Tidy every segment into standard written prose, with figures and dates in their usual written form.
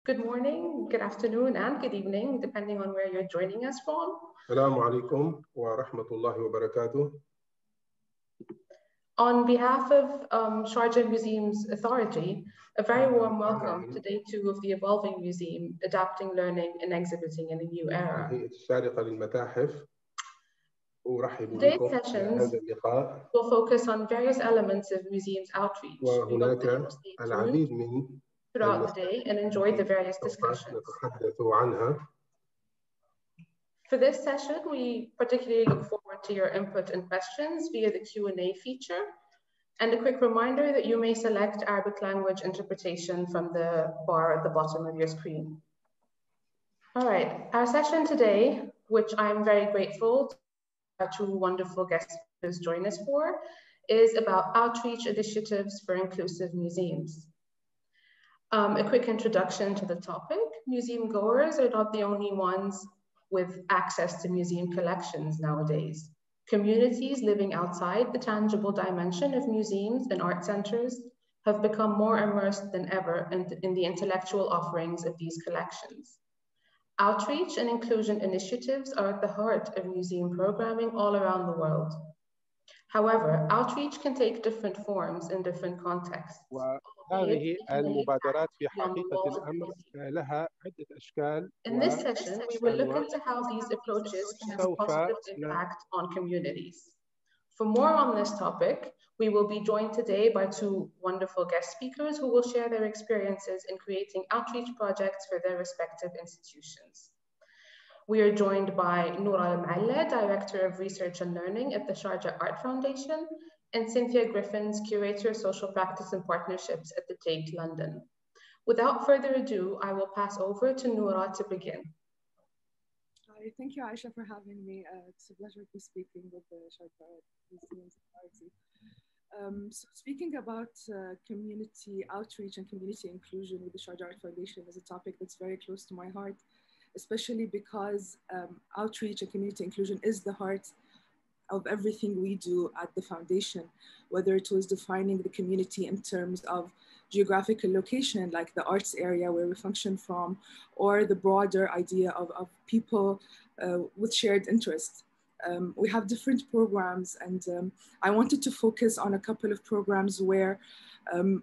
Good morning, good afternoon, and good evening, depending on where you're joining us from. السلام عليكم ورحمة الله وبركاته. On behalf of Sharjah Museums Authority, a very warm welcome to Day 2 of the Evolving Museum, Adapting Learning and Exhibiting in a New Era. هيئة الشارقة للمتاحف. Today's sessions will focus on various elements of museums outreach. We hope that you will stay tuned throughout the day and enjoy the various discussions. For this session, we particularly look forward to your input and questions via the Q&A feature. And a quick reminder that you may select Arabic language interpretation from the bar at the bottom of your screen. All right, our session today, which I'm very grateful to our two wonderful guest speakers join us for, is about outreach initiatives for inclusive museums. A quick introduction to the topic. Museum goers are not the only ones with access to museum collections nowadays. Communities living outside the tangible dimension of museums and art centers have become more immersed than ever in the intellectual offerings of these collections. Outreach and inclusion initiatives are at the heart of museum programming all around the world. However, outreach can take different forms in different contexts. هذه المبادرات في حقيقة الأمر لها عدة أشكال. In this session, we will look into how these approaches can have a positive impact on communities. For more on this topic, we will be joined today by two wonderful guest speakers who will share their experiences in creating outreach projects for their respective institutions. We are joined by Noura Al-Malla, Director of Research and Learning at the Sharjah Art Foundation, and Cynthia Griffins, Curator of Social Practice and Partnerships at the Tate, London. Without further ado, I will pass over to Noura to begin. Hi, thank you, Aisha, for having me. It's a pleasure to be speaking with the Sharjah Museums Authority. So speaking about community outreach and community inclusion with the Sharjah Art Foundation is a topic that's very close to my heart, especially because outreach and community inclusion is the heart of everything we do at the foundation, whether it was defining the community in terms of geographical location, like the arts area where we function from, or the broader idea of people with shared interests. We have different programs, and I wanted to focus on a couple of programs where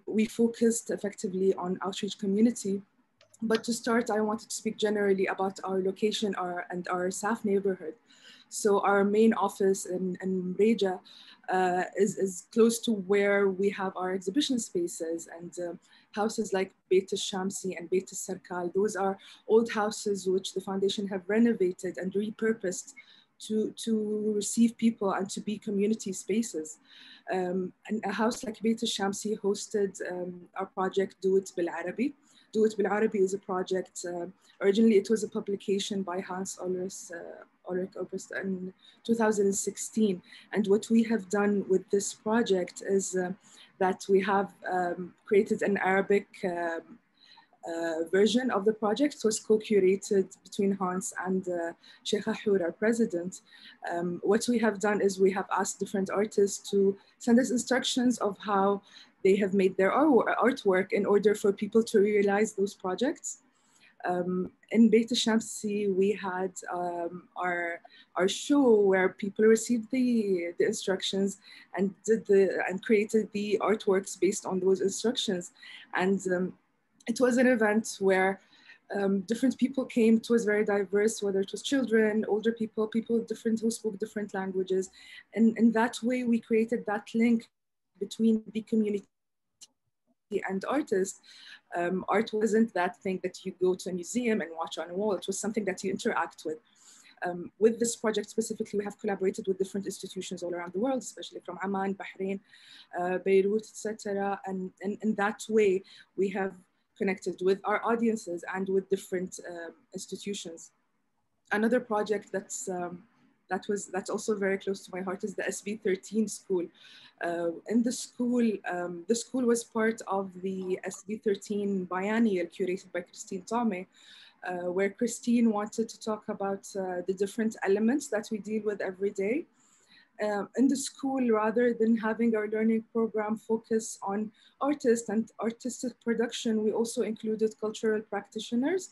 we focused effectively on outreach community. But to start, I wanted to speak generally about our location and our Saf neighborhood. So our main office in Reja is close to where we have our exhibition spaces, and houses like Beit al-Shamsi and Beit al-Sarkal. Those are old houses which the foundation have renovated and repurposed to receive people and to be community spaces. And a house like Beit al-Shamsi hosted our project Do It Bil Arabi. Do It Bil Arabi is a project, originally it was a publication by Hans Ulrich Oberst in 2016. And what we have done with this project is that we have created an Arabic version of the project. It was co-curated between Hans and Sheikh Ahour, our president. What we have done is we have asked different artists to send us instructions of how they have made their artwork in order for people to realize those projects. In Beit al-Shamsi, we had our show where people received the instructions and created the artworks based on those instructions. And it was an event where different people came. It was very diverse, whether it was children, older people, people who spoke different languages. And in that way, we created that link between the community and artists. Art wasn't that thing that you go to a museum and watch on a wall. It was something that you interact with. With this project specifically, we have collaborated with different institutions all around the world, especially from Amman, Bahrain, Beirut, etc. And in that way, we have connected with our audiences and with different institutions. Another project that's also very close to my heart is the SB13 school. In the school was part of the SB13 biennial curated by Christine Tome, where Christine wanted to talk about the different elements that we deal with every day. in the school, rather than having our learning program focus on artists and artistic production, we also included cultural practitioners,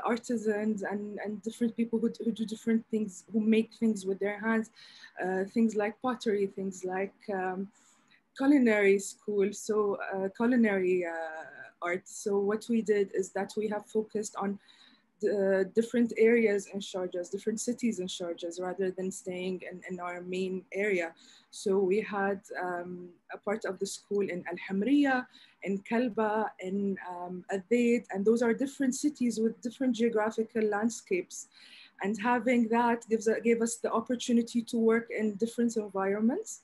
artisans, and different people who do different things, who make things with their hands, things like pottery, things like culinary school, so culinary art. So what we did is that we have focused on different areas in Sharjah, different cities in Sharjah, rather than staying in our main area. So we had a part of the school in Al-Hamriya, in Kalba, in Tate, and those are different cities with different geographical landscapes. And having that gave us the opportunity to work in different environments,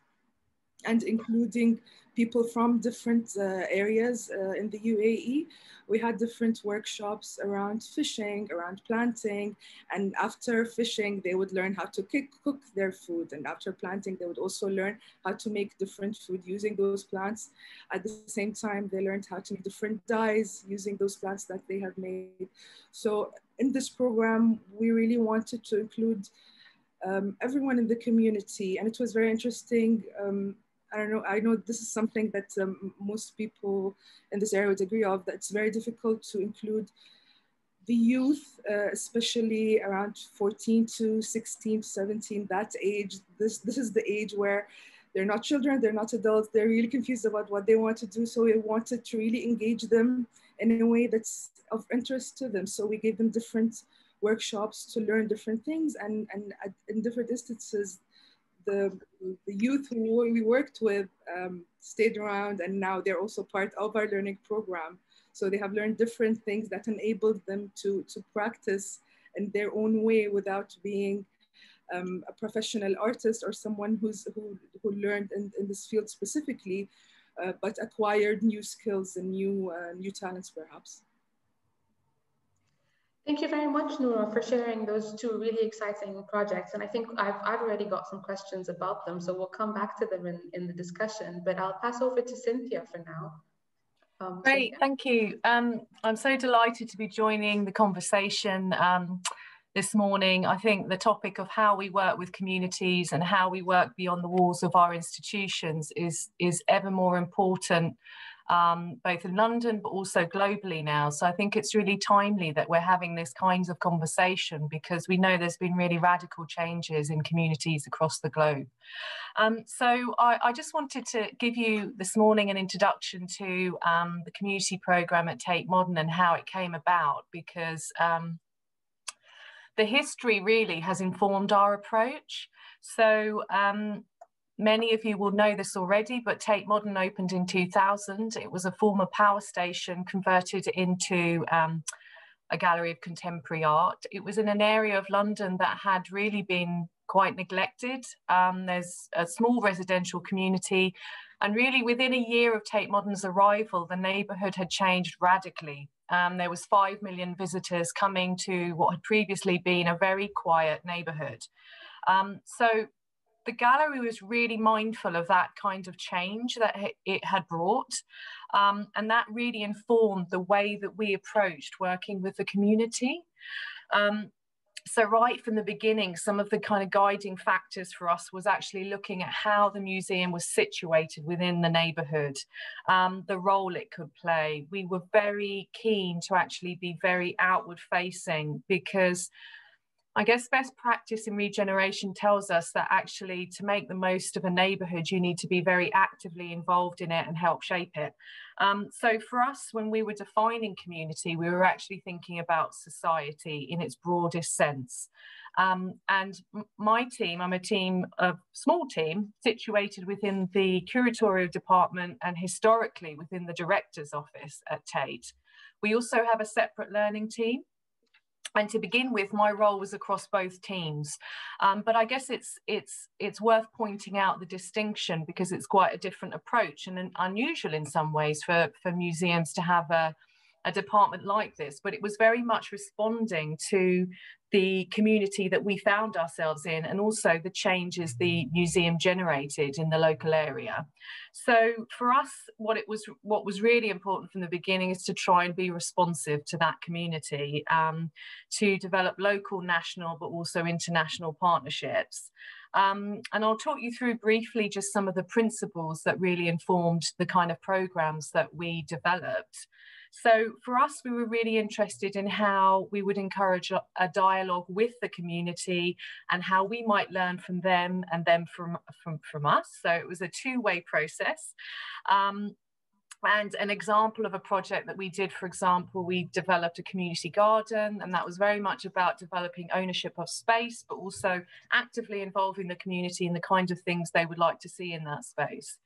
and including people from different areas in the UAE. We had different workshops around fishing, around planting, and after fishing, they would learn how to cook their food. And after planting, they would also learn how to make different food using those plants. At the same time, they learned how to make different dyes using those plants that they have made. So in this program, we really wanted to include everyone in the community, and it was very interesting. I know this is something that most people in this area would agree of, that it's very difficult to include the youth, especially around 14 to 16, 17, that age. This is the age where they're not children, they're not adults, they're really confused about what they want to do. So we wanted to really engage them in a way that's of interest to them. So we gave them different workshops to learn different things, and in different instances, the youth who we worked with stayed around, and now they're also part of our learning program. So they have learned different things that enabled them to practice in their own way without being a professional artist or someone who learned in this field specifically, but acquired new skills and new talents perhaps. Thank you very much, Noura, for sharing those two really exciting projects. And I think I've already got some questions about them, so we'll come back to them in the discussion, but I'll pass over to Cynthia for now. Great, thank you. I'm so delighted to be joining the conversation this morning. I think the topic of how we work with communities and how we work beyond the walls of our institutions is ever more important, both in London but also globally now. So I think it's really timely that we're having this kind of conversation, because we know there's been really radical changes in communities across the globe. So I just wanted to give you this morning an introduction to the community programme at Tate Modern and how it came about, because the history really has informed our approach. So many of you will know this already, but Tate Modern opened in 2000. It was a former power station converted into a gallery of contemporary art. It was in an area of London that had really been quite neglected. There's a small residential community, and really within a year of Tate Modern's arrival, the neighbourhood had changed radically. There was 5 million visitors coming to what had previously been a very quiet neighbourhood. So the gallery was really mindful of that kind of change that it had brought, and that really informed the way that we approached working with the community. So right from the beginning, some of the kind of guiding factors for us was actually looking at how the museum was situated within the neighbourhood, the role it could play. We were very keen to actually be very outward facing, because I guess best practice in regeneration tells us that actually to make the most of a neighbourhood, you need to be very actively involved in it and help shape it. So for us, when we were defining community, we were actually thinking about society in its broadest sense. And my team, I'm a small team situated within the curatorial department and historically within the director's office at Tate. We also have a separate learning team. And to begin with, my role was across both teams. But I guess it's worth pointing out the distinction, because it's quite a different approach and unusual in some ways for museums to have a department like this. But it was very much responding to the community that we found ourselves in, and also the changes the museum generated in the local area. So for us, what was really important from the beginning is to try and be responsive to that community, to develop local, national, but also international partnerships. And I'll talk you through briefly just some of the principles that really informed the kind of programs that we developed. So for us, we were really interested in how we would encourage a dialogue with the community and how we might learn from them and them from us. So it was a two-way process. And an example of a project that we did, for example, we developed a community garden, and that was very much about developing ownership of space, but also actively involving the community in the kind of things they would like to see in that space.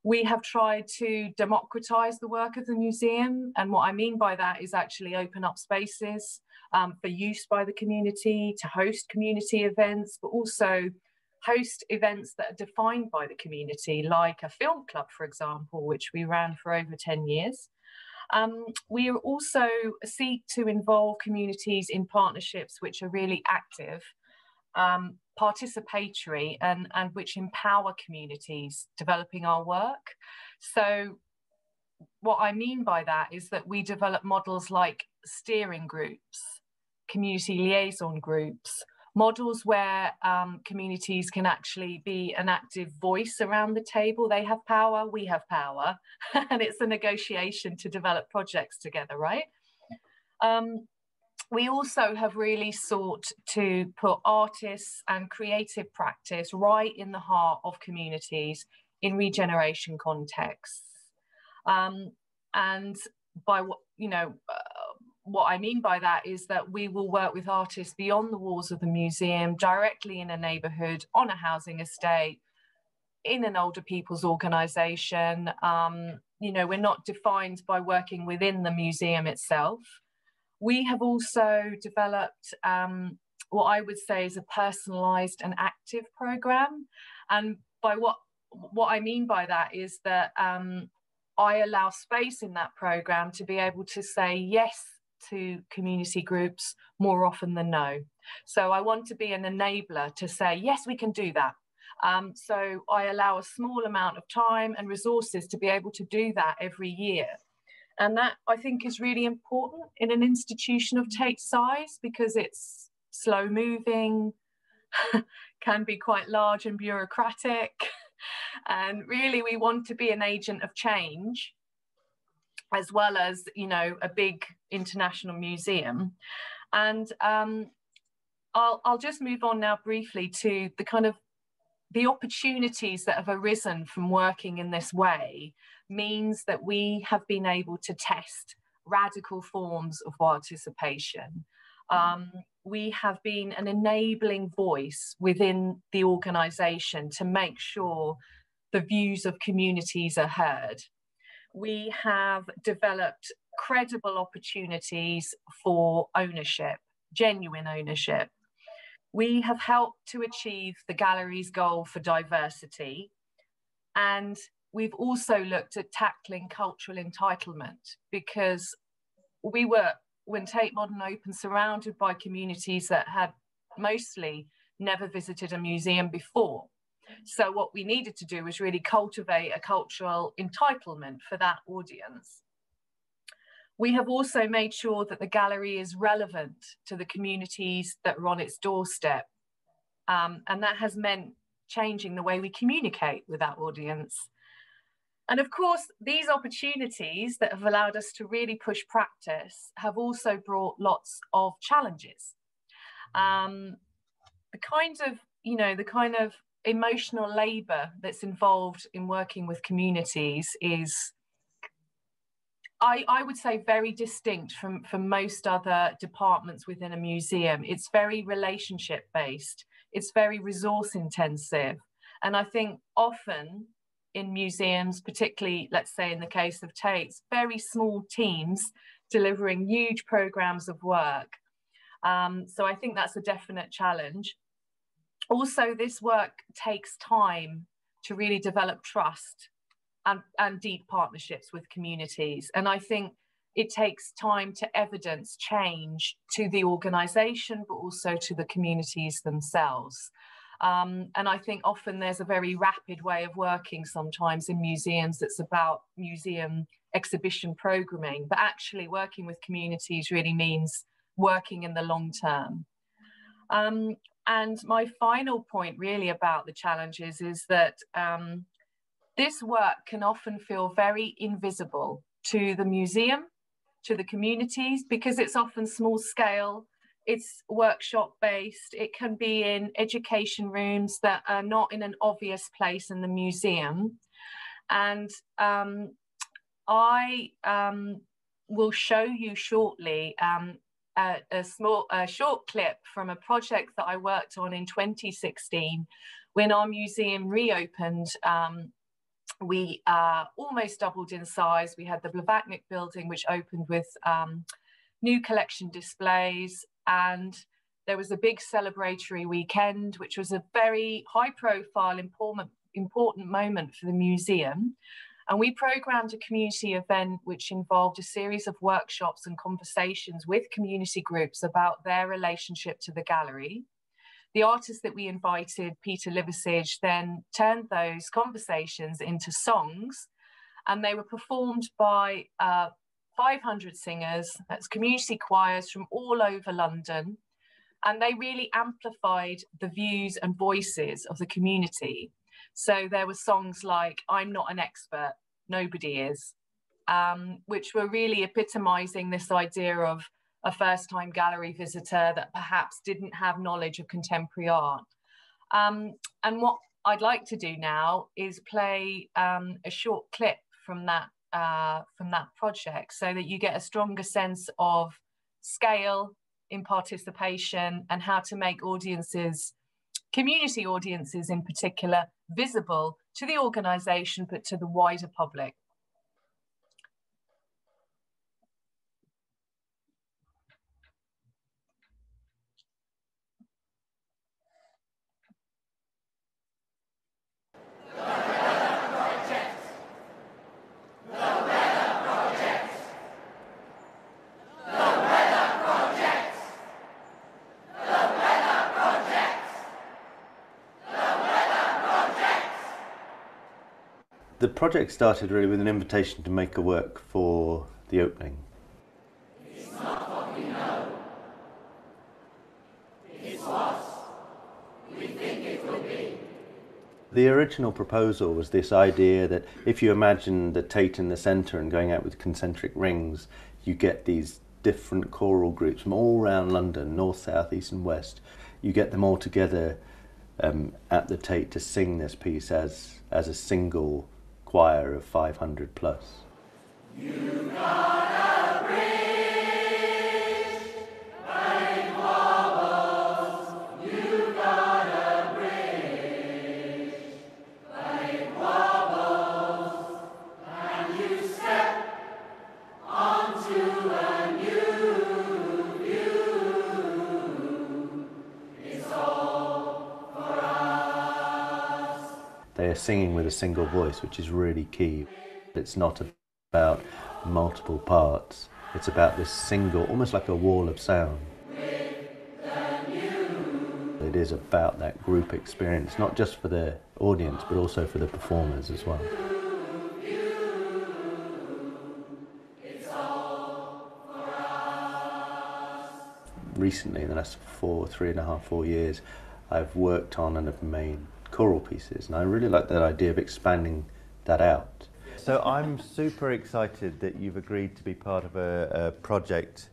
We have tried to democratize the work of the museum, and what I mean by that is actually open up spaces for use by the community, to host community events, but also host events that are defined by the community, like a film club, for example, which we ran for over 10 years. We also seek to involve communities in partnerships which are really active, participatory, and which empower communities developing our work. So what I mean by that is that we develop models like steering groups, community liaison groups, models where communities can actually be an active voice around the table. They have power, we have power, and it's a negotiation to develop projects together, right? We also have really sought to put artists and creative practice right in the heart of communities in regeneration contexts. And by what, what I mean by that is that we will work with artists beyond the walls of the museum, directly in a neighbourhood, on a housing estate, in an older people's organisation. We're not defined by working within the museum itself. We have also developed what I would say is a personalised and active programme. And by what I mean by that is that I allow space in that programme to be able to say yes to community groups more often than no. So I want to be an enabler to say, yes, we can do that. So I allow a small amount of time and resources to be able to do that every year. And that, I think, is really important in an institution of Tate's size, because it's slow moving, can be quite large and bureaucratic. And really, we want to be an agent of change, as well as, a big international museum. And I'll just move on now briefly to the opportunities that have arisen from working in this way. Means that we have been able to test radical forms of participation. We have been an enabling voice within the organisation to make sure the views of communities are heard. We have developed credible opportunities for ownership, genuine ownership. We have helped to achieve the gallery's goal for diversity, and we've also looked at tackling cultural entitlement, because we were, when Tate Modern opened, surrounded by communities that had mostly never visited a museum before. So what we needed to do was really cultivate a cultural entitlement for that audience. We have also made sure that the gallery is relevant to the communities that are on its doorstep. And that has meant changing the way we communicate with that audience. And of course, these opportunities that have allowed us to really push practice have also brought lots of challenges. The kind of emotional labour that's involved in working with communities is, I would say, very distinct from most other departments within a museum. It's very relationship based. It's very resource intensive. And I think often in museums, particularly, let's say in the case of Tate's, very small teams delivering huge programs of work. So I think that's a definite challenge. Also, this work takes time to really develop trust and deep partnerships with communities. And I think it takes time to evidence change to the organisation, but also to the communities themselves. And I think often there's a very rapid way of working sometimes in museums that's about museum exhibition programming, but actually working with communities really means working in the long term. And my final point really about the challenges is that this work can often feel very invisible to the museum, to the communities, because it's often small scale, it's workshop based, it can be in education rooms that are not in an obvious place in the museum. And I will show you shortly a short clip from a project that I worked on in 2016 when our museum reopened. We almost doubled in size. We had the Blavatnik building, which opened with new collection displays, and there was a big celebratory weekend, which was a very high profile, important moment for the museum. And we programmed a community event which involved a series of workshops and conversations with community groups about their relationship to the gallery. The artist that we invited, Peter Liversidge, then turned those conversations into songs, and they were performed by 500 singers, that's community choirs from all over London, and they really amplified the views and voices of the community. So there were songs like "I'm Not an Expert, Nobody Is," which were really epitomizing this idea of a first-time gallery visitor that perhaps didn't have knowledge of contemporary art. And what I'd like to do now is play a short clip from that project so that you get a stronger sense of scale in participation and how to make audiences, community audiences in particular, visible to the organisation but to the wider public. The project started really with an invitation to make a work for the opening. It's not what we know. It's what we think it will be. The original proposal was this idea that if you imagine the Tate in the centre and going out with concentric rings, you get these different choral groups from all around London, north, south, east and west. You get them all together at the Tate to sing this piece as a single choir of 500 plus. You got a bridge, but it wobbles. You got a bridge, but it wobbles. And you step onto a new view. It's all for us. They are singing with a single voice, which is really key. It's not about multiple parts, it's about this single, almost like a wall of sound. It is about that group experience, not just for the audience, but also for the performers as well. Recently, in the last 3.5, 4 years, I've worked on and have made choral pieces, and I really like that idea of expanding that out. So I'm super excited that you've agreed to be part of a project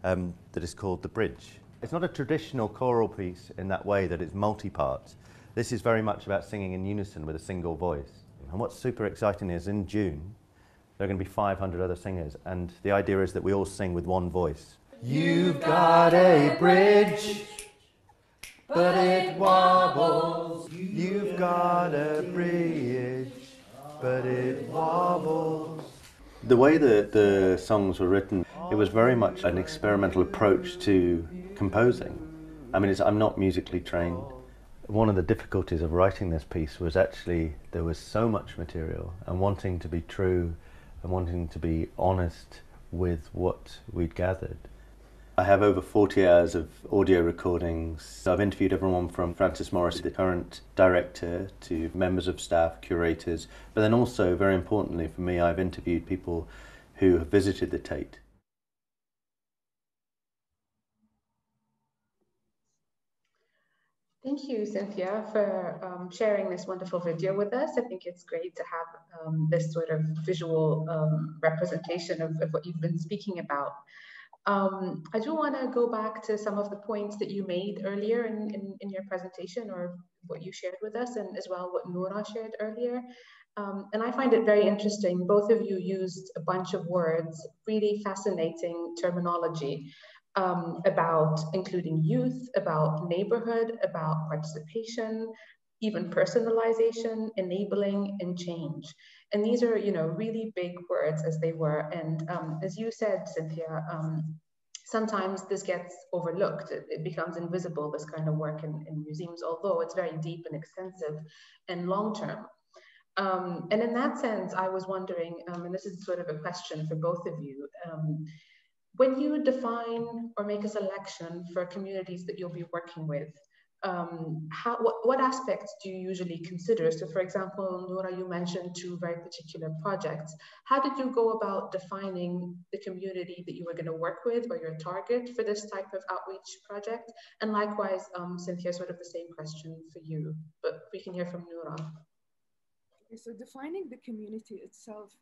that is called The Bridge. It's not a traditional choral piece in that way that it's multi-part. This is very much about singing in unison with a single voice. And what's super exciting is in June there are going to be 500 other singers, and the idea is that we all sing with one voice. You've got a bridge, but it wobbles. You've got a bridge, but it wobbles. The way that the songs were written, it was very much an experimental approach to composing. I mean, I'm not musically trained. One of the difficulties of writing this piece was actually there was so much material, and wanting to be true and wanting to be honest with what we'd gathered. I have over 40 hours of audio recordings. I've interviewed everyone from Francis Morris, the current director, to members of staff, curators, but then also, very importantly for me, I've interviewed people who have visited the Tate. Thank you, Cynthia, for sharing this wonderful video with us. I think it's great to have this sort of visual representation of what you've been speaking about. I do want to go back to some of the points that you made earlier in your presentation, or what you shared with us, and as well what Noura shared earlier. And I find it very interesting. Both of you used a bunch of words, really fascinating terminology about including youth, about neighborhood, about participation, even personalization, enabling, and change. And these are, you know, really big words as they were. And as you said, Cynthia, sometimes this gets overlooked. It becomes invisible, this kind of work in museums, although it's very deep and extensive and long-term. And in that sense, I was wondering, and this is sort of a question for both of you, when you define or make a selection for communities that you'll be working with, what aspects do you usually consider? So for example, Noura, you mentioned 2 very particular projects. How did you go about defining the community that you were going to work with, or your target for this type of outreach project? And likewise, Cynthia, sort of the same question for you, but we can hear from Noura. Okay, so defining the community itself,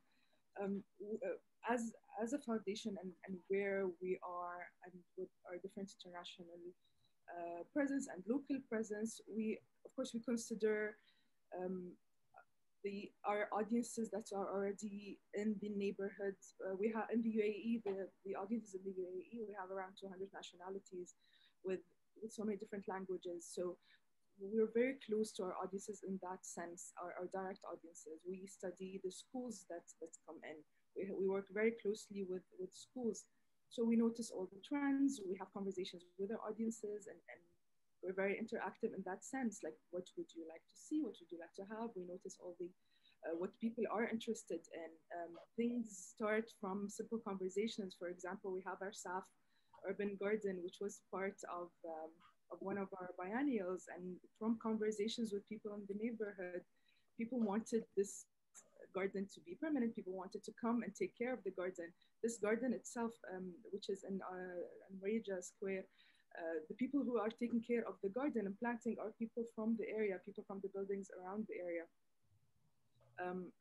as a foundation and where we are, and with our different international presence and local presence, of course we consider our audiences that are already in the neighborhoods. We have in the UAE, the audiences in the UAE, we have around 200 nationalities with so many different languages. So we're very close to our audiences in that sense, our direct audiences. We study the schools that come in. We work very closely with schools. So we notice all the trends, we have conversations with our audiences, and we're very interactive in that sense. Like, what would you like to see? What would you like to have? We notice all the, what people are interested in. Things start from simple conversations. For example, we have our SAF urban garden, which was part of one of our biennials, and from conversations with people in the neighborhood, people wanted this garden to be permanent. People wanted to come and take care of the garden. This garden itself, which is in Marija Square, the people who are taking care of the garden and planting are people from the area, people from the buildings around the area.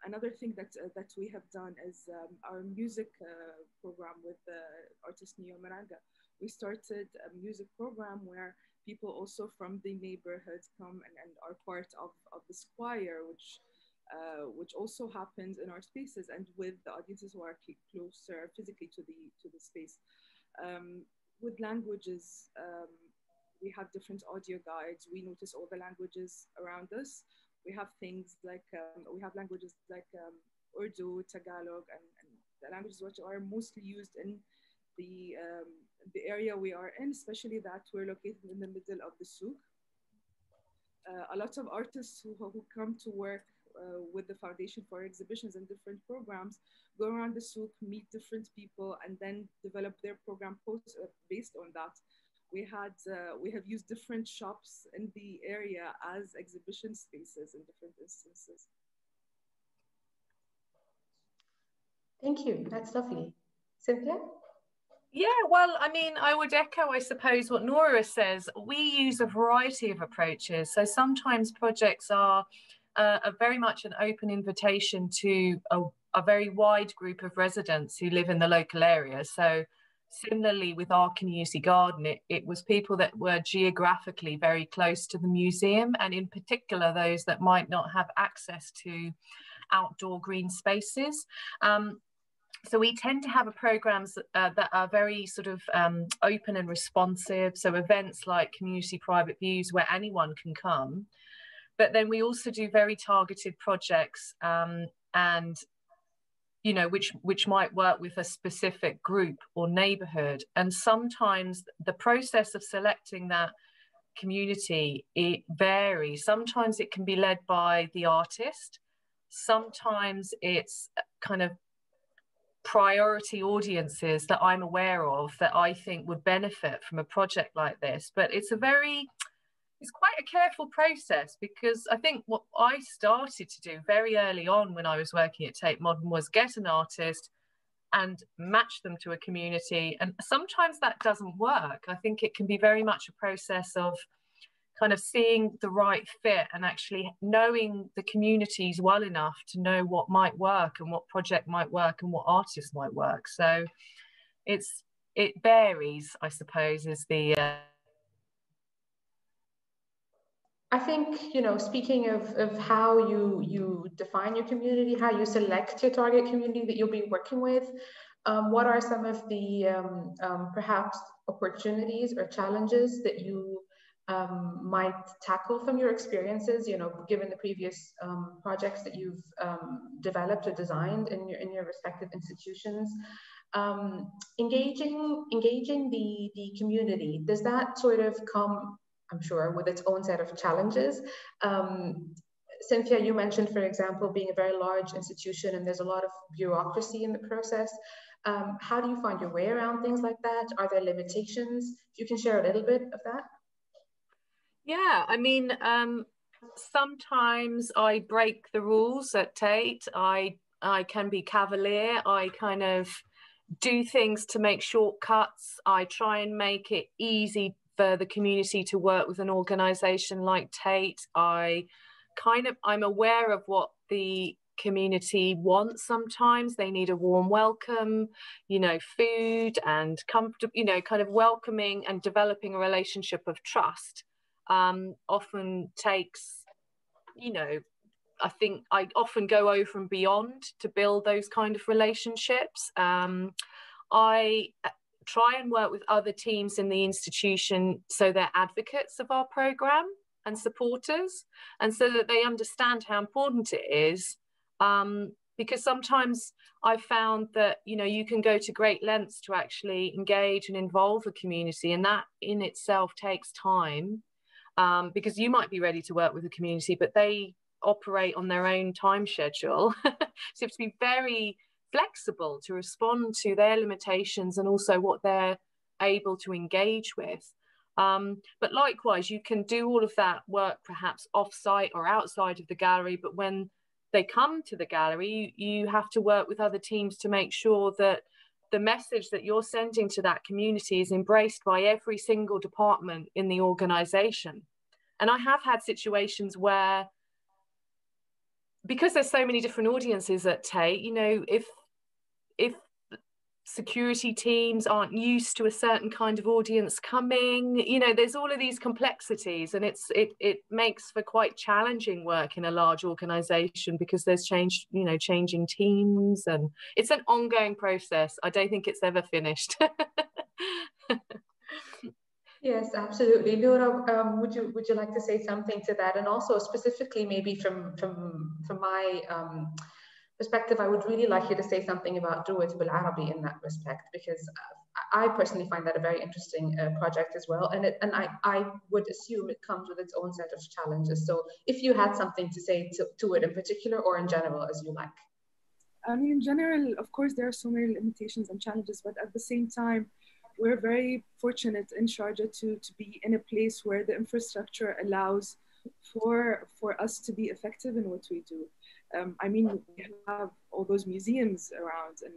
Another thing that we have done is our music program with artist Neo Maranga. We started a music program where people also from the neighborhoods come and are part of the choir, which also happens in our spaces and with the audiences who are closer physically to the space. With languages, we have different audio guides. We notice all the languages around us. We have things like, we have languages like Urdu, Tagalog, and the languages which are mostly used in the area we are in, especially that we're located in the middle of the souk. A lot of artists who come to work with the foundation for exhibitions and different programs go around the souk, meet different people, and then develop their program based on that. We have used different shops in the area as exhibition spaces in different instances. Thank you, that's lovely. Cynthia? Yeah, well, I mean, I would echo, I suppose, what Noura says. We use a variety of approaches. So sometimes projects are very much an open invitation to a very wide group of residents who live in the local area. So similarly with our community garden, it was people that were geographically very close to the museum, and in particular those that might not have access to outdoor green spaces. So we tend to have programs that are very sort of open and responsive. So events like community private views where anyone can come. But then we also do very targeted projects and, you know, which might work with a specific group or neighborhood. And sometimes the process of selecting that community, it varies. Sometimes it can be led by the artist. Sometimes it's kind of priority audiences that I'm aware of that I think would benefit from a project like this. But it's quite a careful process, because I think what I started to do very early on when I was working at Tate Modern was get an artist and match them to a community. And sometimes that doesn't work. I think it can be very much a process of kind of seeing the right fit and actually knowing the communities well enough to know what might work and what project might work and what artists might work. So it varies, I suppose, is the I think, you know, speaking of how you define your community, how you select your target community that you'll be working with, what are some of the perhaps opportunities or challenges that you might tackle from your experiences, you know, given the previous projects that you've developed or designed in your respective institutions? Engaging the community, does that sort of come, I'm sure, with its own set of challenges? Cynthia, you mentioned, for example, being a very large institution and there's a lot of bureaucracy in the process. How do you find your way around things like that? Are there limitations? If you can share a little bit of that. Yeah, I mean, sometimes I break the rules at Tate. I can be cavalier. I kind of do things to make shortcuts. I try and make it easy for the community to work with an organization like Tate. I'm aware of what the community wants. Sometimes they need a warm welcome, you know, food and comfort, you know, kind of welcoming and developing a relationship of trust often takes, you know, I think I often go over and beyond to build those kind of relationships. I try and work with other teams in the institution so they're advocates of our program and supporters, and so that they understand how important it is. Because sometimes I've found that, you know, you can go to great lengths to actually engage and involve a community, and that in itself takes time, because you might be ready to work with the community, but they operate on their own time schedule. So you have to be very flexible to respond to their limitations and also what they're able to engage with. But likewise, you can do all of that work perhaps off-site or outside of the gallery, but when they come to the gallery, you have to work with other teams to make sure that the message that you're sending to that community is embraced by every single department in the organization. And I have had situations where, because there's so many different audiences at Tate, you know, if security teams aren't used to a certain kind of audience coming, you know, there's all of these complexities, and it makes for quite challenging work in a large organization because there's changing teams, and it's an ongoing process. I don't think it's ever finished. Yes, absolutely. Noura, would you like to say something to that? And also specifically, maybe from my perspective, I would really like you to say something about Do It بالعربي in that respect, because I personally find that a very interesting project as well. And I would assume it comes with its own set of challenges. So if you had something to say to it in particular, or in general, as you like. I mean, in general, of course, there are so many limitations and challenges, but at the same time, we're very fortunate in Sharjah to be in a place where the infrastructure allows for us to be effective in what we do. I mean, we have all those museums around, and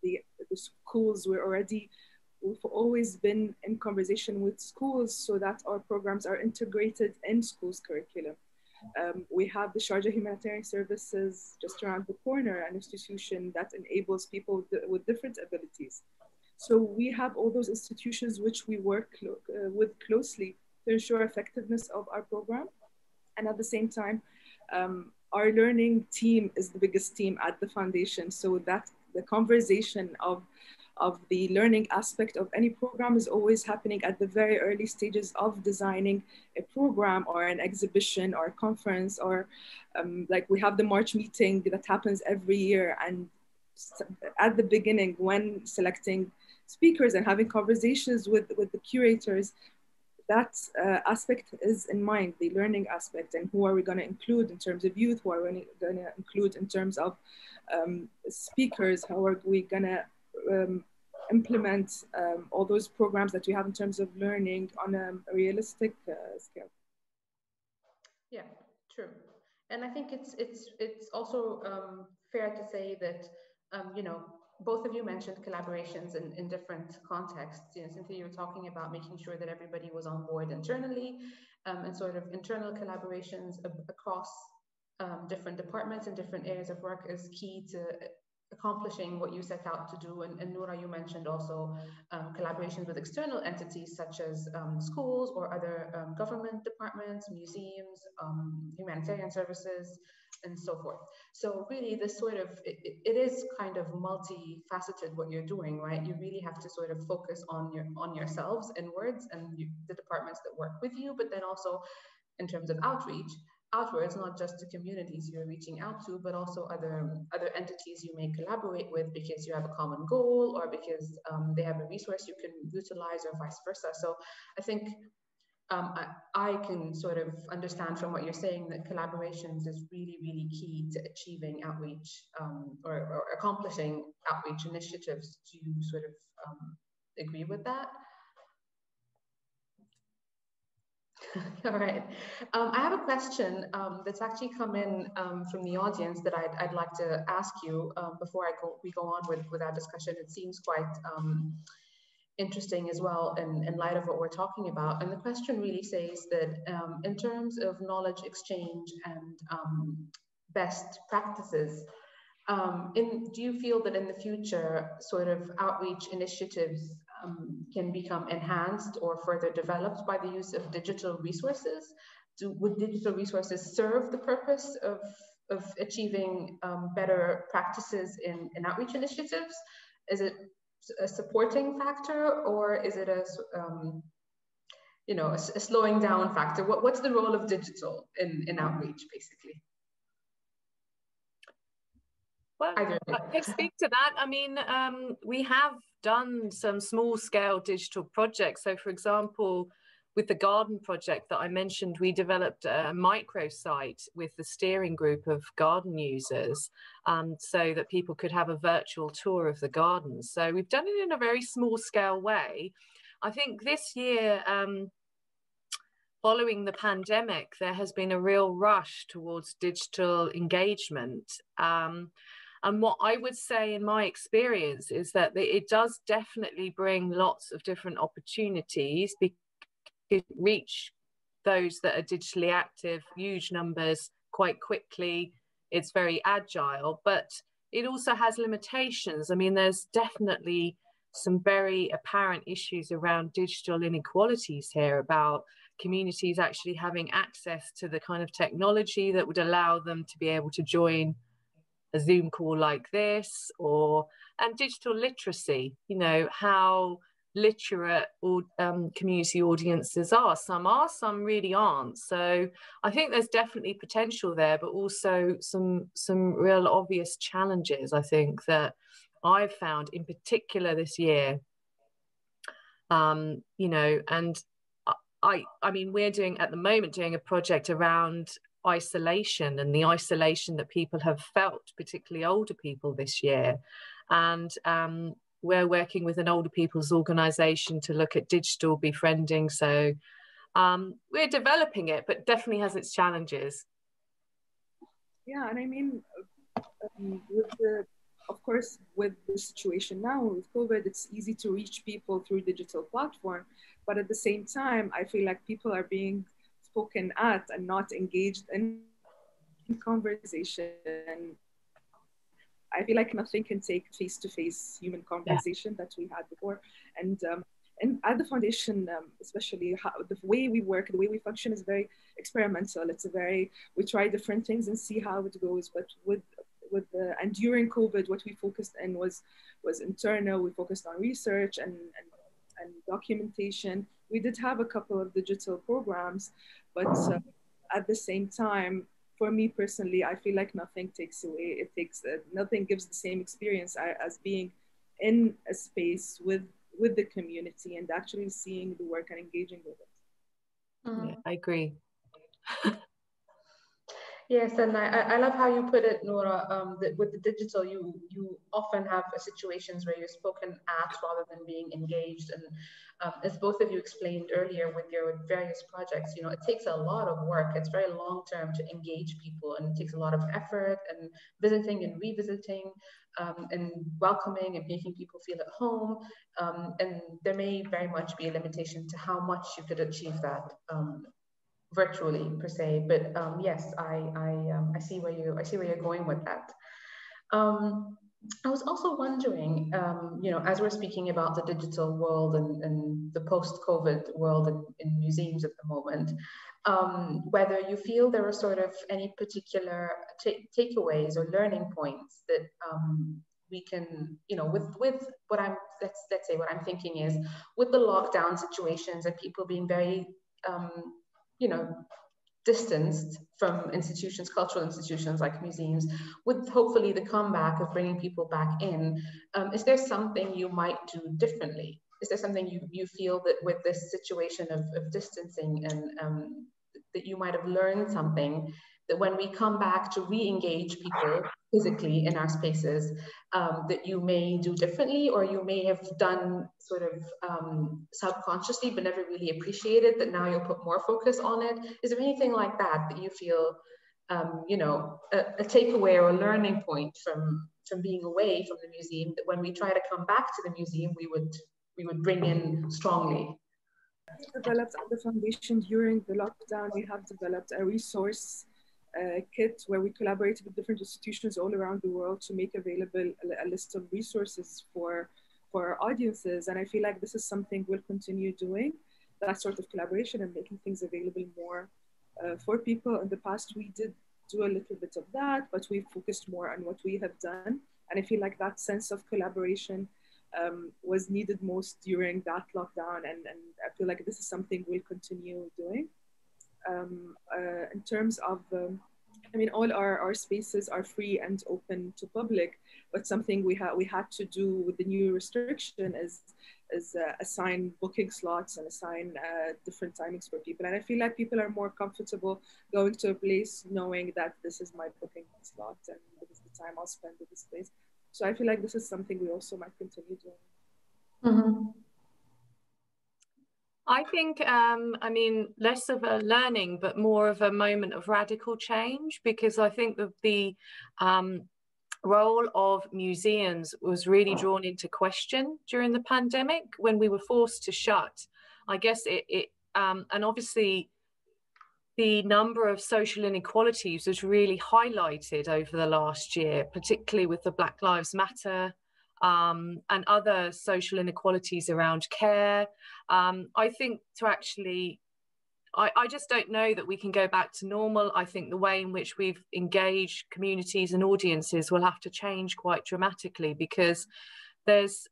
the schools. We've always been in conversation with schools so that our programs are integrated in schools' curriculum. We have the Sharjah Humanitarian Services just around the corner, an institution that enables people with different abilities. So we have all those institutions which we work with closely to ensure effectiveness of our program. And at the same time, our learning team is the biggest team at the foundation, so that the conversation of the learning aspect of any program is always happening at the very early stages of designing a program or an exhibition or a conference, or like we have the March meeting that happens every year, and at the beginning when selecting speakers and having conversations with the curators, that aspect is in mind, the learning aspect, and who are we going to include in terms of youth, who are we going to include in terms of speakers, how are we going to implement all those programs that we have in terms of learning on a realistic scale. Yeah, true. And I think it's also fair to say that, you know, both of you mentioned collaborations in different contexts. You know, Cynthia, you were talking about making sure that everybody was on board internally, and sort of internal collaborations across different departments and different areas of work is key to accomplishing what you set out to do. And Noura, you mentioned also collaborations with external entities such as schools or other government departments, museums, humanitarian services, and so forth. So really this sort of, it is kind of multifaceted what you're doing, right? You really have to sort of focus on yourselves inwards and the departments that work with you, but then also in terms of outreach, outwards, not just to communities you're reaching out to, but also other entities you may collaborate with because you have a common goal or because they have a resource you can utilize or vice versa. So I think I can sort of understand from what you're saying that collaborations is really, really key to achieving outreach or accomplishing outreach initiatives. Do you sort of agree with that? All right. I have a question that's actually come in from the audience that I'd like to ask you before we go on with our discussion. It seems quite interesting as well in light of what we're talking about. And the question really says that in terms of knowledge exchange and best practices, do you feel that in the future sort of outreach initiatives can become enhanced or further developed by the use of digital resources? Would digital resources serve the purpose of achieving better practices in outreach initiatives? Is it a supporting factor, or is it a slowing down factor? What's the role of digital in outreach, basically? Well, I can speak to that. I mean, we have done some small-scale digital projects. So, for example, with the garden project that I mentioned, we developed a microsite with the steering group of garden users so that people could have a virtual tour of the gardens. So we've done it in a very small-scale way. I think this year, following the pandemic, there has been a real rush towards digital engagement. And what I would say in my experience is that it does definitely bring lots of different opportunities because it reach those that are digitally active, huge numbers, quite quickly. It's very agile, but it also has limitations. I mean, there's definitely some very apparent issues around digital inequalities here, about communities actually having access to the kind of technology that would allow them to be able to join a Zoom call like this, and digital literacy, how literate community audiences are. Some really aren't. So I think there's definitely potential there, but also some real obvious challenges, I think, that I've found in particular this year. And I mean, we're at the moment doing a project around isolation and the isolation that people have felt, particularly older people this year. And we're working with an older people's organisation to look at digital befriending. So we're developing it, but definitely has its challenges. Yeah, and I mean, of course, with the situation now with COVID, it's easy to reach people through digital platform. But at the same time, I feel like people are being spoken at and not engaged in conversation. I feel like nothing can take face-to-face human conversation that we had before. And at the foundation, especially the way we work, the way we function is very experimental. We try different things and see how it goes. But and during COVID, what we focused in was internal. We focused on research and documentation. We did have a couple of digital programs, but at the same time, for me personally, I feel like nothing takes away. Nothing gives the same experience as being in a space with the community and actually seeing the work and engaging with it. Yeah, I agree. Yes, and I love how you put it, Noura, that with the digital, you often have situations where you're spoken at rather than being engaged. And as both of you explained earlier with your various projects, it takes a lot of work. It's very long-term to engage people, and it takes a lot of effort and visiting and revisiting and welcoming and making people feel at home. And there may very much be a limitation to how much you could achieve that virtually per se. But yes, I see where you're going with that. I was also wondering, as we're speaking about the digital world and the post-COVID world in museums at the moment, whether you feel there are sort of any particular takeaways or learning points that we can, with what let's say what I'm thinking is, with the lockdown situations and people being very, distanced from institutions, cultural institutions like museums, with hopefully the comeback of bringing people back in, is there something you might do differently? Is there something you feel that with this situation of distancing and that you might have learned something that when we come back to re-engage people physically in our spaces, that you may do differently, or you may have done sort of subconsciously but never really appreciated, that now you'll put more focus on it? Is there anything like that you feel, a takeaway or a learning point from being away from the museum, that when we try to come back to the museum, we would bring in strongly? Developed at the foundation during the lockdown, we have developed a resource kit where we collaborated with different institutions all around the world to make available a list of resources for our audiences. And I feel like this is something we'll continue doing, that sort of collaboration and making things available more for people. In the past, we did do a little bit of that, but we focused more on what we have done. And I feel like that sense of collaboration was needed most during that lockdown. And I feel like this is something we'll continue doing. In terms of, all our spaces are free and open to public, but something we had to do with the new restriction is assign booking slots and assign different timings for people. And I feel like people are more comfortable going to a place knowing that this is my booking slot and this is the time I'll spend at this place. So I feel like this is something we also might continue doing. Mm-hmm. I think, less of a learning, but more of a moment of radical change, because I think that the role of museums was really drawn into question during the pandemic when we were forced to shut. I guess and obviously the number of social inequalities was really highlighted over the last year, particularly with the Black Lives Matter and other social inequalities around care. I think I just don't know that we can go back to normal. I think the way in which we've engaged communities and audiences will have to change quite dramatically, because it's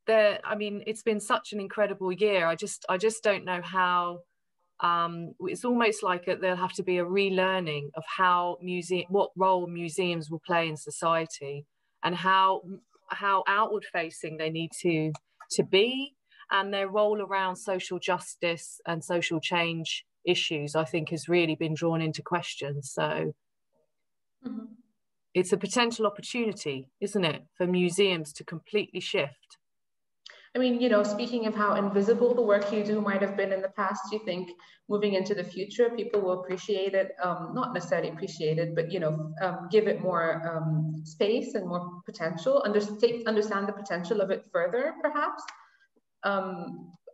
been such an incredible year. I just don't know how. It's almost like there'll have to be a relearning of what role museums will play in society, and how outward facing they need to be, and their role around social justice and social change issues, I think, has really been drawn into question. So It's a potential opportunity, isn't it, for museums to completely shift? I mean, speaking of how invisible the work you do might have been in the past, do you think moving into the future, people will appreciate it, not necessarily appreciate it, but, give it more space and more potential, understand the potential of it further, perhaps?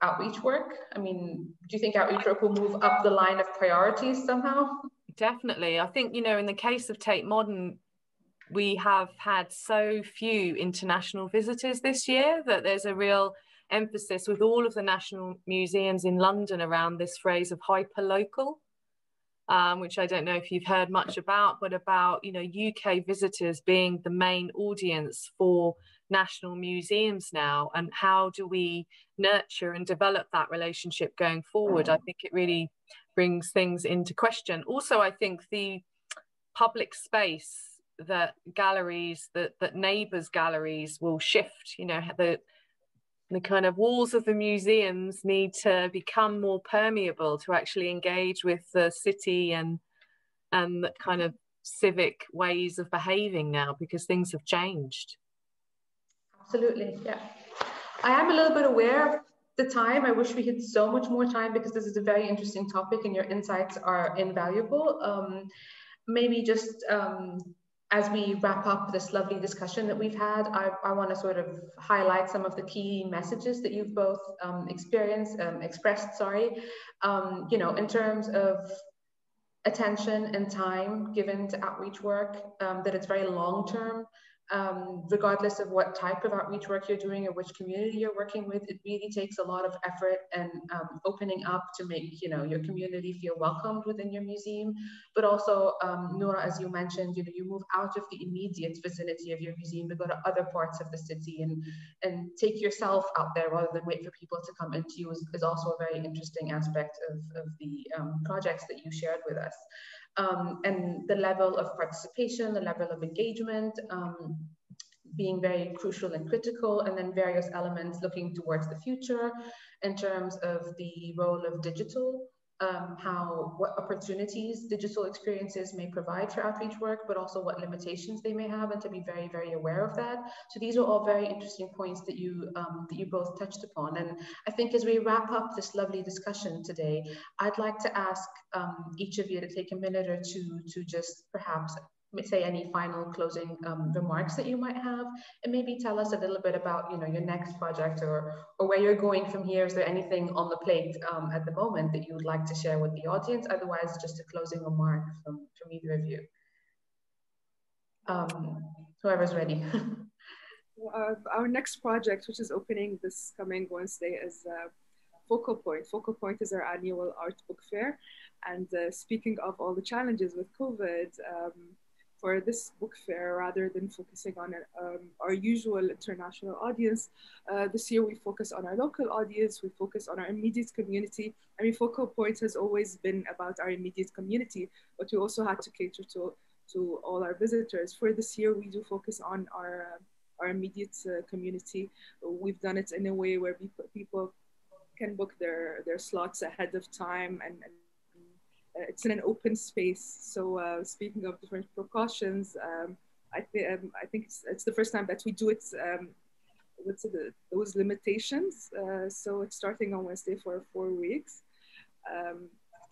Outreach work? I mean, do you think outreach work will move up the line of priorities somehow? Definitely. I think, in the case of Tate Modern, we have had so few international visitors this year that there's a real emphasis with all of the national museums in London around this phrase of hyper-local, which I don't know if you've heard much about, but about, UK visitors being the main audience for national museums now, and how do we nurture and develop that relationship going forward? I think it really brings things into question. Also, I think the public space that galleries, that neighbours galleries will shift. The kind of walls of the museums need to become more permeable to actually engage with the city and the kind of civic ways of behaving now, because things have changed. Absolutely, yeah. I am a little bit aware of the time. I wish we had so much more time, because this is a very interesting topic and your insights are invaluable. Maybe just as we wrap up this lovely discussion that we've had, I want to sort of highlight some of the key messages that you've both expressed, you know, in terms of attention and time given to outreach work, that it's very long-term. Regardless of what type of outreach work you're doing or which community you're working with, it really takes a lot of effort and opening up to make, you know, your community feel welcomed within your museum. But also, Noura, as you mentioned, you know, you move out of the immediate vicinity of your museum to go to other parts of the city and take yourself out there rather than wait for people to come into you is also a very interesting aspect of the projects that you shared with us. And the level of participation, the level of engagement, being very crucial and critical, and then various elements looking towards the future in terms of the role of digital, what opportunities digital experiences may provide for outreach work, but also what limitations they may have, and to be very, very aware of that. So these are all very interesting points that you both touched upon. And I think as we wrap up this lovely discussion today, I'd like to ask each of you to take a minute or two to just perhaps say any final closing remarks that you might have, and maybe tell us a little bit about, you know, your next project or where you're going from here. Is there anything on the plate at the moment that you would like to share with the audience? Otherwise, just a closing remark from either of you. Whoever's ready. Our next project, which is opening this coming Wednesday, is Focal Point. Focal Point is our annual art book fair. And speaking of all the challenges with COVID, for this book fair, rather than focusing on our usual international audience, this year we focus on our local audience, we focus on our immediate community. I mean, Focal Point has always been about our immediate community, but we also had to cater to all our visitors. For this year, we do focus on our immediate community. We've done it in a way where people can book their slots ahead of time, and it's in an open space. So speaking of different precautions, I think it's the first time that we do it with those limitations. So it's starting on Wednesday for 4 weeks.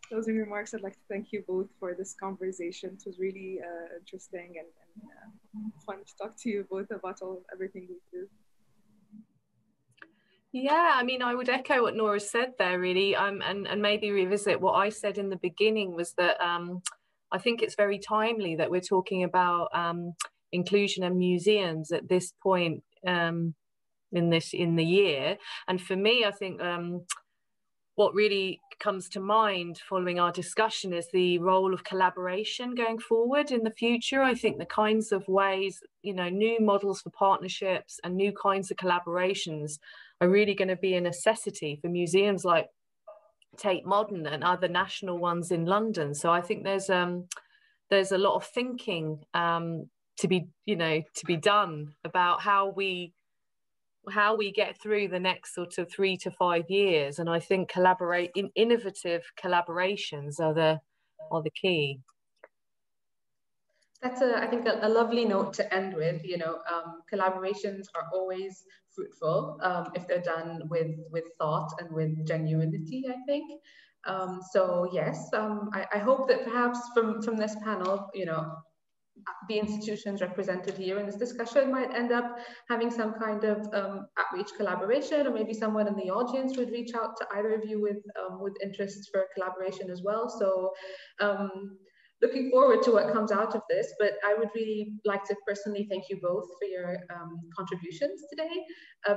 Closing remarks, I'd like to thank you both for this conversation. It was really interesting and fun to talk to you both about everything we do. Yeah, I mean, I would echo what Noura said there, really, and maybe revisit what I said in the beginning, was that I think it's very timely that we're talking about inclusion in museums at this point in the year. And for me, I think what really comes to mind following our discussion is the role of collaboration going forward in the future. I think the kinds of ways, you know, new models for partnerships and new kinds of collaborations are really going to be a necessity for museums like Tate Modern and other national ones in London. So I think there's a lot of thinking to be done about how we get through the next sort of 3 to 5 years. And I think innovative collaborations are the key. That's I think a lovely note to end with. You know, collaborations are always fruitful if they're done with thought and with genuinity, I think. So yes, I hope that perhaps from this panel, you know, the institutions represented here in this discussion might end up having some kind of outreach collaboration, or maybe someone in the audience would reach out to either of you with interests for collaboration as well. So looking forward to what comes out of this, but I would really like to personally thank you both for your contributions today.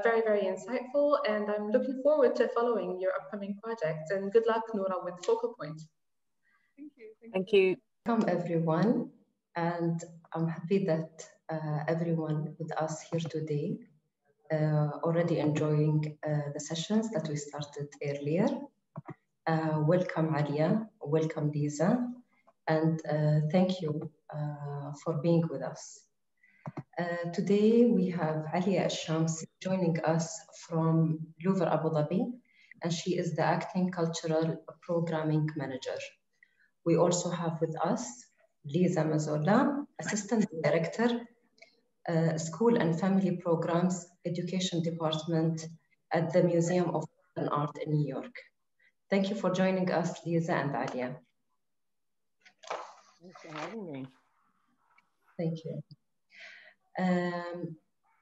Very, very insightful, and I'm looking forward to following your upcoming projects, and good luck, Noura, with Focal Point. Thank you. Thank you. Welcome everyone, and I'm happy that everyone with us here today already enjoying the sessions that we started earlier. Welcome Alia, welcome Lisa, and thank you for being with us. Today we have Alia Al-Shams joining us from Louvre Abu Dhabi, and she is the Acting Cultural Programming Manager. We also have with us Lisa Mazola, Assistant Director, School and Family Programs Education Department at the Museum of Art in New York. Thank you for joining us, Lisa and Alia. Thanks for having me. Thank you.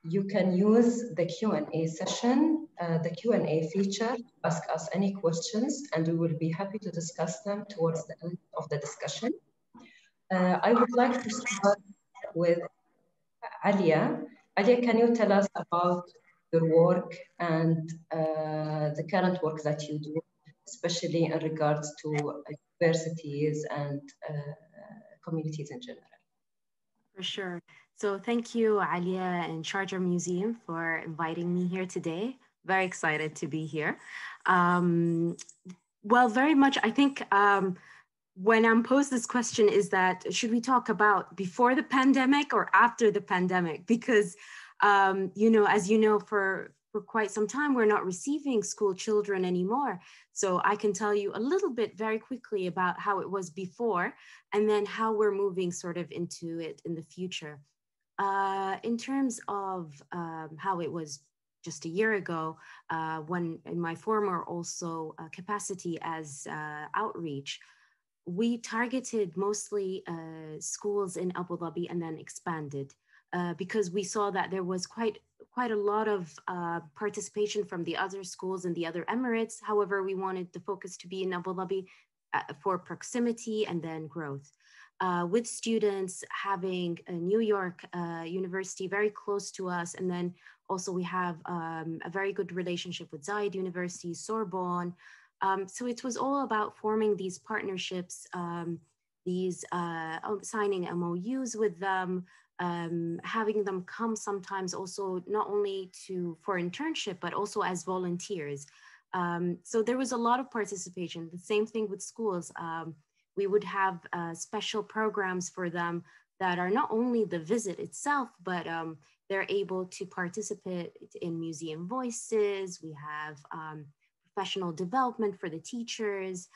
You can use the Q&A session, the Q&A feature, to ask us any questions, and we will be happy to discuss them towards the end of the discussion. I would like to start with Alia. Alia, can you tell us about your work and the current work that you do, especially in regards to universities and communities in general? For sure. So thank you, Alia and Sharjah Museum, for inviting me here today. Very excited to be here. Well, very much, I think when I'm posed this question is that, should we talk about before the pandemic or after the pandemic? Because, you know, as you know, for quite some time, we're not receiving school children anymore. So I can tell you a little bit very quickly about how it was before, and then how we're moving sort of into it in the future. In terms of how it was just a year ago, when in my former also capacity as outreach, we targeted mostly schools in Abu Dhabi and then expanded because we saw that there was quite a lot of participation from the other schools in the other Emirates. However, we wanted the focus to be in Abu Dhabi for proximity and then growth. With students having a New York University very close to us, and then also we have a very good relationship with Zayed University, Sorbonne. So it was all about forming these partnerships, signing MOUs with them, having them come sometimes also not only for internship, but also as volunteers. So there was a lot of participation. The same thing with schools. We would have special programs for them that are not only the visit itself, but they're able to participate in museum voices. We have professional development for the teachers.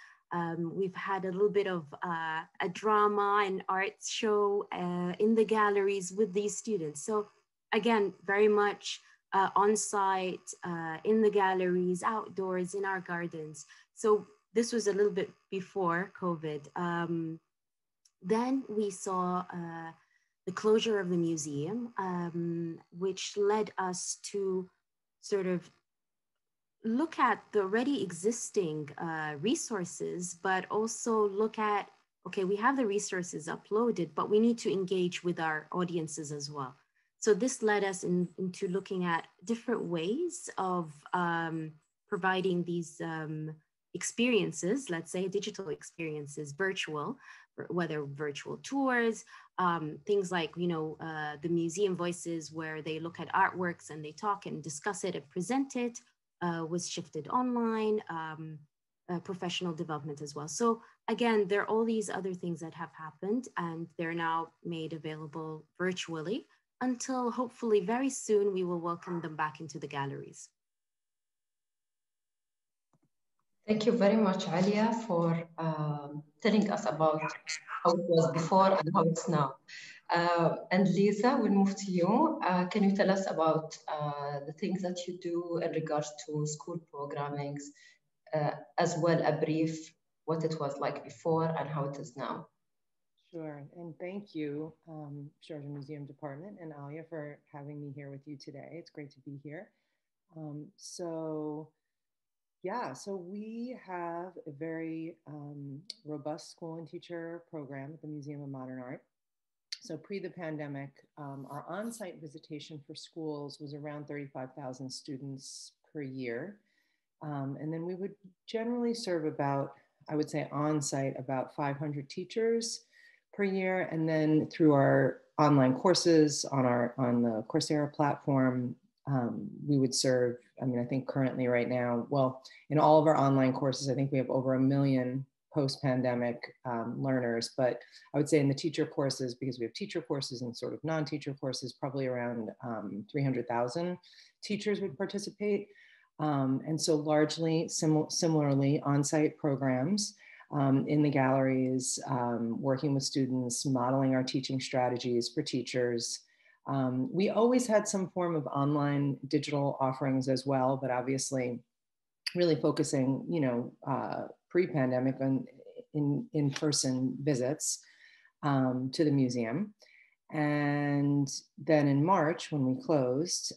We've had a little bit of a drama and arts show in the galleries with these students. So again, very much on site, in the galleries, outdoors, in our gardens. So this was a little bit before COVID. Then we saw the closure of the museum, which led us to sort of look at the already existing resources, but also look at, okay, we have the resources uploaded, but we need to engage with our audiences as well. So this led us into looking at different ways of providing these experiences, let's say digital experiences, virtual, whether virtual tours, things like, you know, the museum voices where they look at artworks and they talk and discuss it and present it, was shifted online, professional development as well. So again, there are all these other things that have happened, and they're now made available virtually until hopefully very soon we will welcome them back into the galleries. Thank you very much, Alia, for telling us about how it was before and how it's now. And Lisa, we'll move to you. Can you tell us about the things that you do in regards to school programming, as well a brief, what it was like before and how it is now? Sure, and thank you, Sharjah Museum Department and Alia, for having me here with you today. It's great to be here. So we have a very robust school and teacher program at the Museum of Modern Art. So pre the pandemic, our on-site visitation for schools was around 35,000 students per year. And then we would generally serve about, I would say on-site, about 500 teachers per year. And then through our online courses on the Coursera platform, we would serve, I mean, I think currently right now, well, in all of our online courses, I think we have over 1 million post-pandemic learners, but I would say in the teacher courses, because we have teacher courses and sort of non-teacher courses, probably around 300,000 teachers would participate. And so largely similarly on-site programs in the galleries, working with students, modeling our teaching strategies for teachers. We always had some form of online digital offerings as well, but obviously really focusing, you know, pre-pandemic on in-person visits to the museum. And then in March, when we closed,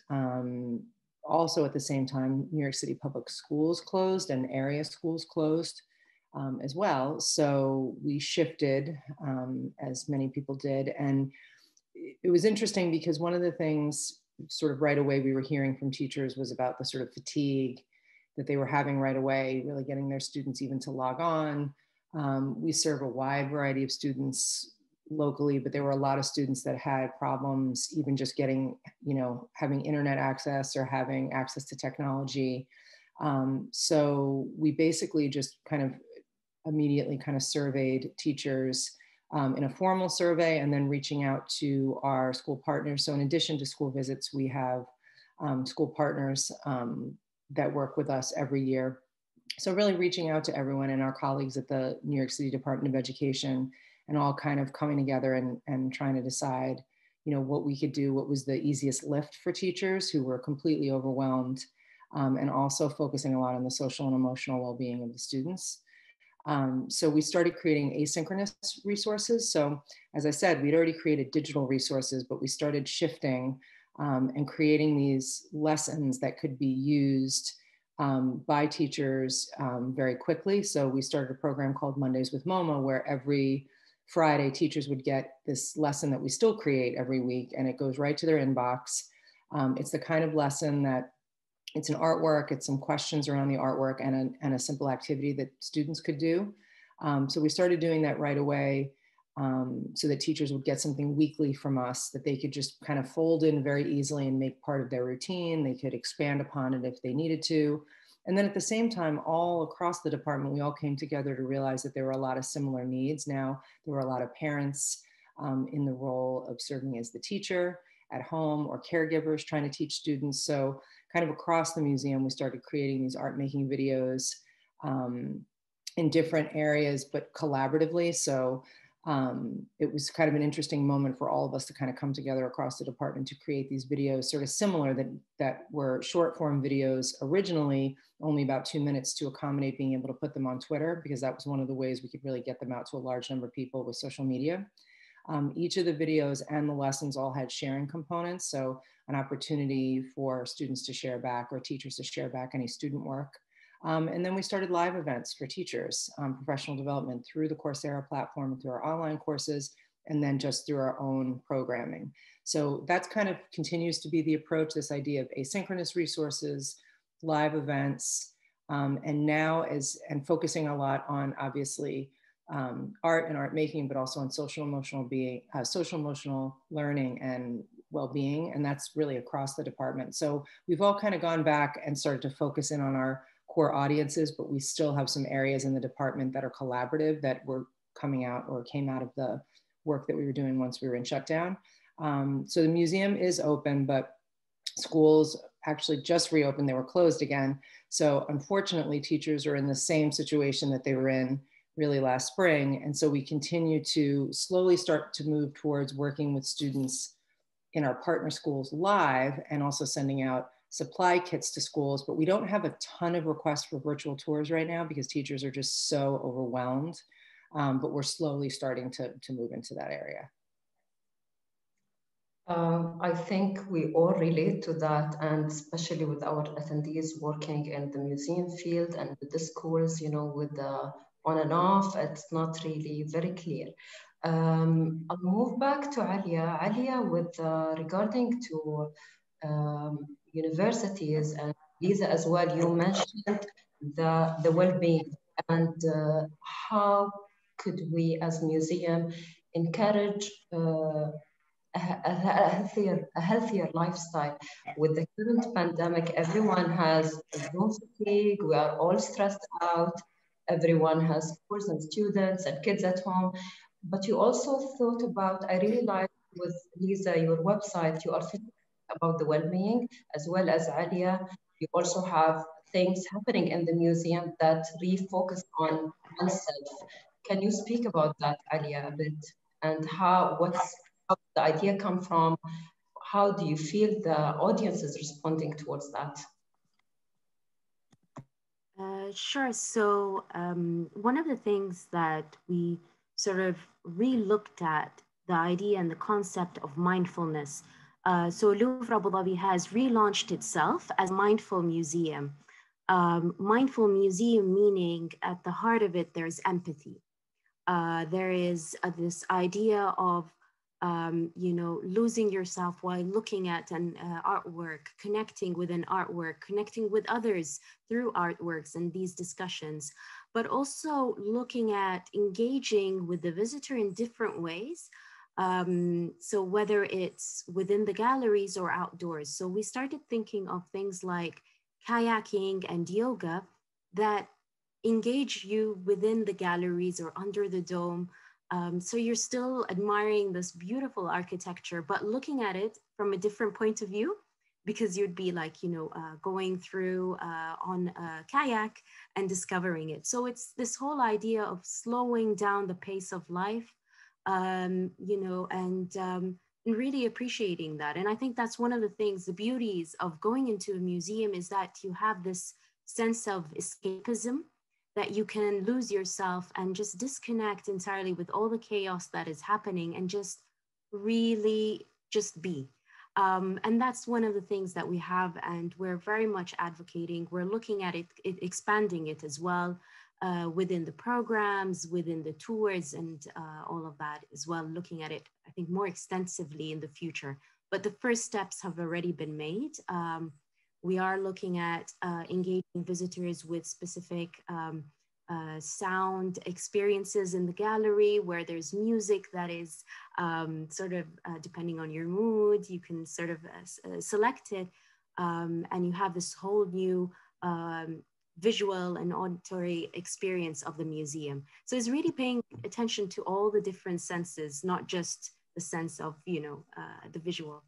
also at the same time, New York City public schools closed and area schools closed as well. So we shifted, as many people did. And it was interesting because one of the things sort of right away we were hearing from teachers was about the sort of fatigue that they were having right away, really getting their students even to log on. We serve a wide variety of students locally, but there were a lot of students that had problems even just getting, having internet access or having access to technology. So we basically just kind of immediately kind of surveyed teachers in a formal survey and then reaching out to our school partners. So in addition to school visits, we have school partners that work with us every year. So really reaching out to everyone and our colleagues at the New York City Department of Education and all kind of coming together and trying to decide, what we could do, what was the easiest lift for teachers who were completely overwhelmed, and also focusing a lot on the social and emotional well-being of the students. So we started creating asynchronous resources. So as I said, we'd already created digital resources, but we started shifting and creating these lessons that could be used by teachers very quickly. So we started a program called Mondays with Moma, where every Friday teachers would get this lesson that we still create every week, and it goes right to their inbox. It's the kind of lesson that it's an artwork, it's some questions around the artwork and a simple activity that students could do. So we started doing that right away so that teachers would get something weekly from us that they could just kind of fold in very easily and make part of their routine. They could expand upon it if they needed to. And then at the same time, all across the department, we all came together to realize that there were a lot of similar needs. Now, there were a lot of parents in the role of serving as the teacher at home or caregivers trying to teach students. So kind of across the museum, we started creating these art making videos in different areas, but collaboratively. So it was kind of an interesting moment for all of us to kind of come together across the department to create these videos sort of similar that were short form videos originally, only about 2 minutes to accommodate being able to put them on Twitter, because that was one of the ways we could really get them out to a large number of people with social media. Each of the videos and the lessons all had sharing components. So an opportunity for students to share back or teachers to share back any student work. And then we started live events for teachers, professional development through the Coursera platform and through our online courses, and then just through our own programming. So that's kind of continues to be the approach, this idea of asynchronous resources, live events, and now and focusing a lot on obviously art and art making, but also on social emotional learning and well-being. And that's really across the department. So we've all kind of gone back and started to focus in on our core audiences, but we still have some areas in the department that are collaborative that were coming out or came out of the work that we were doing once we were in shutdown. So the museum is open, but schools actually just reopened. They were closed again. So unfortunately, teachers are in the same situation that they were in really last spring. And so we continue to slowly start to move towards working with students in our partner schools live and also sending out supply kits to schools, but we don't have a ton of requests for virtual tours right now because teachers are just so overwhelmed, but we're slowly starting to move into that area. I think we all relate to that, and especially with our attendees working in the museum field and with the schools, with the on and off, it's not really very clear. I'll move back to Alia. Alia, with regarding to universities and Lisa as well, you mentioned the well-being and how could we as museum encourage a healthier lifestyle. With the current pandemic, everyone has Zoom fatigue, we are all stressed out, everyone has schools and students and kids at home. But you also thought about, I really like with Lisa, your website, you are thinking about the well-being, as well as Alia, you also have things happening in the museum that refocus on oneself. Can you speak about that, Alia, a bit? And how the idea come from? How do you feel the audience is responding towards that? Sure. So one of the things that we sort of re-looked at the idea and the concept of mindfulness. So Louvre Abu Dhabi has relaunched itself as Mindful Museum. Mindful Museum meaning at the heart of it, there's empathy. There is this idea of, losing yourself while looking at an artwork, connecting with an artwork, connecting with others through artworks and these discussions, but also looking at engaging with the visitor in different ways. So whether it's within the galleries or outdoors. So we started thinking of things like kayaking and yoga that engage you within the galleries or under the dome. So you're still admiring this beautiful architecture, but looking at it from a different point of view, because you'd be like, going through on a kayak and discovering it. So it's this whole idea of slowing down the pace of life, and really appreciating that. And I think that's one of the things, the beauties of going into a museum is that you have this sense of escapism, that you can lose yourself and just disconnect entirely with all the chaos that is happening and just really just be. And that's one of the things that we have, and we're very much advocating. We're looking at it expanding it as well within the programs, within the tours, and all of that as well, looking at it, I think, more extensively in the future. But the first steps have already been made. We are looking at engaging visitors with specific sound experiences in the gallery, where there's music that is depending on your mood, you can sort of select it, and you have this whole new visual and auditory experience of the museum. So it's really paying attention to all the different senses, not just the sense of, the visual.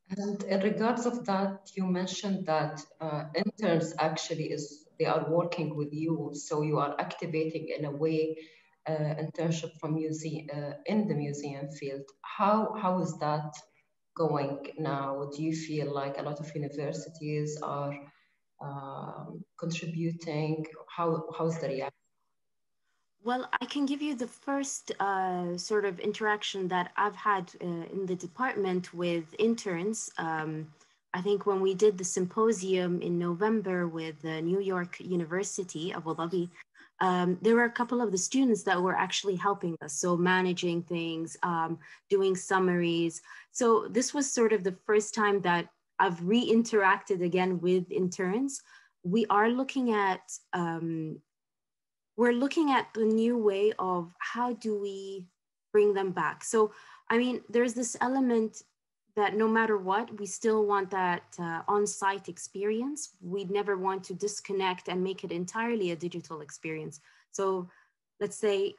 And in regards of that, you mentioned that interns actually they are working with you, so you are activating in a way internship from in the museum field. How is that going now? Do you feel like a lot of universities are contributing? How's the reaction? Well, I can give you the first sort of interaction that I've had in the department with interns. I think when we did the symposium in November with New York University, Abu Dhabi, there were a couple of the students that were actually helping us. So managing things, doing summaries. So this was sort of the first time that I've re-interacted again with interns. We are looking at we're looking at the new way of how do we bring them back. So, I mean, there's this element that no matter what, we still want that on-site experience. We'd never want to disconnect and make it entirely a digital experience. So let's say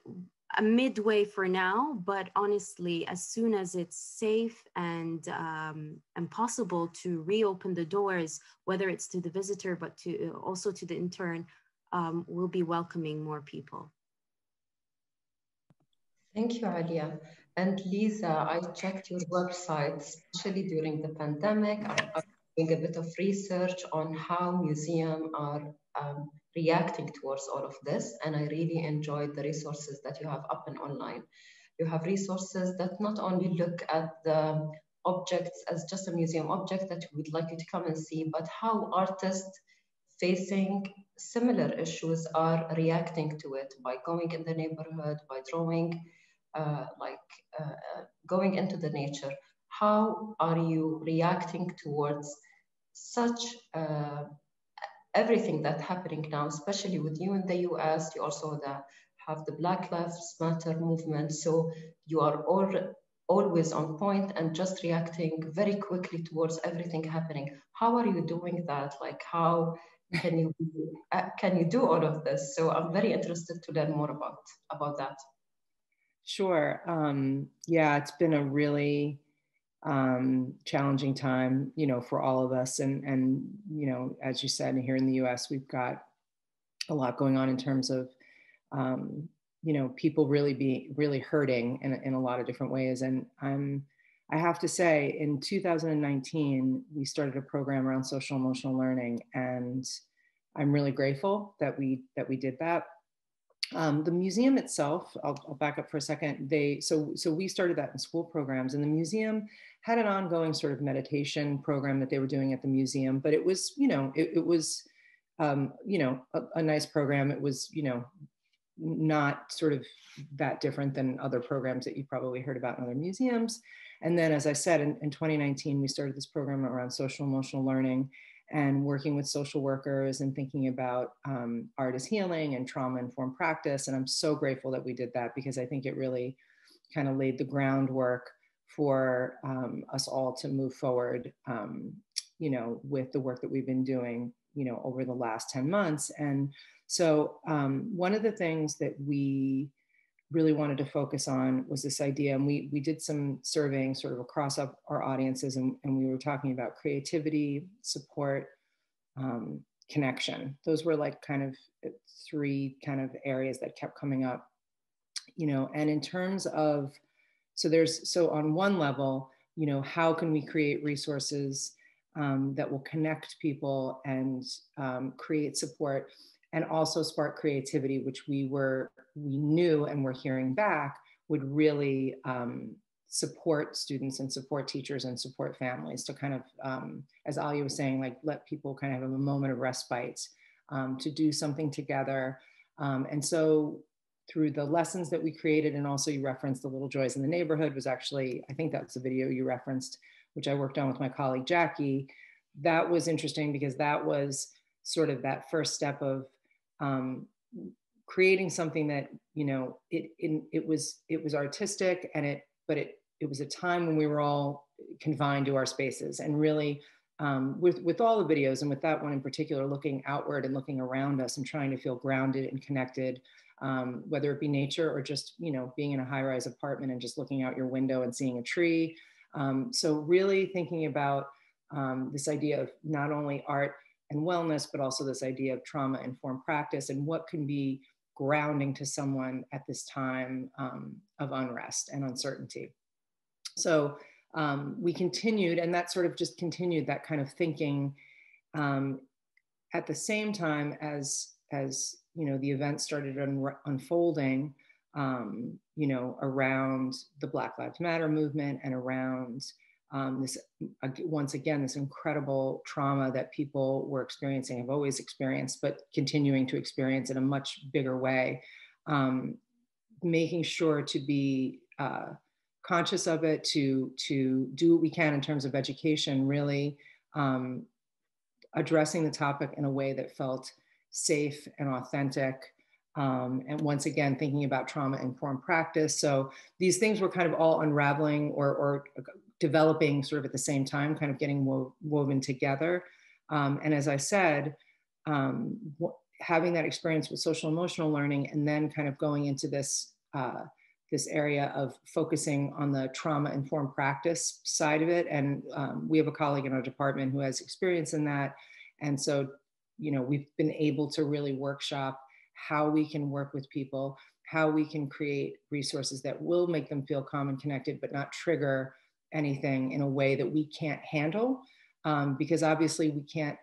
a midway for now, but honestly, as soon as it's safe and possible to reopen the doors, whether it's to the visitor, but also to the intern, we'll be welcoming more people. Thank you, Alia. And Lisa, I checked your website, especially during the pandemic. I'm doing a bit of research on how museums are reacting towards all of this. And I really enjoyed the resources that you have up and online. You have resources that not only look at the objects as just a museum object that we'd like you to come and see, but how artists facing similar issues are reacting to it by going in the neighborhood, by drawing, going into the nature. How are you reacting towards such everything that's happening now, especially with you in the US? You also have the Black Lives Matter movement, so you are always on point and just reacting very quickly towards everything happening. How are you doing that? Like, how can you do all of this? So I'm very interested to learn more about that. Sure. Yeah, it's been a really challenging time, for all of us. And as you said, here in the US, we've got a lot going on in terms of, people really hurting in a lot of different ways. And I have to say, in 2019, we started a program around social emotional learning, and I'm really grateful that we did that. The museum itself, I'll back up for a second. So we started that in school programs, and the museum had an ongoing sort of meditation program that they were doing at the museum, but it was, it was, a nice program. It was, not sort of that different than other programs that you probably heard about in other museums. And then, as I said, in 2019, we started this program around social emotional learning and working with social workers and thinking about art as healing and trauma-informed practice. And I'm so grateful that we did that, because I think it really kind of laid the groundwork for us all to move forward, with the work that we've been doing, over the last 10 months. And so one of the things that we really wanted to focus on was this idea, and we did some surveying sort of across our audiences, and we were talking about creativity, support, connection. Those were like kind of three kind of areas that kept coming up, and in terms of, so on one level, how can we create resources that will connect people and create support, and also spark creativity, which we knew and were hearing back would really support students and support teachers and support families to kind of, as Alia was saying, like let people kind of have a moment of respite to do something together. And so through the lessons that we created, and also you referenced the Little Joys in the Neighborhood was actually, I think that's the video you referenced, which I worked on with my colleague Jackie. That was interesting because that was sort of that first step of creating something that, it was artistic, and but it was a time when we were all confined to our spaces, and really with all the videos, and with that one in particular, looking outward and looking around us and trying to feel grounded and connected, whether it be nature or just, being in a high-rise apartment and just looking out your window and seeing a tree. So really thinking about this idea of not only art and wellness, but also this idea of trauma-informed practice and what can be grounding to someone at this time of unrest and uncertainty. So we continued, and that sort of just continued that kind of thinking at the same time as the event started unfolding, around the Black Lives Matter movement and around once again, this incredible trauma that people were experiencing, have always experienced, but continuing to experience in a much bigger way, making sure to be conscious of it, to do what we can in terms of education, really addressing the topic in a way that felt safe and authentic. And once again, thinking about trauma-informed practice. So these things were kind of all unraveling or developing sort of at the same time, kind of getting woven together. And as I said, having that experience with social emotional learning, and then kind of going into this area of focusing on the trauma-informed practice side of it. And we have a colleague in our department who has experience in that. And so, we've been able to really workshop how we can work with people, how we can create resources that will make them feel calm and connected, but not trigger anything in a way that we can't handle. Because obviously we can't,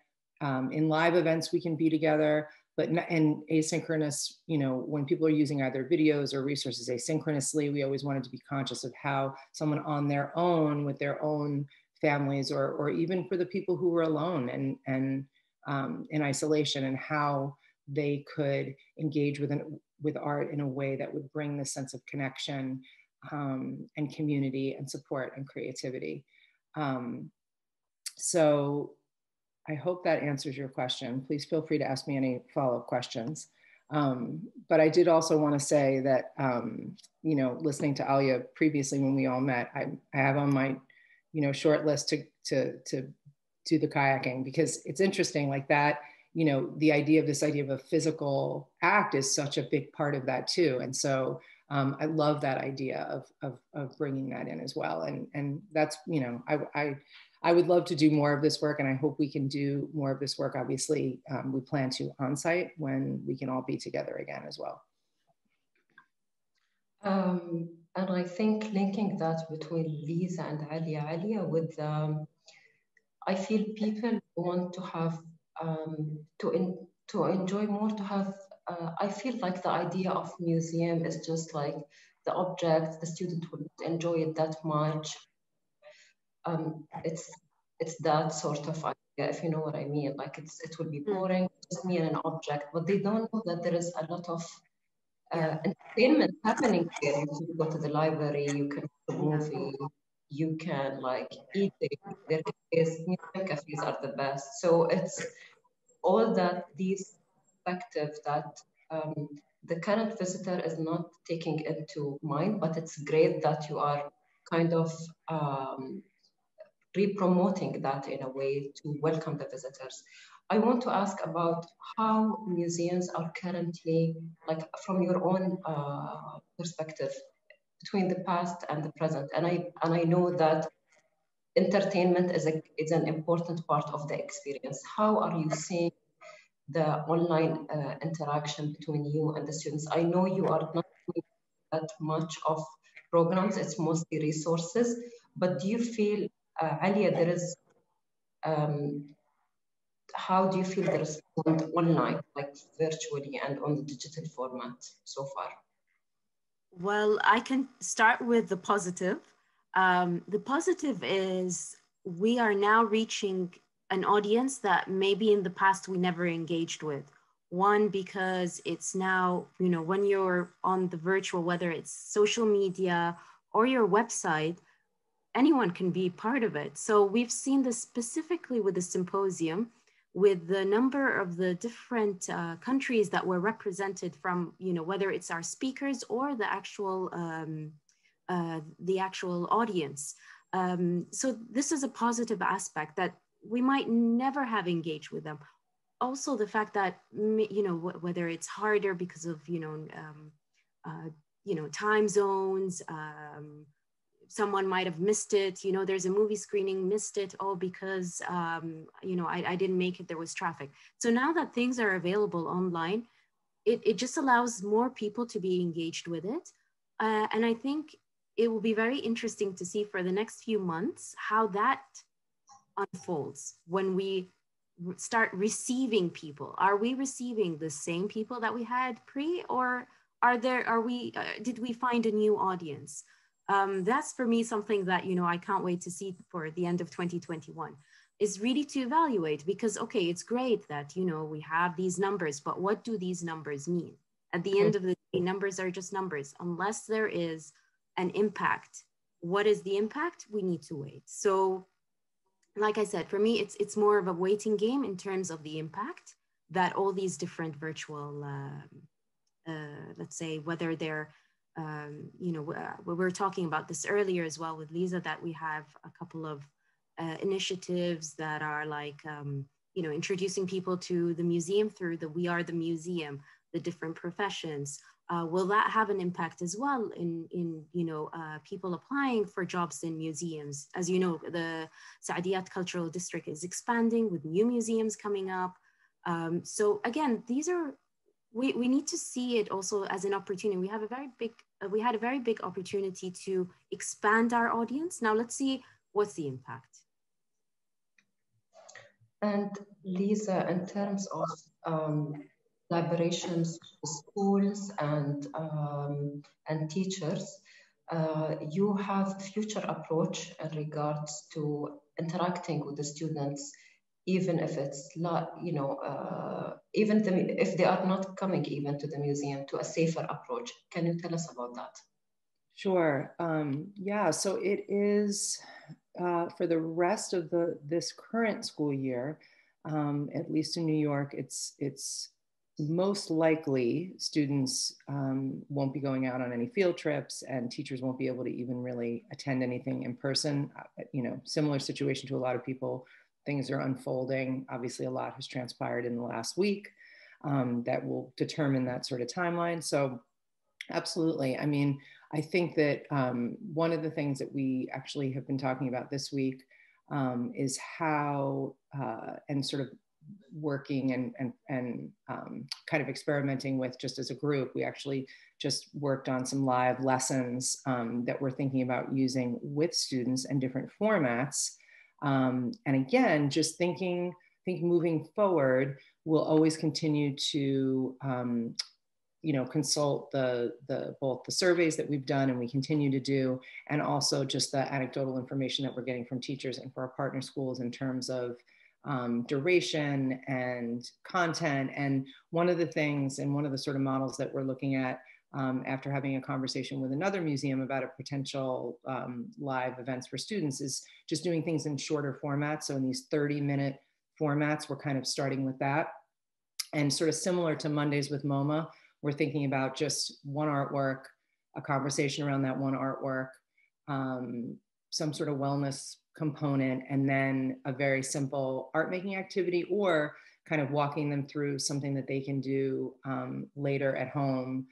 in live events, we can be together, but in asynchronous, when people are using either videos or resources asynchronously, we always wanted to be conscious of how someone on their own with their own families, or even for the people who were alone and in isolation, and how they could engage with art in a way that would bring this sense of connection and community and support and creativity. So I hope that answers your question. Please feel free to ask me any follow-up questions. But I did also want to say that, listening to Alia previously when we all met, I have on my, short list to do the kayaking, because it's interesting like that, the idea of a physical act is such a big part of that too. And so I love that idea of bringing that in as well. And that's, I would love to do more of this work, and I hope we can do more of this work. Obviously, we plan to on-site when we can all be together again as well. And I think linking that between Lisa and Alia with, I feel people want to have, to enjoy more, to have I feel like the idea of museum is just like the object, the student will enjoy it that much. It's that sort of idea, if you know what I mean. Like it will be boring, just me and an object, but they don't know that there is a lot of entertainment happening there. You can go to the library, you can watch a movie, you can like eat their cafes. Museum cafes are the best. So it's all that these perspectives that the current visitor is not taking into mind, but it's great that you are kind of re-promoting that in a way to welcome the visitors. I want to ask about how museums are currently, like from your own perspective, between the past and the present. And I know that entertainment is an important part of the experience. How are you seeing the online interaction between you and the students? I know you are not doing that much of programs, it's mostly resources, but do you feel, Alia, there is, how do you feel the response online, like virtually and on the digital format so far? Well, I can start with the positive. The positive is we are now reaching an audience that maybe in the past we never engaged with. One, because it's now, you know, when you're on the virtual, whether it's social media or your website, anyone can be part of it. So we've seen this specifically with the symposium, with the number of the different countries that were represented from, you know, whether it's our speakers or the actual audience. So this is a positive aspect that we might never have engaged with them. Also, the fact that, you know, whether it's harder because of, you know, time zones, someone might have missed it, you know, there's a movie screening, missed it, oh, because, you know, I didn't make it, there was traffic. So now that things are available online, it just allows more people to be engaged with it. And I think it will be very interesting to see for the next few months how that unfolds when we start receiving people. Are we receiving the same people that we had pre, or did we find a new audience? That's for me something that, you know, I can't wait to see for the end of 2021, is really to evaluate, because, okay, it's great that, you know, we have these numbers, but what do these numbers mean? At the end of the day, numbers are just numbers. Unless there is an impact, what is the impact? We need to wait. So like I said, for me, it's more of a waiting game in terms of the impact that all these different virtual, let's say, whether they're, you know, we were talking about this earlier as well with Lisa, that we have a couple of initiatives that are like, you know, introducing people to the museum through the We Are the Museum, the different professions. Will that have an impact as well in you know, people applying for jobs in museums? As you know, the Saadiyat Cultural District is expanding with new museums coming up. So again, these are, we need to see it also as an opportunity. We had a very big opportunity to expand our audience. Now let's see what's the impact. And Lisa, in terms of collaborations with schools and teachers, you have a future approach in regards to interacting with the students, even if it's not, you know, if they are not coming even to the museum, to a safer approach. Can you tell us about that? Sure. Yeah, so it is for the rest of this current school year, at least in New York, it's most likely students won't be going out on any field trips, and teachers won't be able to even really attend anything in person. You know, similar situation to a lot of people. Things are unfolding. Obviously, a lot has transpired in the last week that will determine that sort of timeline. So absolutely. I mean, I think that one of the things that we actually have been talking about this week is how, and sort of working and kind of experimenting with, just as a group, we actually just worked on some live lessons that we're thinking about using with students in different formats. And again, just think moving forward, we'll always continue to consult both the surveys that we've done and we continue to do, and also just the anecdotal information that we're getting from teachers and for our partner schools in terms of duration and content. And one of the things and one of the sort of models that we're looking at after having a conversation with another museum about a potential live events for students is just doing things in shorter formats. So in these 30-minute formats, we're kind of starting with that. And sort of similar to Mondays with Moma, we're thinking about just one artwork, a conversation around that one artwork, some sort of wellness component, and then a very simple art making activity, or kind of walking them through something that they can do later at home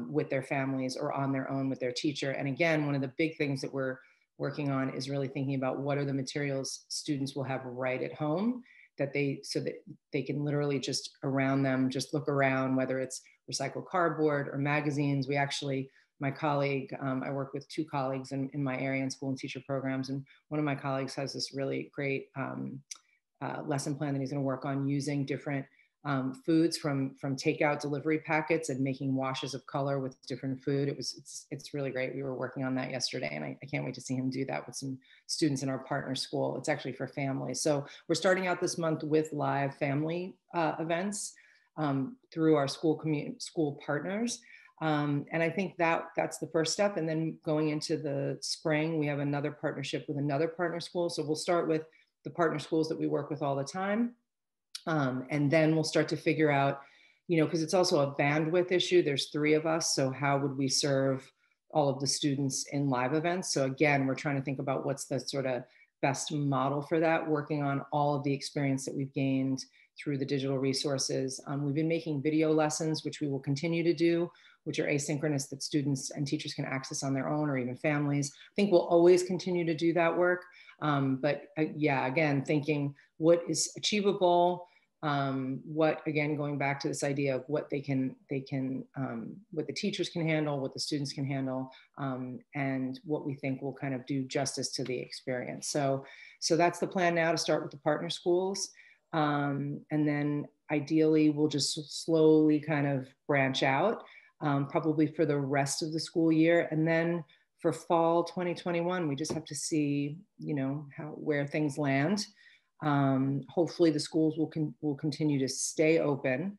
with their families or on their own with their teacher. And again, one of the big things that we're working on is really thinking about what are the materials students will have right at home so that they can literally just around them, just look around, whether it's recycled cardboard or magazines. We actually, my colleague, I work with two colleagues in my area in school and teacher programs. And one of my colleagues has this really great lesson plan that he's going to work on using different foods from takeout delivery packets and making washes of color with different food. It's really great. We were working on that yesterday, and I can't wait to see him do that with some students in our partner school. It's actually for families. So we're starting out this month with live family events through our school partners. And I think that's the first step. And then going into the spring, we have another partnership with another partner school. So we'll start with the partner schools that we work with all the time. And then we'll start to figure out, because it's also a bandwidth issue. There's 3 of us. So how would we serve all of the students in live events? So again, we're trying to think about what's the sort of best model for that, working on all of the experience that we've gained through the digital resources. We've been making video lessons, which we will continue to do, which are asynchronous, that students and teachers can access on their own, or even families. I think we'll always continue to do that work. But yeah, again, thinking what is achievable, what, again, going back to this idea of what what the teachers can handle, what the students can handle, and what we think will kind of do justice to the experience. So that's the plan now, to start with the partner schools. And then ideally we'll just slowly kind of branch out, probably for the rest of the school year. And then for fall 2021, we just have to see, where things land. Hopefully the schools will continue to stay open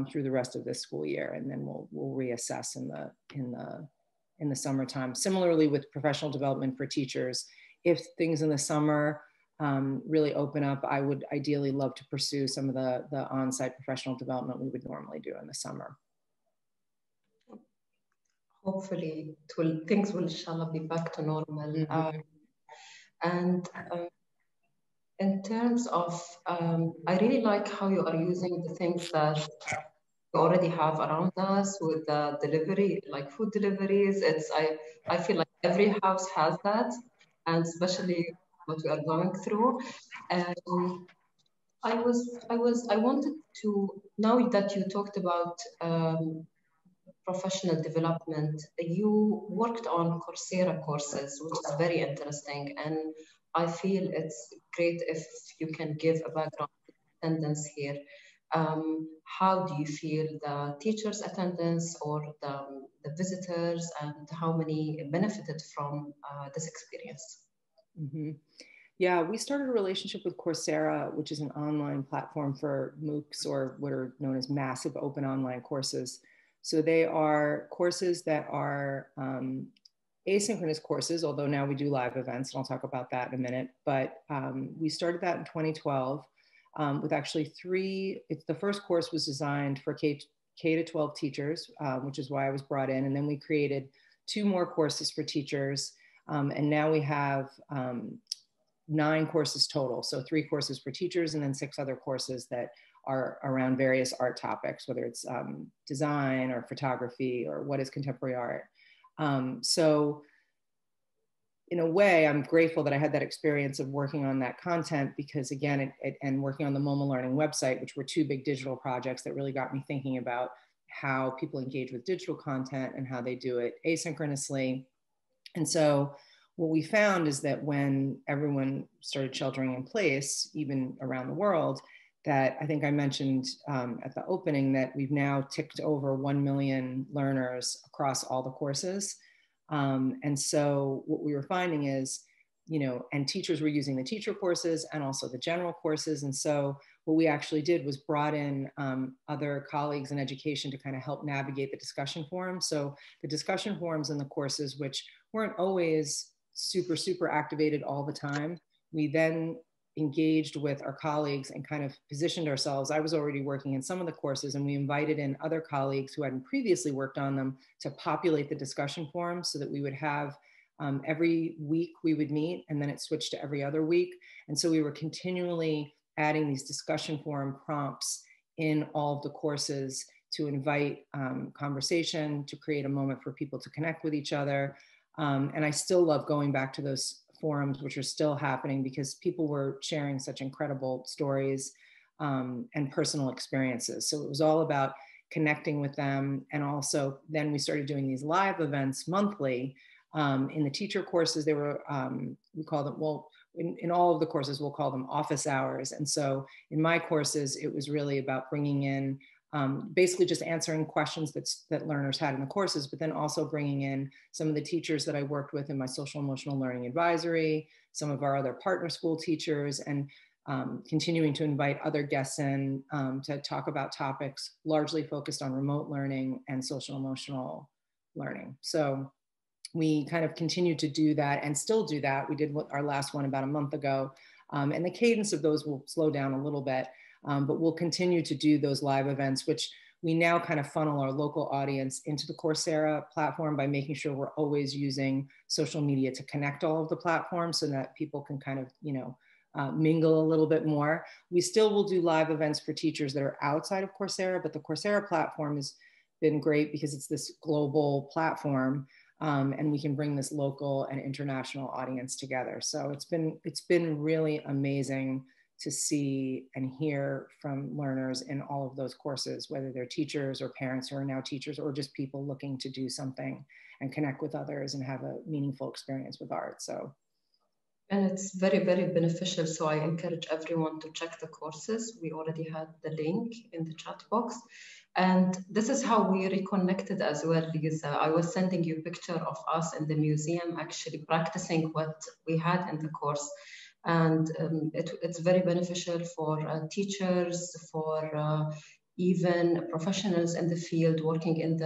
through the rest of this school year, and then we'll reassess in the summertime. Similarly with professional development for teachers, if things in the summer really open up, I would ideally love to pursue some of the on-site professional development we would normally do in the summer. Hopefully things will, inshallah, be back to normal. In terms of, I really like how you are using the things that we already have around us with the delivery, like food deliveries. I feel like every house has that, and especially what we are going through. I wanted to, now that you talked about professional development, you worked on Coursera courses, which is very interesting, and I feel it's great if you can give a background attendance here. How do you feel the teachers' attendance or the visitors, and how many benefited from this experience? Yeah, we started a relationship with Coursera, which is an online platform for MOOCs, or what are known as massive open online courses. So they are courses that are asynchronous courses, although now we do live events, and I'll talk about that in a minute. But we started that in 2012 with actually the first course was designed for K-12 teachers, which is why I was brought in. And then we created 2 more courses for teachers. And now we have 9 courses total. So 3 courses for teachers, and then 6 other courses that are around various art topics, whether it's design or photography or what is contemporary art. So in a way, I'm grateful that I had that experience of working on that content, because again, and working on the Moma Learning website, which were 2 big digital projects that really got me thinking about how people engage with digital content and how they do it asynchronously. And so what we found is that when everyone started sheltering in place, even around the world, that I think I mentioned at the opening that we've now ticked over 1 million learners across all the courses. And so what we were finding is, and teachers were using the teacher courses and also the general courses. And so what we actually did was brought in other colleagues in education to kind of help navigate the discussion forums. So the discussion forums in the courses, which weren't always super activated all the time, we then engaged with our colleagues and kind of positioned ourselves. I was already working in some of the courses, and we invited in other colleagues who hadn't previously worked on them to populate the discussion forums so that we would have every week we would meet, and then it switched to every other week. And so we were continually adding these discussion forum prompts in all of the courses to invite conversation, to create a moment for people to connect with each other. And I still love going back to those forums, which are still happening, because people were sharing such incredible stories and personal experiences. So it was all about connecting with them. And also then we started doing these live events monthly. In the teacher courses, they were, we call them, well, in all of the courses, we'll call them office hours. And so in my courses, it was really about bringing in basically just answering questions that learners had in the courses, but then also bringing in some of the teachers that I worked with in my social emotional learning advisory, some of our other partner school teachers, and continuing to invite other guests in to talk about topics largely focused on remote learning and social emotional learning. So we kind of continue to do that and still do that. We did our last one about a month ago, and the cadence of those will slow down a little bit. But we'll continue to do those live events, which we now kind of funnel our local audience into the Coursera platform by making sure we're always using social media to connect all of the platforms so that people can kind of, mingle a little bit more. We still will do live events for teachers that are outside of Coursera, but the Coursera platform has been great because it's this global platform, and we can bring this local and international audience together. So it's been really amazing to see and hear from learners in all of those courses, whether they're teachers or parents who are now teachers, or just people looking to do something and connect with others and have a meaningful experience with art. So, and it's very beneficial. So I encourage everyone to check the courses. We already had the link in the chat box. And this is how we reconnected as well, Lisa. I was sending you a picture of us in the museum actually practicing what we had in the course. And it's very beneficial for teachers, for even professionals in the field working in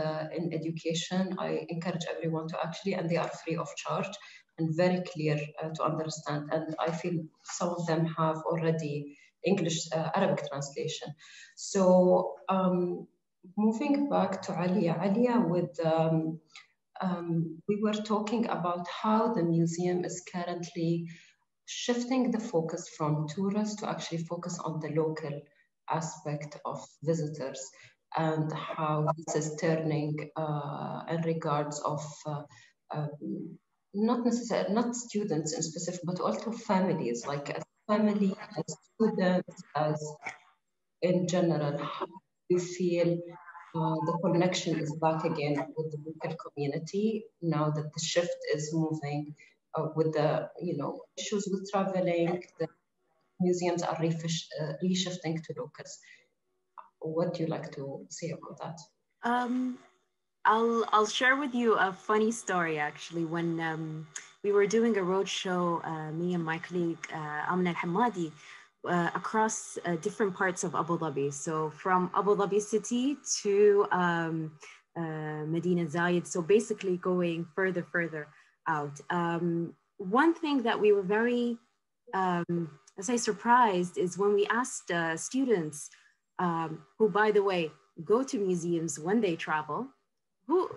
education. I encourage everyone to actually, and they are free of charge and very clear to understand. And I feel some of them have already English, Arabic translation. So moving back to Alia, with we were talking about how the museum is currently shifting the focus from tourists to actually focus on the local aspect of visitors, and how this is turning in regards of not students in specific, but also families, like as family, as students, as in general. How do you feel the connection is back again with the local community now that the shift is moving with the issues with traveling? The museums are reshifting to locals. What do you like to say about that? I'll share with you a funny story actually. When we were doing a roadshow, me and my colleague Amna Al-Hamadi, across different parts of Abu Dhabi. So from Abu Dhabi city to Medina Zayed. So basically going further out. One thing that we were very, surprised is when we asked students who, by the way, go to museums when they travel, who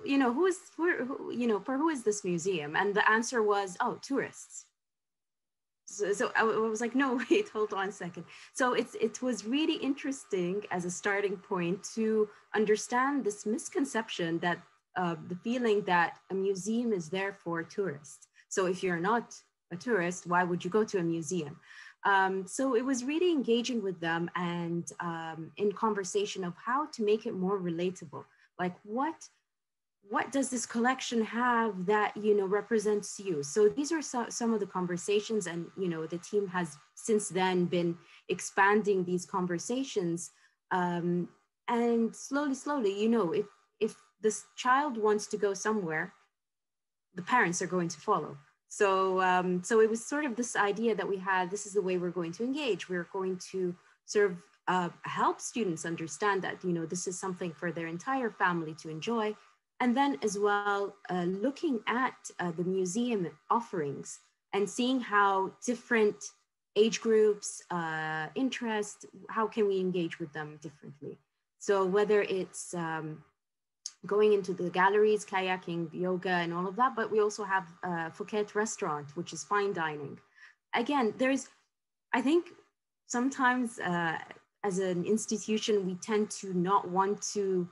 is this museum? And the answer was, oh, tourists. So I was like, no, wait, hold on a second. So it was really interesting as a starting point to understand this misconception that the feeling that a museum is there for tourists. So if you're not a tourist, why would you go to a museum? So it was really engaging with them and in conversation of how to make it more relatable. Like what does this collection have that, you know, represents you? So these are some of the conversations, and, you know, the team has since then been expanding these conversations. And slowly, you know, if this child wants to go somewhere, the parents are going to follow. So, so it was sort of this idea that we had, this is the way we're going to engage. We're going to sort of help students understand that, you know, this is something for their entire family to enjoy. And then as well, looking at the museum offerings and seeing how different age groups, interests, how can we engage with them differently? So whether it's going into the galleries, kayaking, yoga, and all of that, but we also have Phuket restaurant, which is fine dining. Again, I think sometimes as an institution, we tend to not want to,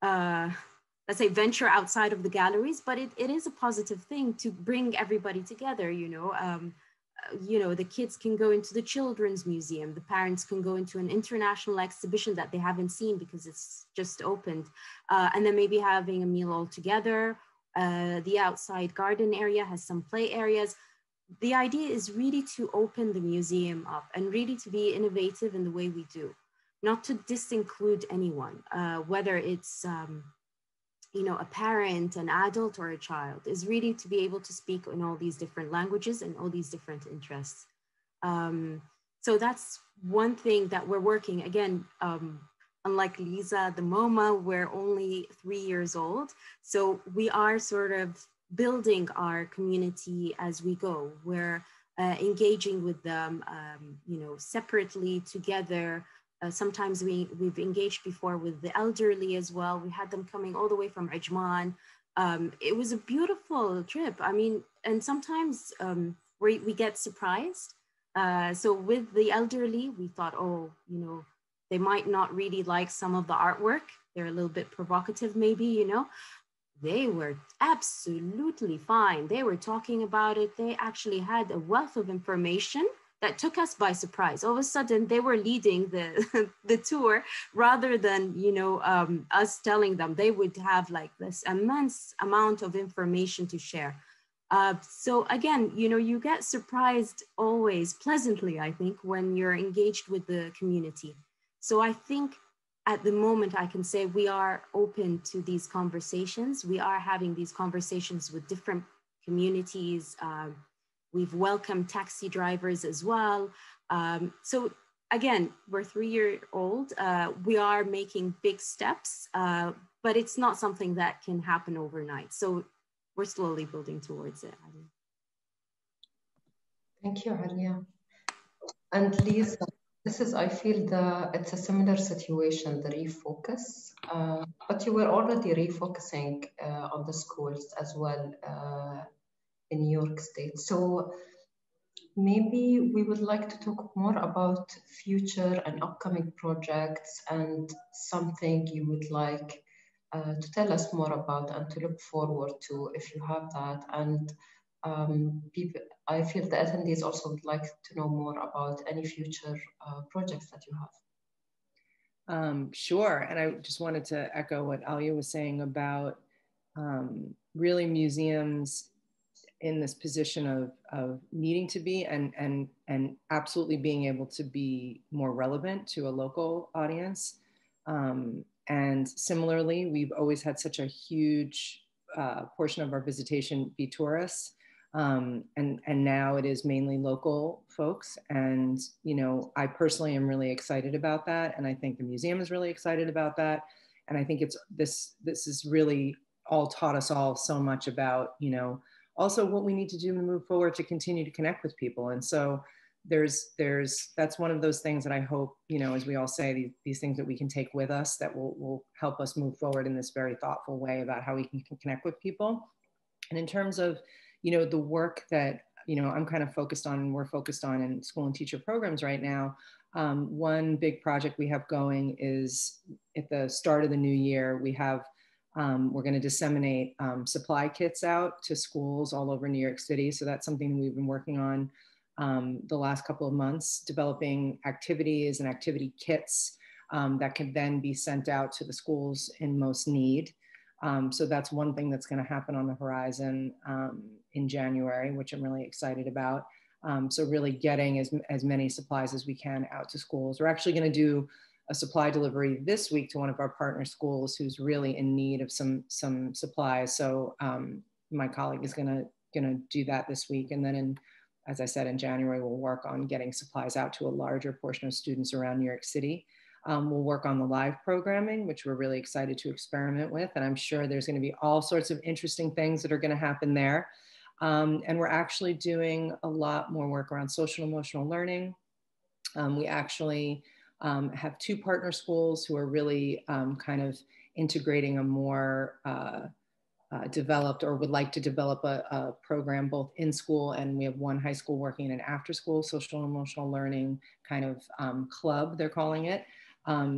let's say, venture outside of the galleries, but it is a positive thing to bring everybody together, you know. You know, the kids can go into the children's museum, the parents can go into an international exhibition that they haven't seen because it's just opened, and then maybe having a meal all together. The outside garden area has some play areas. The idea is really to open the museum up and really to be innovative in the way we do, not to disinclude anyone, whether it's you know, a parent, an adult, or a child, is really to be able to speak in all these different languages and all these different interests. So that's one thing that we're working, again, unlike Lisa, the Moma, we're only 3 years old. So we are sort of building our community as we go. We're engaging with them, you know, separately, together. Sometimes we've engaged before with the elderly as well. We had them coming all the way from Ajman. It was a beautiful trip. I mean, and sometimes we get surprised. So with the elderly, we thought, oh, you know, they might not really like some of the artwork. They're a little bit provocative maybe, you know. They were absolutely fine. They were talking about it. They actually had a wealth of information that took us by surprise. All of a sudden, they were leading the tour rather than, you know, us telling them. They would have like this immense amount of information to share. So again, you know, you get surprised always pleasantly, I think, when you're engaged with the community. So I think at the moment, I can say we are open to these conversations. We are having these conversations with different communities. We've welcomed taxi drivers as well. So again, we're 3 years old. We are making big steps, but it's not something that can happen overnight. So we're slowly building towards it. Thank you, Alia. And Lisa, this is, I feel it's a similar situation, the refocus, but you were already refocusing on the schools as well in New York State. So maybe we would like to talk more about future and upcoming projects and something you would like to tell us more about and to look forward to if you have that. And people, I feel the attendees also would like to know more about any future projects that you have. Sure, and I just wanted to echo what Alia was saying about really museums in this position of needing to be and absolutely being able to be more relevant to a local audience. And similarly, we've always had such a huge portion of our visitation be tourists. And now it is mainly local folks. And, you know, I personally am really excited about that. And I think the museum is really excited about that. And I think this is really all taught us all so much about, you know, also what we need to do to move forward to continue to connect with people. And so that's one of those things that I hope, you know, as we all say, these things that we can take with us that will help us move forward in this very thoughtful way about how we can connect with people. And in terms of, you know, the work that, you know, I'm kind of focused on and we're focused on in school and teacher programs right now, one big project we have going is at the start of the new year, we have we're going to disseminate supply kits out to schools all over New York City. So that's something we've been working on the last couple of months, developing activities and activity kits that can then be sent out to the schools in most need. So that's one thing that's going to happen on the horizon in January, which I'm really excited about. So really getting as many supplies as we can out to schools. We're actually going to do a supply delivery this week to one of our partner schools who's really in need of some supplies. So my colleague is going to do that this week. And then as I said, in January, we'll work on getting supplies out to a larger portion of students around New York City. We'll work on the live programming, which we're really excited to experiment with. And I'm sure there's going to be all sorts of interesting things that are going to happen there. And we're actually doing a lot more work around social and emotional learning. We actually have two partner schools who are really kind of integrating a more developed or would like to develop a program both in school, and we have one high school working in an after school social and emotional learning kind of club, they're calling it.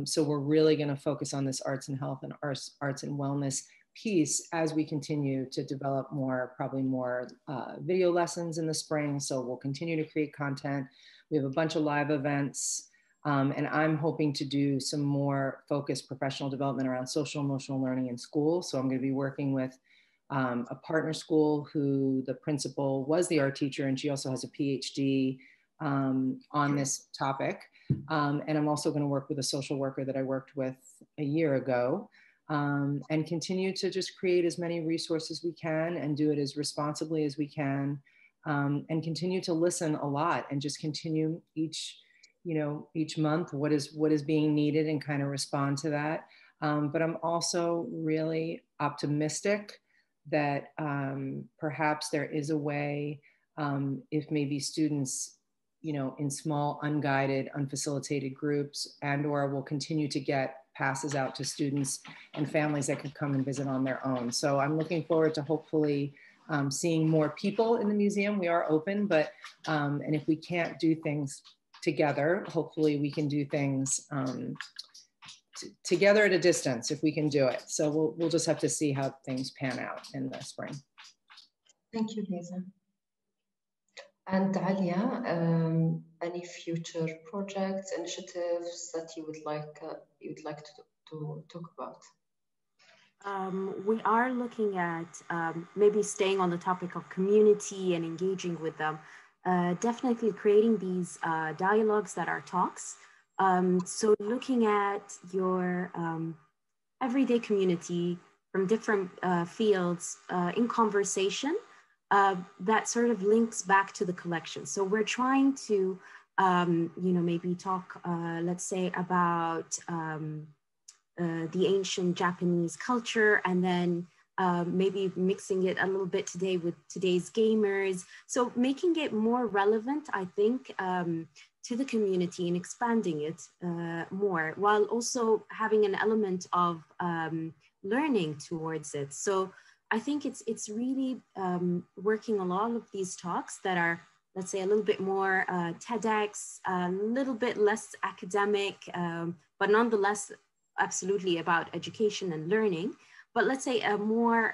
So we're really going to focus on this arts and health and arts and wellness piece as we continue to develop probably more video lessons in the spring. So we'll continue to create content. We have a bunch of live events. And I'm hoping to do some more focused professional development around social emotional learning in school. So I'm going to be working with a partner school who the principal was the art teacher, and she also has a PhD on this topic. And I'm also going to work with a social worker that I worked with a year ago, and continue to just create as many resources we can and do it as responsibly as we can, and continue to listen a lot and just continue each month what is being needed and kind of respond to that. But I'm also really optimistic that perhaps there is a way, if maybe students, in small, unguided, unfacilitated groups, and/or will continue to get passes out to students and families that could come and visit on their own. So I'm looking forward to hopefully seeing more people in the museum. We are open, but, and if we can't do things together, hopefully we can do things together at a distance if we can do it. So we'll just have to see how things pan out in the spring. Thank you, Lisa. And Alia, any future projects, initiatives that you would like to talk about? We are looking at maybe staying on the topic of community and engaging with them. Definitely creating these dialogues that are talks. So looking at your everyday community from different fields in conversation that sort of links back to the collection. So we're trying to, maybe talk, let's say, about the ancient Japanese culture, and then maybe mixing it a little bit today with today's gamers. So making it more relevant, I think, to the community and expanding it more, while also having an element of learning towards it. So I think it's really working a lot of these talks that are, let's say, a little bit more TEDx, a little bit less academic, but nonetheless, absolutely about education and learning. But let's say a more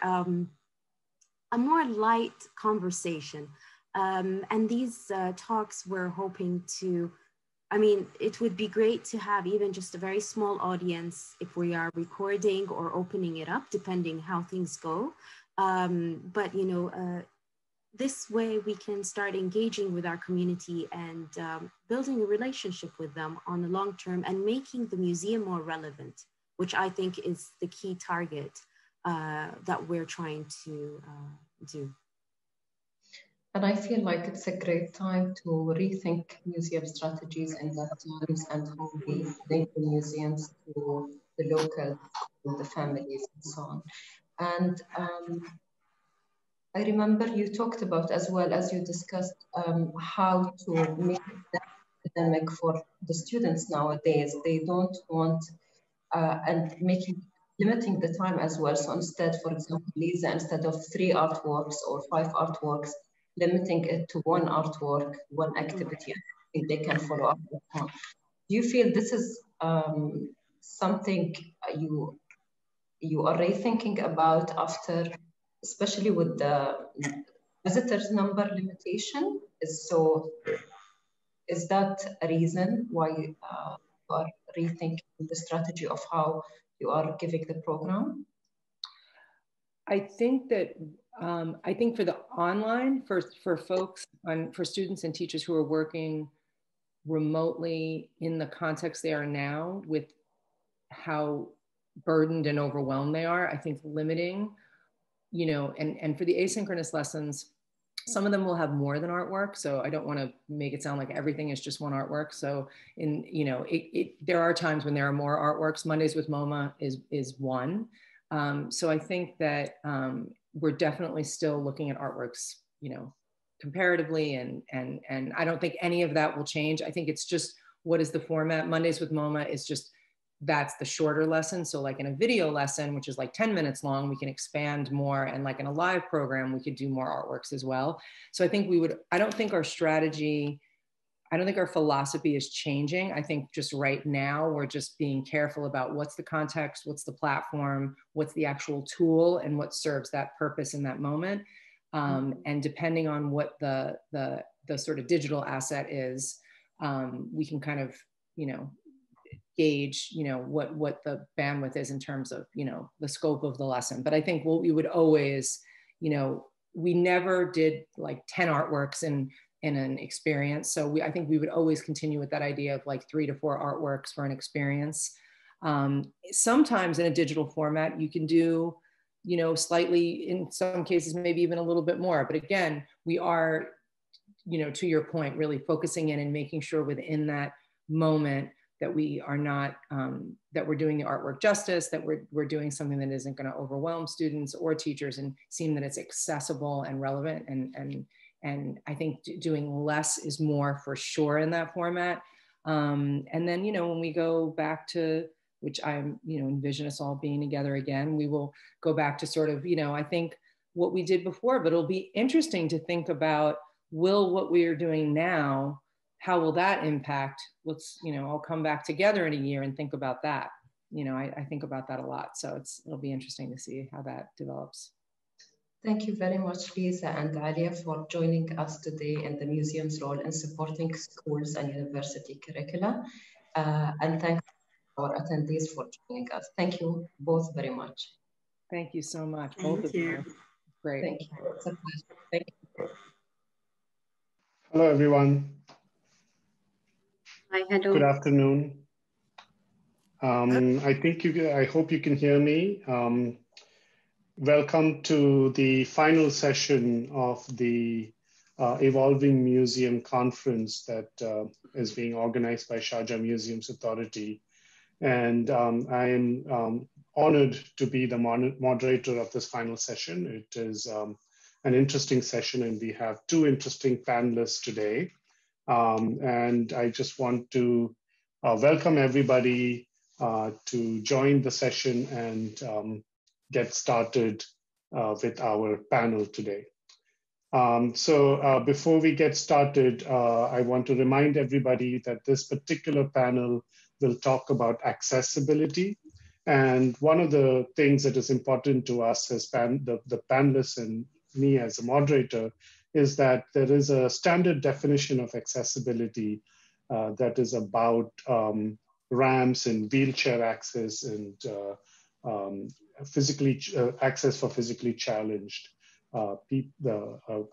light conversation. And these talks we're hoping to, it would be great to have even just a very small audience if we are recording or opening it up, depending how things go. But, this way we can start engaging with our community and building a relationship with them on the long term and making the museum more relevant, which I think is the key target that we're trying to do. And I feel like it's a great time to rethink museum strategies in that times and how we link the museums to the local, the families and so on. And I remember you talked about, as well as you discussed, how to make it academic for the students nowadays. They don't want, and limiting the time as well. So instead, for example, Lisa, instead of 3 artworks or 5 artworks, limiting it to 1 artwork, 1 activity, they can follow up on. Do you feel this is something you are rethinking about after, especially with the visitors number limitation? Is that a reason why you are rethinking the strategy of how you are giving the program? I think that I think for the online, for folks, for students and teachers who are working remotely in the context they are now with how burdened and overwhelmed they are, I think limiting, you know, and for the asynchronous lessons, some of them will have more than artwork. So I don't want to make it sound like everything is just one artwork. So you know, there are times when there are more artworks. Mondays with Moma is one. So I think that we're definitely still looking at artworks, you know, comparatively, and I don't think any of that will change. I think it's just, what is the format? Mondays with Moma is just, that's the shorter lesson. So like in a video lesson, which is like 10 minutes long, we can expand more. And like in a live program, we could do more artworks as well. So I think I don't think our strategy, I don't think our philosophy is changing. I think just right now, we're just being careful about what's the context, what's the platform, what's the actual tool, and what serves that purpose in that moment. And depending on what the sort of digital asset is, we can kind of, you know, gauge, you know, what the bandwidth is in terms of, you know, the scope of the lesson. But I think what we would always, you know, we never did like 10 artworks in an experience. So I think we would always continue with that idea of like 3 to 4 artworks for an experience. Sometimes in a digital format, you can do, you know, slightly, in some cases, maybe even a little bit more. But again, we are, you know, to your point, really focusing in and making sure within that moment that we are not, that we're doing the artwork justice, that we're doing something that isn't going to overwhelm students or teachers, and seem that it's accessible and relevant. And I think doing less is more for sure in that format. And then, you know, when we go back to, which I'm, you know, envision us all being together again, we will go back to sort of, you know, I think what we did before, but it'll be interesting to think about, will what we are doing now, how will that impact? Let's, you know, all come back together in a year and think about that. You know, I think about that a lot. So it'll be interesting to see how that develops. Thank you very much, Lisa and Alia, for joining us today in the museum's role in supporting schools and university curricula. And thanks to our attendees for joining us. Thank you both very much. Thank you so much. Both of you. Great. Thank you. It's a pleasure. Thank you. Hello, everyone. Hi, hello. Good afternoon. I hope you can hear me. Welcome to the final session of the Evolving Museum Conference that is being organized by Sharjah Museums Authority. And I am honored to be the moderator of this final session. It is an interesting session, and we have 2 interesting panelists today. And I just want to welcome everybody to join the session and get started with our panel today. So before we get started, I want to remind everybody that this particular panel will talk about accessibility. And one of the things that is important to us as the panelists and me as a moderator is that there is a standard definition of accessibility that is about ramps and wheelchair access and access for physically challenged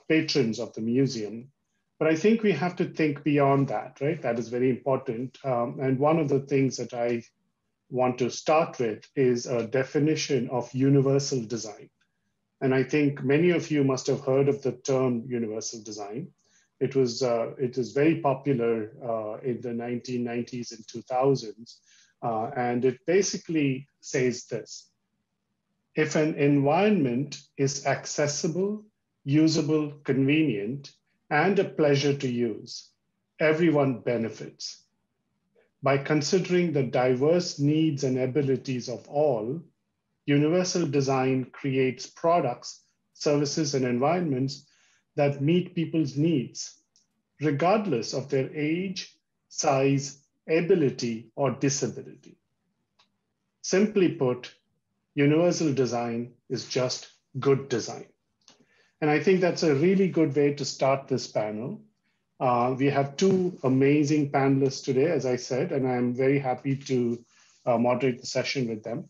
patrons of the museum. But I think we have to think beyond that, right? That is very important. And one of the things that I want to start with is a definition of universal design. And I think many of you must have heard of the term universal design. It is very popular in the 1990s and 2000s. And it basically says this: if an environment is accessible, usable, convenient, and a pleasure to use, everyone benefits. By considering the diverse needs and abilities of all, universal design creates products, services, and environments that meet people's needs, regardless of their age, size, ability, or disability. Simply put, universal design is just good design. And I think that's a really good way to start this panel. We have 2 amazing panelists today, as I said, and I'm very happy to moderate the session with them.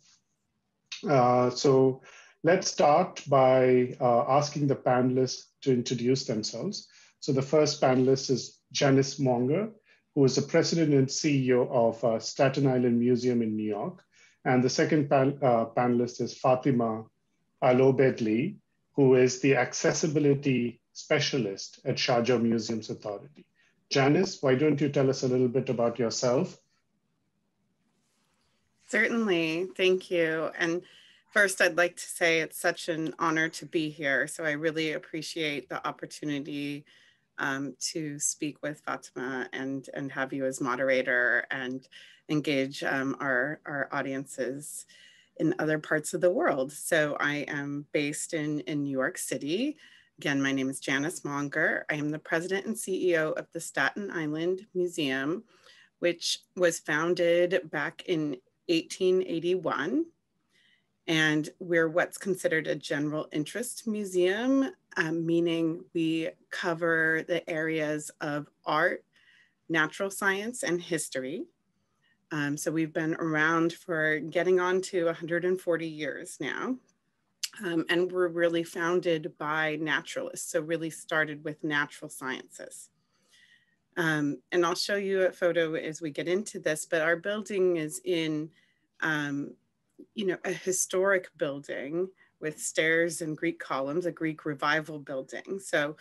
So let's start by asking the panelists to introduce themselves. So the first panelist is Janice Monger, who is the president and CEO of Staten Island Museum in New York. And the second panelist is Fatima Alobedli, who is the accessibility specialist at Sharjah Museums Authority. Janice, why don't you tell us a little bit about yourself? Certainly, thank you. And first, I'd like to say it's such an honor to be here. So I really appreciate the opportunity to speak with Fatima and have you as moderator and engage our audiences in other parts of the world. So I am based in New York City. Again, my name is Janice Monger. I am the president and CEO of the Staten Island Museum, which was founded back in 1881. And we're what's considered a general interest museum, meaning we cover the areas of art, natural science, and history. So we've been around for getting on to 140 years now. And we're really founded by naturalists, so really started with natural sciences. And I'll show you a photo as we get into this, but our building is in a historic building with stairs and Greek columns, a Greek revival building. So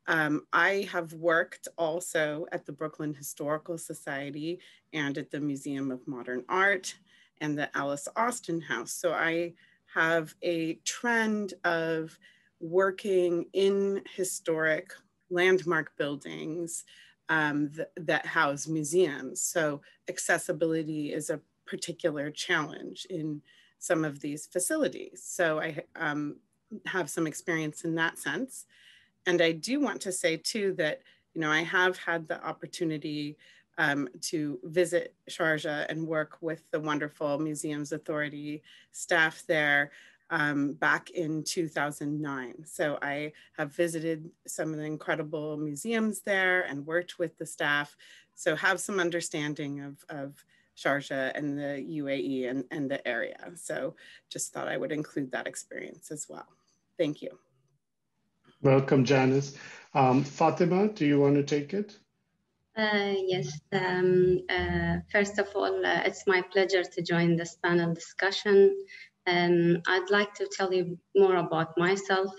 I have worked also at the Brooklyn Historical Society and at the Museum of Modern Art and the Alice Austin House. So I have a trend of working in historic landmark buildings that house museums. So accessibility is a particular challenge in some of these facilities. So I have some experience in that sense. And I do want to say too that, I have had the opportunity to visit Sharjah and work with the wonderful Museums Authority staff there back in 2009. So I have visited some of the incredible museums there and worked with the staff. So have some understanding of Sharjah and the UAE and the area. So just thought I would include that experience as well. Thank you. Welcome, Janice. Fatima, do you want to take it? Yes. First of all, it's my pleasure to join this panel discussion. I'd like to tell you more about myself.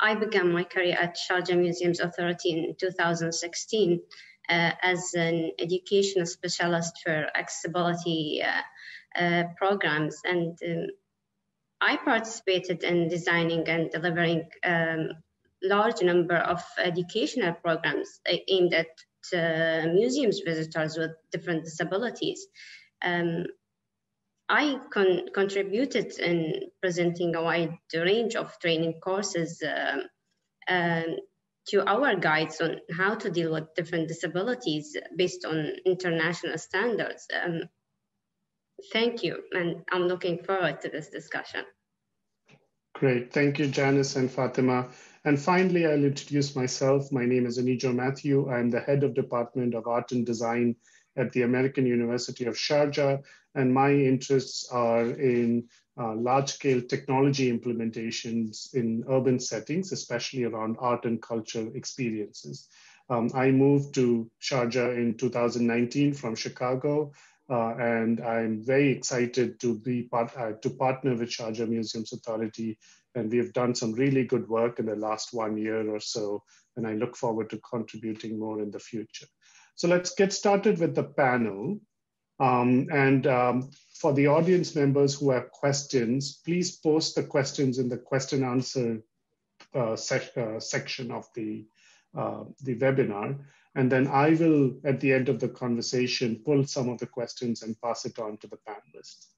I began my career at Sharjah Museums Authority in 2016 as an educational specialist for accessibility programs. And I participated in designing and delivering large number of educational programs aimed at museums visitors with different disabilities. I contributed in presenting a wide range of training courses to our guides on how to deal with different disabilities based on international standards. Thank you, and I'm looking forward to this discussion. Great, thank you, Janice and Fatima. And finally, I'll introduce myself. My name is Anijo Matthew. I'm the head of Department of Art and Design at the American University of Sharjah, and my interests are in large-scale technology implementations in urban settings, especially around art and culture experiences. I moved to Sharjah in 2019 from Chicago, and I'm very excited to partner with Sharjah Museums Authority, and we've done some really good work in the last 1 year or so, and I look forward to contributing more in the future. So let's get started with the panel. For the audience members who have questions, please post the questions in the question answer section of the webinar. And then I will, at the end of the conversation, pull some of the questions and pass it on to the panelists.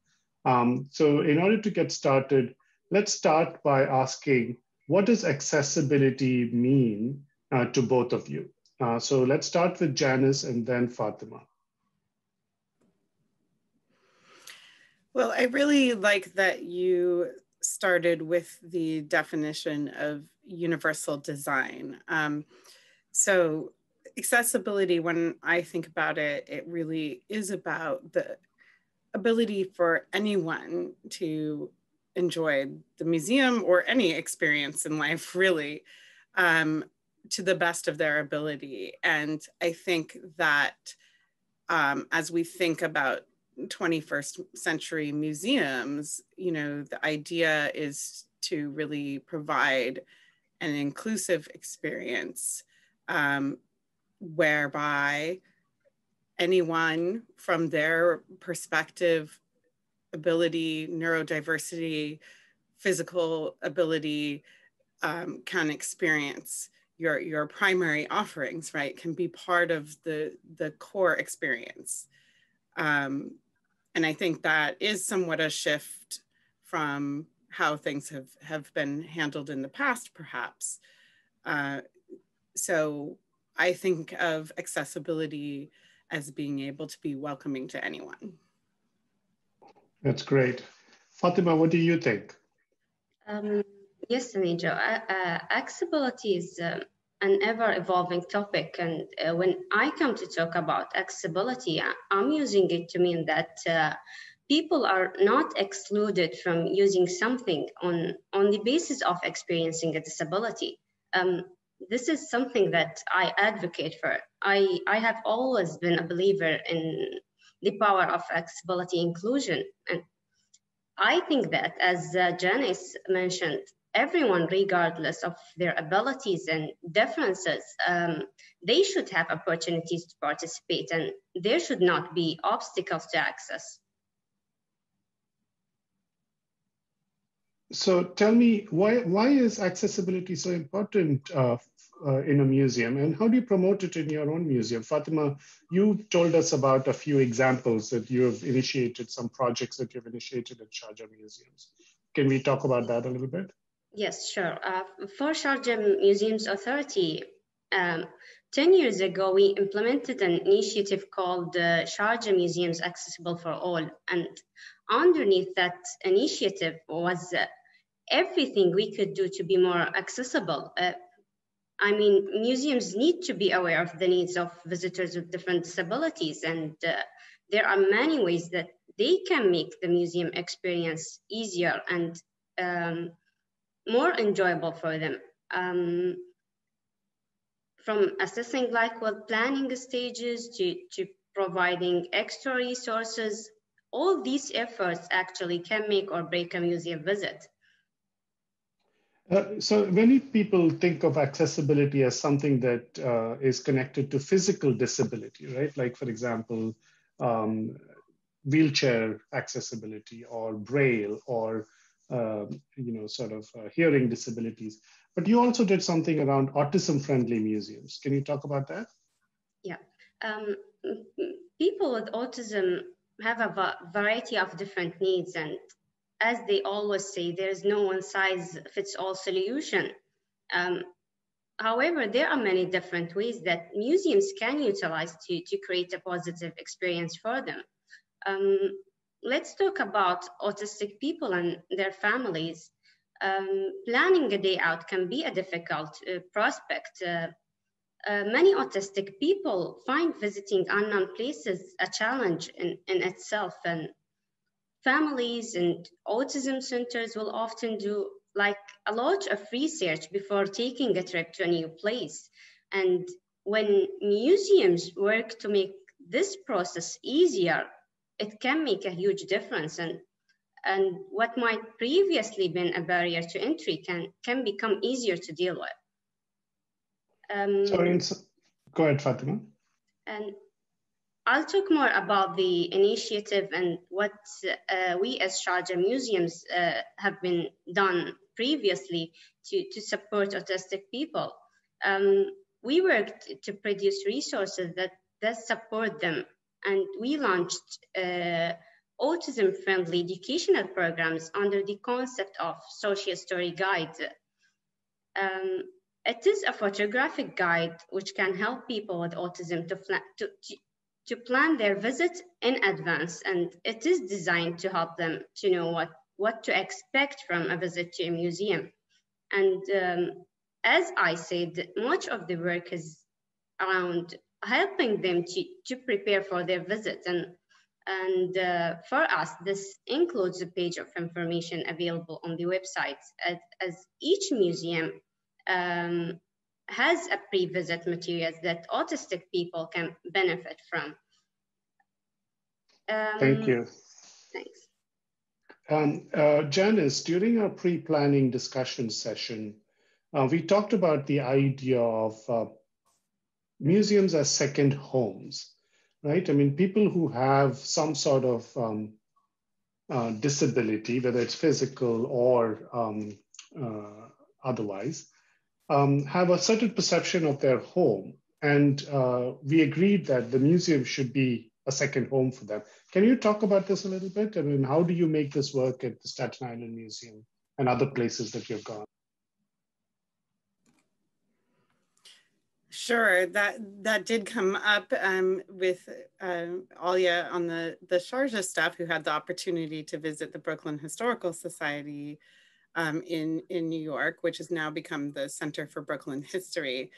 So in order to get started, let's start by asking, what does accessibility mean to both of you? So let's start with Janice and then Fatima. Well, I really like that you started with the definition of universal design. So accessibility, when I think about it, it really is about the ability for anyone to enjoyed the museum or any experience in life, really, to the best of their ability. And I think that as we think about 21st century museums, you know, the idea is to really provide an inclusive experience whereby anyone from their perspective, ability, neurodiversity, physical ability can experience your primary offerings, right? Can be part of the core experience. And I think that is somewhat a shift from how things have been handled in the past, perhaps. So I think of accessibility as being able to be welcoming to anyone. That's great. Fatima, what do you think? Yes, Anijo, accessibility is an ever-evolving topic. And when I come to talk about accessibility, I'm using it to mean that people are not excluded from using something on the basis of experiencing a disability. This is something that I advocate for. I have always been a believer in the power of accessibility inclusion. And I think that, as Janice mentioned, everyone, regardless of their abilities and differences, they should have opportunities to participate, and there should not be obstacles to access. So tell me, why is accessibility so important in a museum, and how do you promote it in your own museum? Fatima, you told us about a few examples that you have initiated, some projects that you've initiated at Sharjah museums. Can we talk about that a little bit? Yes, sure. For Sharjah Museums Authority, 10 years ago, we implemented an initiative called Sharjah Museums Accessible for All. And underneath that initiative was everything we could do to be more accessible. I mean, museums need to be aware of the needs of visitors with different disabilities, and there are many ways that they can make the museum experience easier and more enjoyable for them. From assessing what planning stages to providing extra resources, all these efforts actually can make or break a museum visit. So many people think of accessibility as something that is connected to physical disability, right? Like, for example, wheelchair accessibility or braille or hearing disabilities. But you also did something around autism-friendly museums. Can you talk about that? Yeah. People with autism have a variety of different needs, and as they always say, there's no one-size-fits-all solution. However, there are many different ways that museums can utilize to create a positive experience for them. Let's talk about autistic people and their families. Planning a day out can be a difficult prospect. Many autistic people find visiting unknown places a challenge in itself, and families and autism centers will often do a lot of research before taking a trip to a new place. And when museums work to make this process easier, it can make a huge difference. And what might previously been a barrier to entry can become easier to deal with. Go ahead, Fatima. And I'll talk more about the initiative and what we as Sharjah Museums have been done previously to support autistic people. We worked to produce resources that support them, and we launched autism-friendly educational programs under the concept of social story guide. It is a photographic guide which can help people with autism to plan their visit in advance, and it is designed to help them to know what to expect from a visit to a museum. And as I said, much of the work is around helping them to prepare for their visit. And And for us, this includes a page of information available on the website, as each museum has a pre-visit materials that autistic people can benefit from. Thank you. Thanks. Janice, during our pre-planning discussion session, we talked about the idea of museums as second homes, right? I mean, people who have some sort of disability, whether it's physical or otherwise, have a certain perception of their home. And we agreed that the museum should be a second home for them. Can you talk about this a little bit? I mean, how do you make this work at the Staten Island Museum and other places that you've gone? Sure, that did come up with Alia on the Sharjah staff, who had the opportunity to visit the Brooklyn Historical Society in New York, which has now become the Center for Brooklyn History.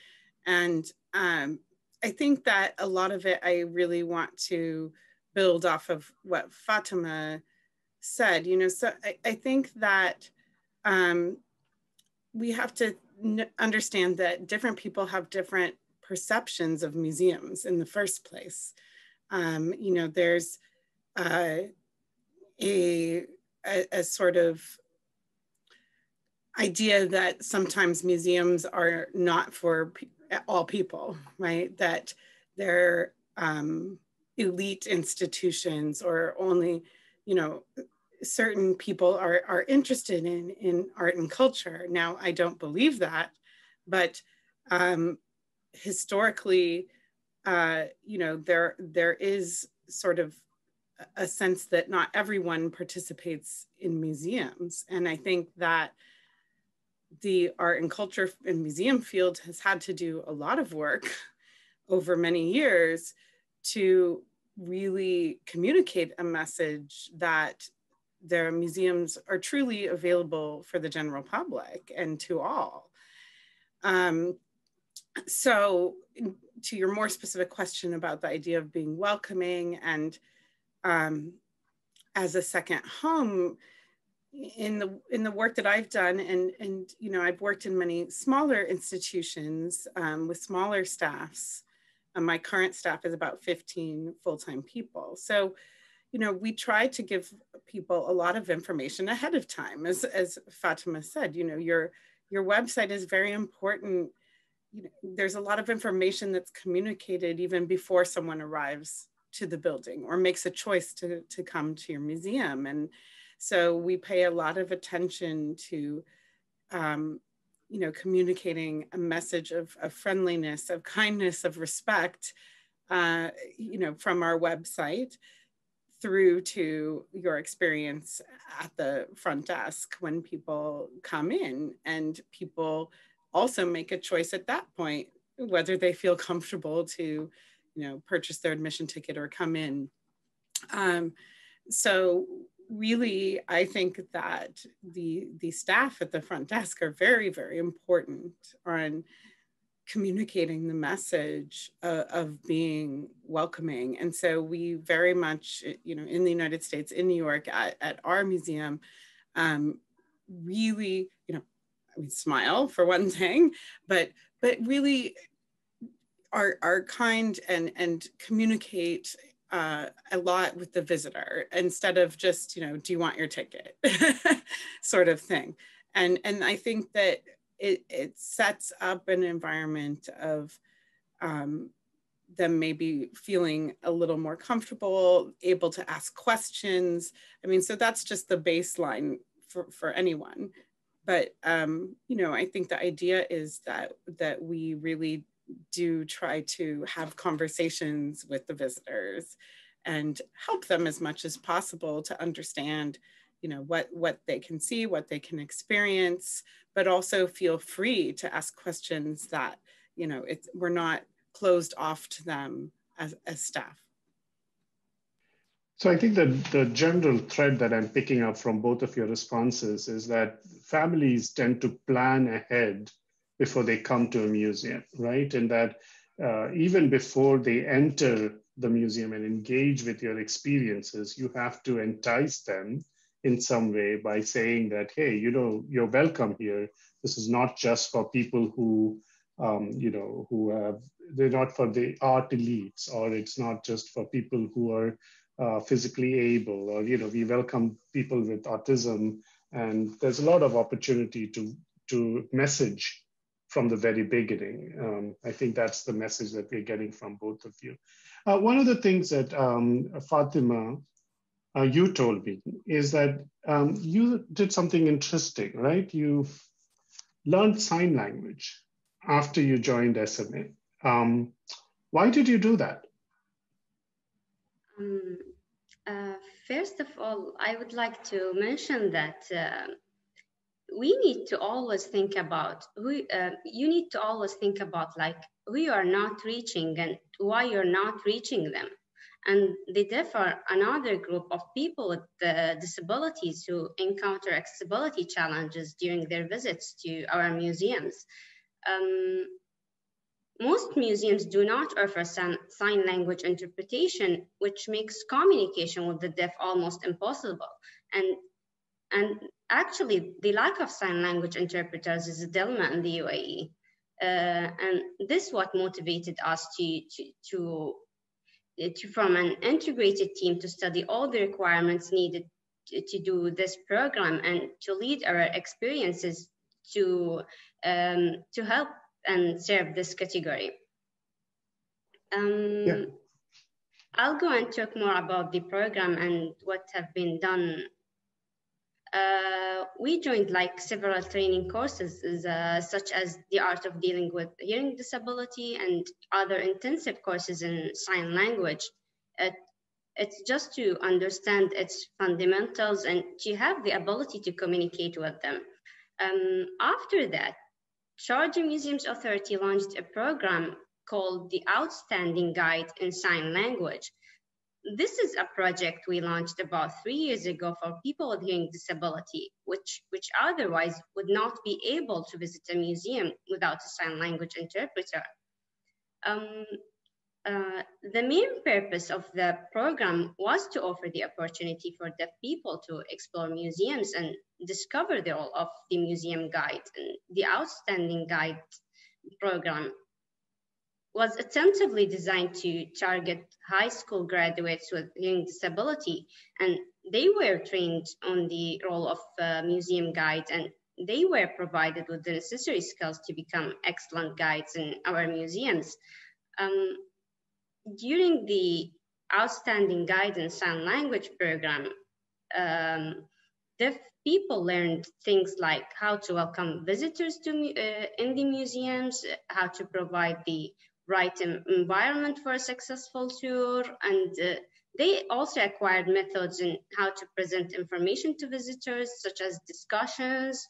And I think that a lot of it, I really want to build off of what Fatima said. You know, so I think that we have to understand that different people have different perceptions of museums in the first place. You know, there's a sort of idea that sometimes museums are not for all people, right? That they're elite institutions, or only, you know, certain people are interested in art and culture. Now, I don't believe that, but historically, you know, there is sort of a sense that not everyone participates in museums. And I think that the art and culture and museum field has had to do a lot of work over many years to really communicate a message that their museums are truly available for the general public and to all. So to your more specific question about the idea of being welcoming and as a second home, in the work that I've done, and you know, I've worked in many smaller institutions with smaller staffs. My current staff is about 15 full-time people. So, you know, we try to give people a lot of information ahead of time. As Fatima said, you know, your website is very important. You know, there's a lot of information that's communicated even before someone arrives to the building or makes a choice to come to your museum. And so we pay a lot of attention to, you know, communicating a message of friendliness, of kindness, of respect, you know, from our website through to your experience at the front desk when people come in. And people also make a choice at that point, whether they feel comfortable to, you know, purchase their admission ticket or come in. So really, I think that the staff at the front desk are very, very important on communicating the message of being welcoming. And so we very much, you know, in the United States, in New York, at our museum, really, you know, I mean, smile for one thing, but really are kind and communicate a lot with the visitor, instead of just, you know, do you want your ticket sort of thing. And I think that it sets up an environment of them maybe feeling a little more comfortable, able to ask questions. I mean, so that's just the baseline for anyone. But, you know, I think the idea is that we really do try to have conversations with the visitors and help them as much as possible to understand, you know, what they can see, what they can experience, but also feel free to ask questions that, you know, we're not closed off to them as staff. So I think that the general thread that I'm picking up from both of your responses is that families tend to plan ahead before they come to a museum, right? And that even before they enter the museum and engage with your experiences, you have to entice them in some way by saying that, hey, you know, you're welcome here. This is not just for people who, you know, who have, they're not for the art elites, or it's not just for people who are physically able, or, you know, we welcome people with autism. And there's a lot of opportunity to message from the very beginning. I think that's the message that we're getting from both of you. One of the things that Fatima, you told me is that you did something interesting, right? You learned sign language after you joined SMA. Why did you do that? First of all, I would like to mention that we need to always think about who, you need to always think about like who you are not reaching and why you're not reaching them. And the deaf are another group of people with disabilities who encounter accessibility challenges during their visits to our museums. Most museums do not offer sign language interpretation, which makes communication with the deaf almost impossible. And actually, the lack of sign language interpreters is a dilemma in the UAE. And this is what motivated us to form an integrated team to study all the requirements needed to do this program and to lead our experiences to help and serve this category. Yeah. I'll go and talk more about the program and what have been done. We joined like several training courses such as the art of dealing with hearing disability and other intensive courses in sign language. It's just to understand its fundamentals and to have the ability to communicate with them. After that, Sharjah Museums Authority launched a program called the Outstanding Guide in Sign Language. This is a project we launched about 3 years ago for people with hearing disability, which otherwise would not be able to visit a museum without a sign language interpreter. The main purpose of the program was to offer the opportunity for deaf people to explore museums and discover the role of the museum guide. And the Outstanding Guide program was attentively designed to target high school graduates with hearing disability, and they were trained on the role of museum guides, and they were provided with the necessary skills to become excellent guides in our museums. During the Outstanding Guide in Sign Language program, deaf people learned things like how to welcome visitors to in the museums, how to provide the right environment for a successful tour, and they also acquired methods in how to present information to visitors, such as discussions,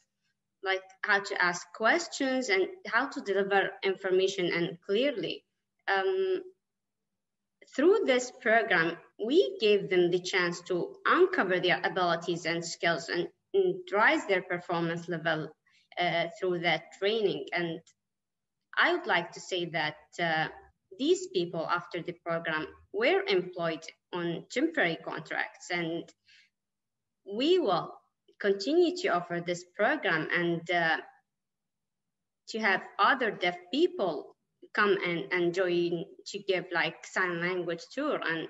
like how to ask questions and how to deliver information and clearly. Through this program, we gave them the chance to uncover their abilities and skills and rise their performance level through that training. And I would like to say that these people after the program were employed on temporary contracts, and we will continue to offer this program and to have other deaf people come and join to give like sign language tour, and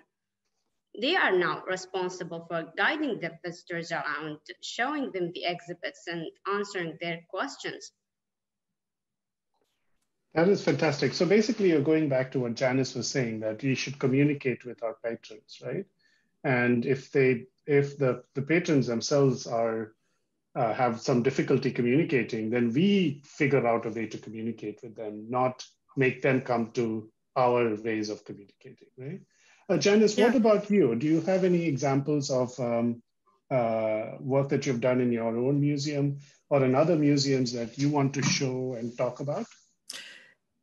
they are now responsible for guiding the visitors around, showing them the exhibits and answering their questions. That is fantastic. So basically you're going back to what Janice was saying, that we should communicate with our patrons, right? And if the patrons themselves are have some difficulty communicating, then we figure out a way to communicate with them, not make them come to our ways of communicating, right? Janice, what about you? Do you have any examples of work that you've done in your own museum or in other museums that you want to show and talk about?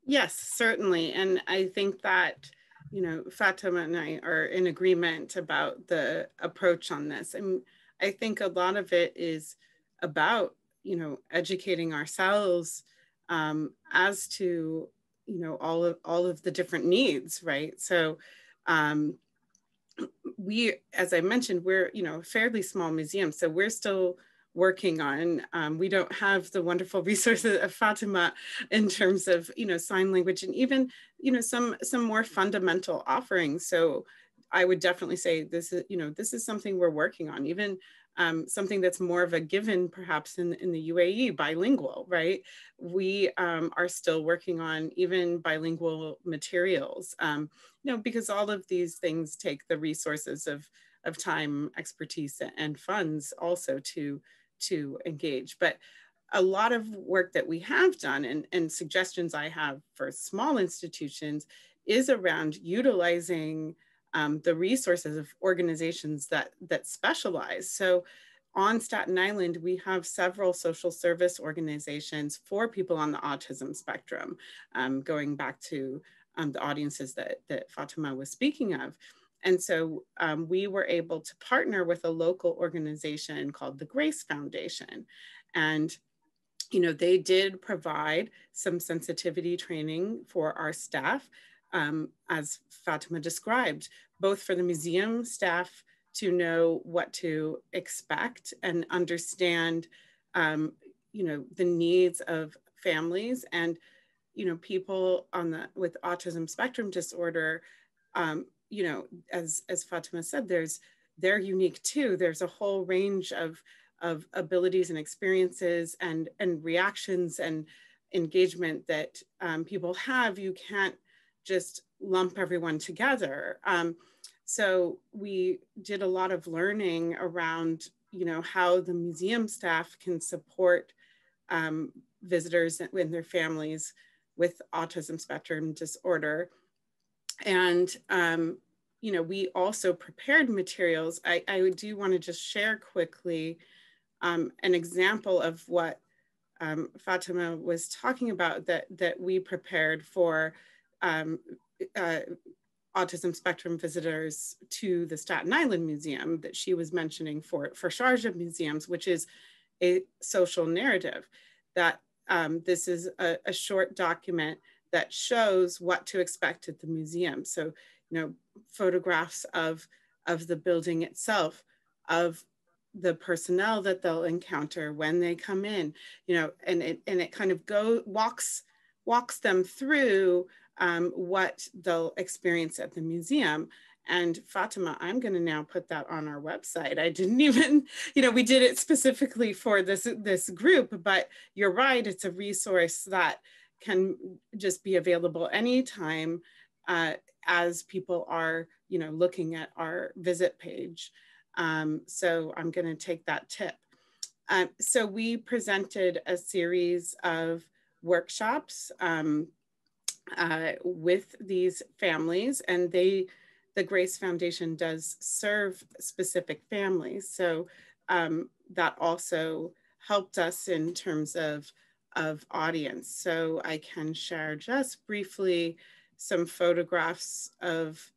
Yes, certainly. And I think that, you know, Fatima and I are in agreement about the approach on this. And I think a lot of it is about, you know, educating ourselves as to, you know, all of the different needs, right? So We, as I mentioned, we're, you know, a fairly small museum, so we're still working on, we don't have the wonderful resources of Fatima in terms of, you know, sign language and even, you know, some more fundamental offerings. So I would definitely say this is, you know, this is something we're working on, even something that's more of a given perhaps in the UAE, bilingual, right? We are still working on even bilingual materials, you know, because all of these things take the resources of time, expertise, and funds also to engage. But a lot of work that we have done and suggestions I have for small institutions is around utilizing the resources of organizations that specialize. So on Staten Island, we have several social service organizations for people on the autism spectrum, going back to the audiences that Fatima was speaking of. And so we were able to partner with a local organization called the Grace Foundation. And, you know, they did provide some sensitivity training for our staff, as Fatima described, both for the museum staff to know what to expect and understand, you know, the needs of families and, you know, people with autism spectrum disorder. You know, as Fatima said, they're unique too. There's a whole range of abilities and experiences and reactions and engagement that people have. You can't just lump everyone together. So we did a lot of learning around, you know, how the museum staff can support visitors and their families with autism spectrum disorder. And, you know, we also prepared materials. I do want to just share quickly an example of what Fatima was talking about that we prepared for autism spectrum visitors to the Staten Island Museum that she was mentioning for Sharjah museums, which is a social narrative that this is a short document that shows what to expect at the museum. So, you know, photographs of the building itself, of the personnel that they'll encounter when they come in, you know, and it kind of walks them through what they'll experience at the museum. And Fatima, I'm going to now put that on our website. I didn't even, you know, we did it specifically for this group, but you're right, it's a resource that can just be available anytime as people are, you know, looking at our visit page. So I'm going to take that tip. So we presented a series of workshops with these families, and the Grace Foundation does serve specific families. So that also helped us in terms of audience. So I can share just briefly some photographs of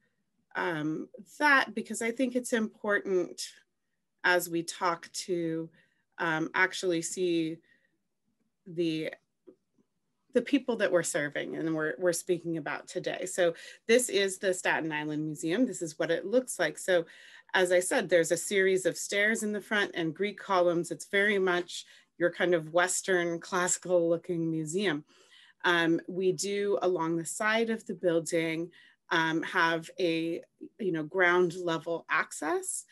that, because I think it's important as we talk to actually see the people that we're serving and we're speaking about today. So this is the Staten Island Museum. This is what it looks like. So as I said, there's a series of stairs in the front and Greek columns. It's very much your kind of Western classical looking museum. We do along the side of the building have a, you know, ground level access.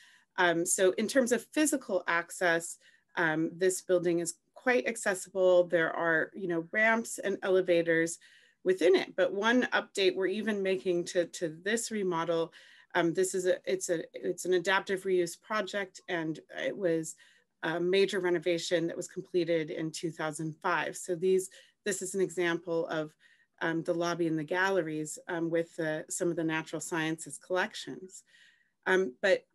So in terms of physical access, this building is quite accessible. There are, you know, ramps and elevators within it. But one update we're even making to this remodel, this is it's an adaptive reuse project, and it was a major renovation that was completed in 2005. So this is an example of the lobby and the galleries with some of the natural sciences collections. But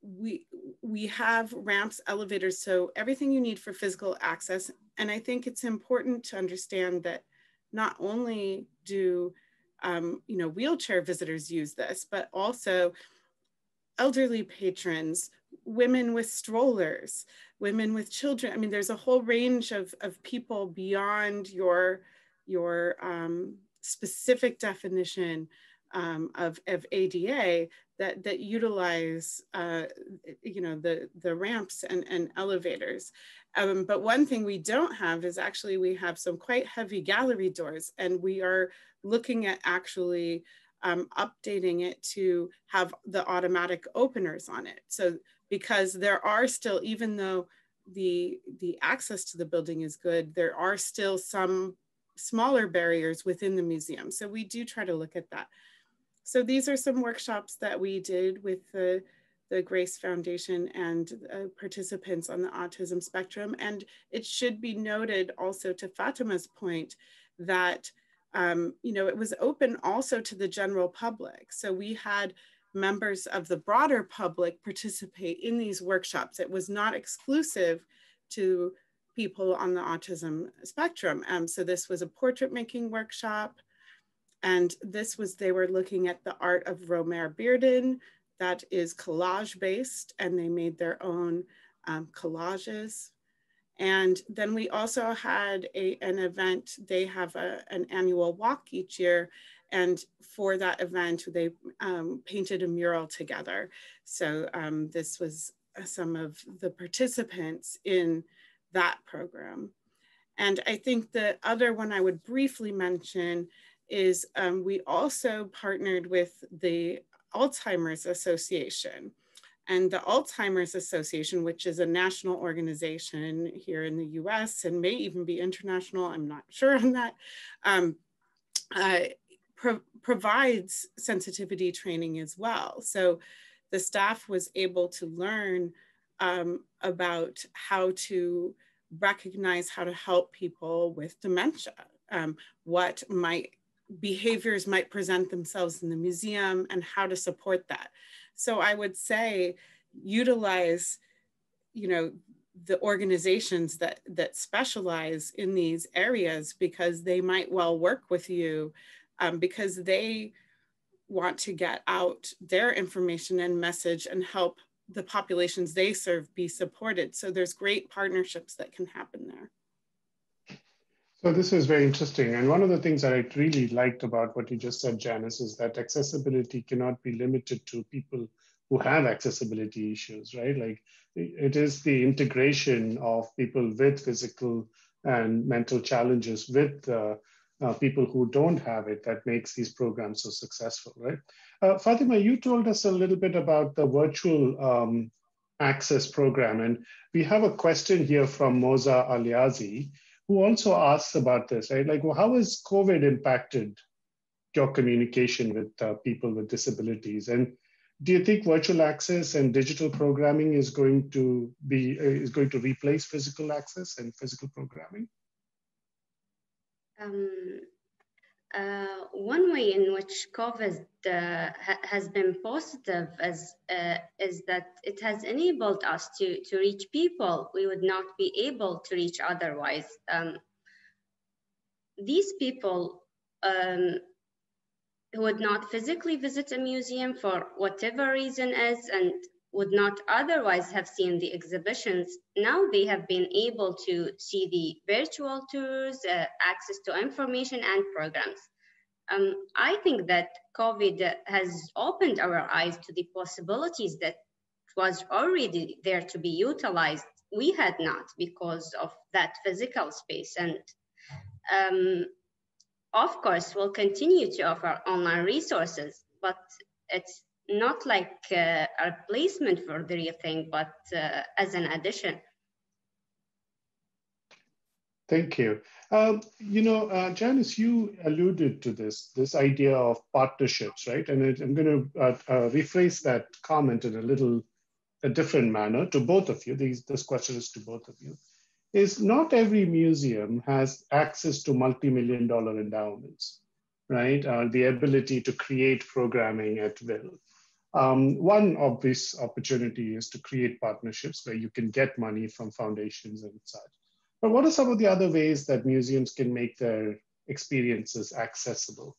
we have ramps, elevators, so everything you need for physical access. And I think it's important to understand that not only do you know, wheelchair visitors use this, but also elderly patrons, women with strollers, women with children. I mean, there's a whole range of people beyond your specific definition of ADA that utilize, the ramps and elevators. But one thing we don't have is actually we have some quite heavy gallery doors, and we are looking at actually updating it to have the automatic openers on it. So because there are still, even though the access to the building is good, there are still some smaller barriers within the museum. So we do try to look at that. So these are some workshops that we did with the Grace Foundation and participants on the autism spectrum. And it should be noted also, to Fatima's point, that it was open also to the general public. So we had members of the broader public participate in these workshops. It was not exclusive to people on the autism spectrum. So this was a portrait making workshop. And they were looking at the art of Romer Bearden that is collage based, and they made their own collages. And then we also had an event. They have an annual walk each year. And for that event, they painted a mural together. So this was some of the participants in that program. And I think the other one I would briefly mention is we also partnered with the Alzheimer's Association. And the Alzheimer's Association, which is a national organization here in the US and may even be international, I'm not sure on that, provides sensitivity training as well. So the staff was able to learn about how to recognize how to help people with dementia, what behaviors might present themselves in the museum and how to support that. So I would say utilize, the organizations that specialize in these areas, because they might well work with you because they want to get out their information and message and help the populations they serve be supported. So there's great partnerships that can happen there. So this is very interesting. And one of the things that I really liked about what you just said, Janice, is that accessibility cannot be limited to people who have accessibility issues, right? Like it is the integration of people with physical and mental challenges with people who don't have it that makes these programs so successful, right? Fatima, you told us a little bit about the virtual access program. And we have a question here from Moza Aliazi, who also asks about this, right? Like, well, how has COVID impacted your communication with people with disabilities? And do you think virtual access and digital programming is going to replace physical access and physical programming? One way in which COVID has been positive is that it has enabled us to reach people we would not be able to reach otherwise. These people who would not physically visit a museum for whatever reason is and would not otherwise have seen the exhibitions, now they have been able to see the virtual tours, access to information and programs. I think that COVID has opened our eyes to the possibilities that was already there to be utilized. We had not because of that physical space. And of course, we'll continue to offer online resources, but it's not like a replacement for the real thing, but as an addition. Thank you. Janice, you alluded to this idea of partnerships, right? And I'm going to rephrase that comment in a different manner to both of you. This question is to both of you. Is not every museum has access to multi-million-dollar endowments, right? The ability to create programming at will. One obvious opportunity is to create partnerships where you can get money from foundations and such. But what are some of the other ways that museums can make their experiences accessible?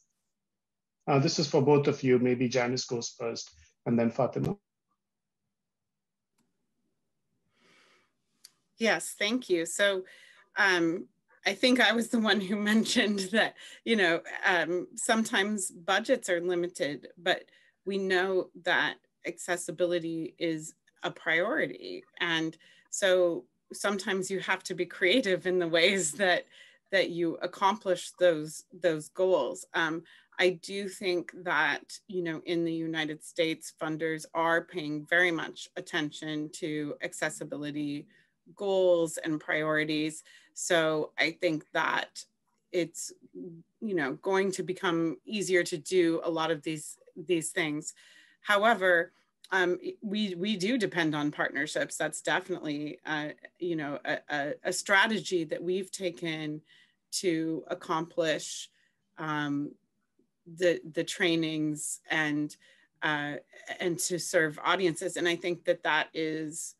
This is for both of you. Maybe Janice goes first and then Fatima. Yes, thank you. So I I think I was the one who mentioned that, sometimes budgets are limited, but we know that accessibility is a priority. And so sometimes you have to be creative in the ways that you accomplish those goals. I do think that, in the United States, funders are paying very much attention to accessibility goals and priorities. So I think that it's, going to become easier to do a lot of these things. However, we do depend on partnerships. That's definitely, a strategy that we've taken to accomplish the trainings and to serve audiences. And I think that is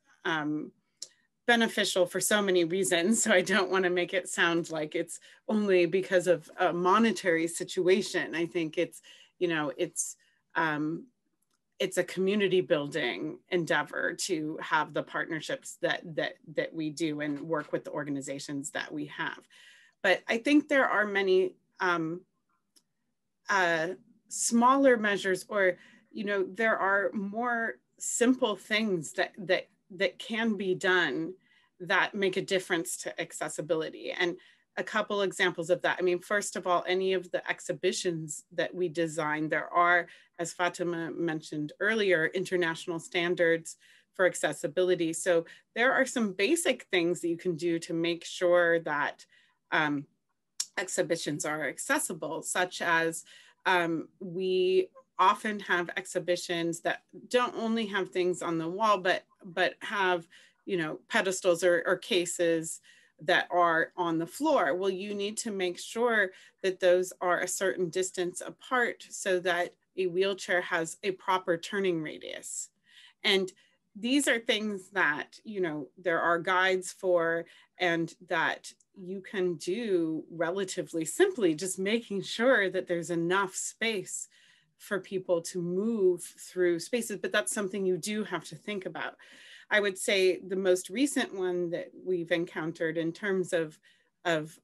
beneficial for so many reasons. So I don't want to make it sound like it's only because of a monetary situation. I think it's, it's a community building endeavor to have the partnerships that we do and work with the organizations that we have. But I think there are many smaller measures, or, there are more simple things that can be done that make a difference to accessibility. And a couple examples of that. I mean, first of all, any of the exhibitions that we design, there are, as Fatima mentioned earlier, international standards for accessibility. So there are some basic things that you can do to make sure that exhibitions are accessible, such as we often have exhibitions that don't only have things on the wall, but have, pedestals or cases that are on the floor. Well, you need to make sure that those are a certain distance apart so that a wheelchair has a proper turning radius. And these are things that, there are guides for, and that you can do relatively simply, just making sure that there's enough space for people to move through spaces, but that's something you do have to think about. I would say the most recent one that we've encountered in terms of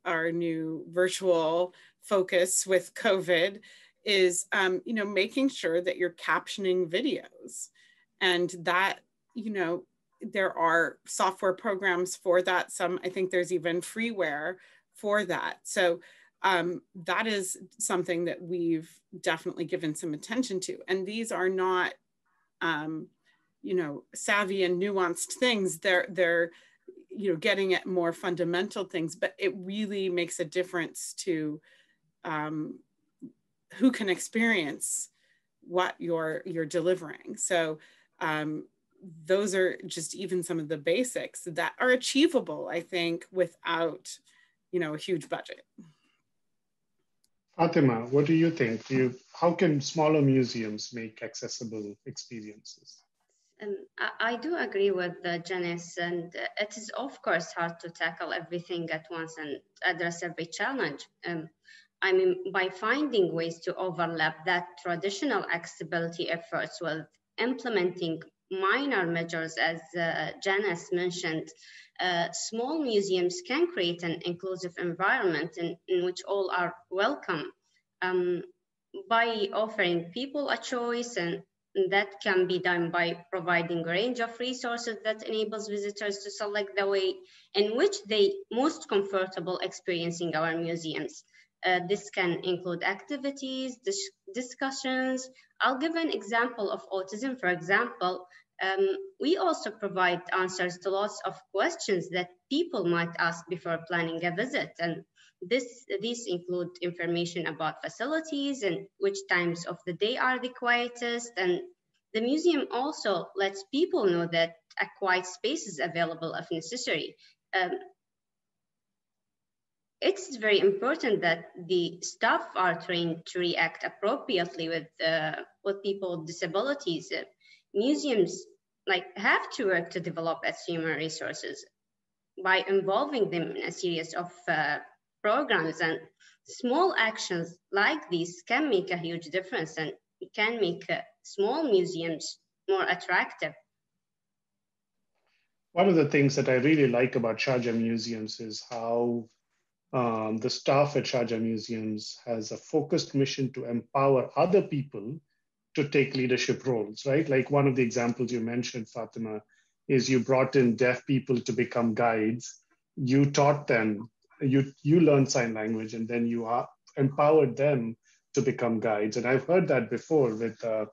our new virtual focus with COVID is, making sure that you're captioning videos, and that, there are software programs for that. I think there's even freeware for that. So that is something that we've definitely given some attention to. And these are not, savvy and nuanced things. They're getting at more fundamental things, but it really makes a difference to who can experience what you're delivering. So those are just even some of the basics that are achievable, I think, without, a huge budget. Fatima, what do you think? How can smaller museums make accessible experiences? I do agree with Janice, and it is of course hard to tackle everything at once and address every challenge. By finding ways to overlap that traditional accessibility efforts with implementing minor measures, as Janice mentioned, small museums can create an inclusive environment in which all are welcome by offering people a choice, and that can be done by providing a range of resources that enables visitors to select the way in which they most comfortable experiencing our museums. This can include activities, discussions. I'll give an example of autism, for example. We also provide answers to lots of questions that people might ask before planning a visit. And these include information about facilities and which times of the day are the quietest. And the museum also lets people know that a quiet space is available if necessary. It's very important that the staff are trained to react appropriately with people with disabilities. Museums have to work to develop its human resources by involving them in a series of programs, and small actions like these can make a huge difference, and it can make small museums more attractive. One of the things that I really like about Sharjah museums is how the staff at Sharjah Museums has a focused mission to empower other people to take leadership roles, right? Like one of the examples you mentioned, Fatima, is you brought in deaf people to become guides. You taught them, you learned sign language, and then you empowered them to become guides. And I've heard that before with a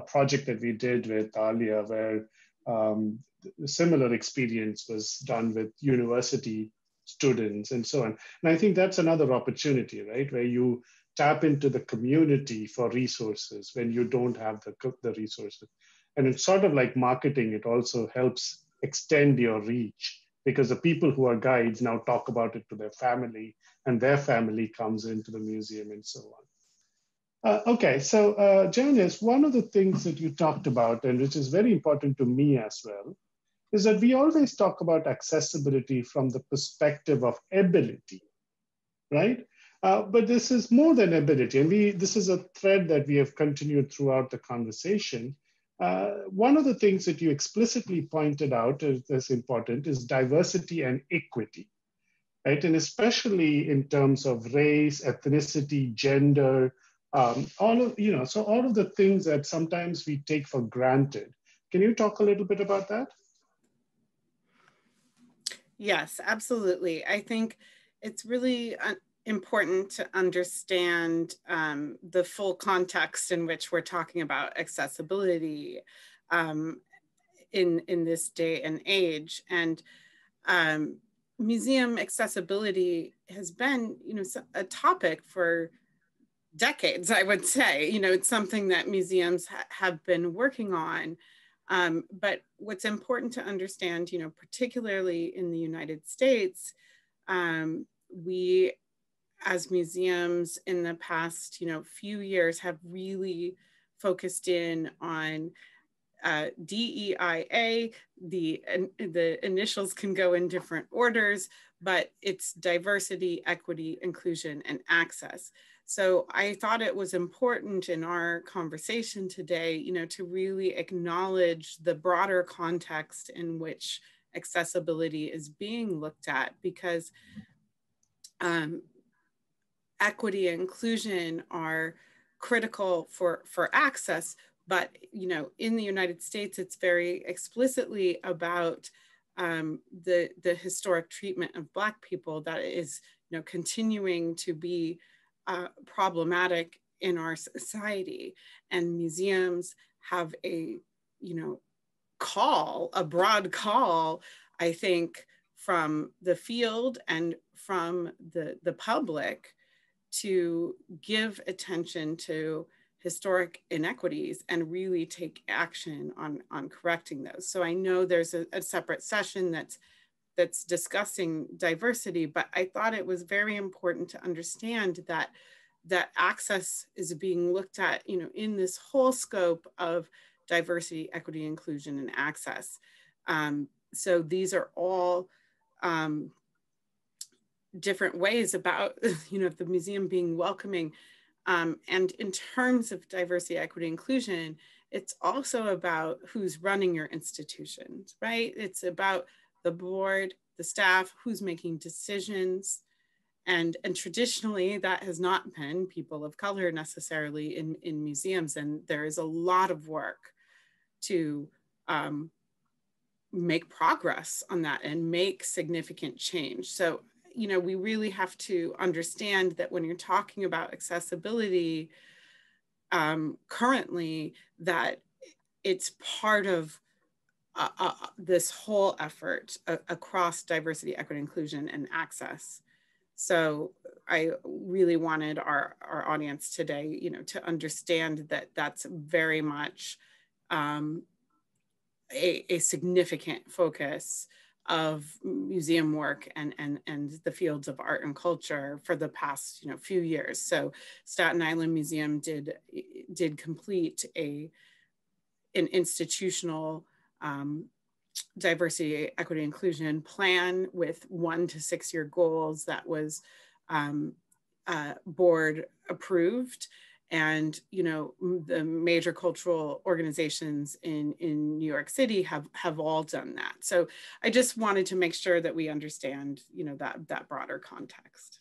project that we did with Alia, where a similar experience was done with university students and so on. And I think that's another opportunity, right? Where you tap into the community for resources when you don't have the resources. And it's sort of like marketing. It also helps extend your reach, because the people who are guides now talk about it to their family, and their family comes into the museum and so on. Okay, so Janice, one of the things that you talked about, and which is very important to me as well, is that we always talk about accessibility from the perspective of ability, right? But this is more than ability, and this is a thread that we have continued throughout the conversation. One of the things that you explicitly pointed out as important is diversity and equity, right? And especially in terms of race, ethnicity, gender, all of the things that sometimes we take for granted. Can you talk a little bit about that? Yes, absolutely. I think it's really important to understand the full context in which we're talking about accessibility in this day and age. And museum accessibility has been, a topic for decades, I would say. It's something that museums have been working on. But what's important to understand, particularly in the United States, we as museums in the past, few years have really focused in on DEIA. The initials can go in different orders, but it's diversity, equity, inclusion, and access. So I thought it was important in our conversation today, to really acknowledge the broader context in which accessibility is being looked at, because equity and inclusion are critical for access. But, in the United States, it's very explicitly about the historic treatment of Black people that is, continuing to be problematic in our society. And museums have a, a broad call, I think, from the field and from the public to give attention to historic inequities and really take action on correcting those. So I know there's a separate session that's discussing diversity, but I thought it was very important to understand that access is being looked at, in this whole scope of diversity, equity, inclusion, and access. So these are all different ways about, the museum being welcoming. And in terms of diversity, equity, inclusion, it's also about who's running your institutions, right? It's about the board, the staff, who's making decisions. And traditionally, that has not been people of color necessarily in museums. And there is a lot of work to make progress on that and make significant change. So, we really have to understand that when you're talking about accessibility currently, that it's part of this whole effort across diversity, equity, inclusion, and access. So I really wanted our audience today, to understand that that's very much a significant focus of museum work and the fields of art and culture for the past few years. So Staten Island Museum did complete an institutional diversity, equity, inclusion plan with 1 to 6 year goals that was board approved. And, the major cultural organizations in New York City have all done that. So I just wanted to make sure that we understand, that broader context.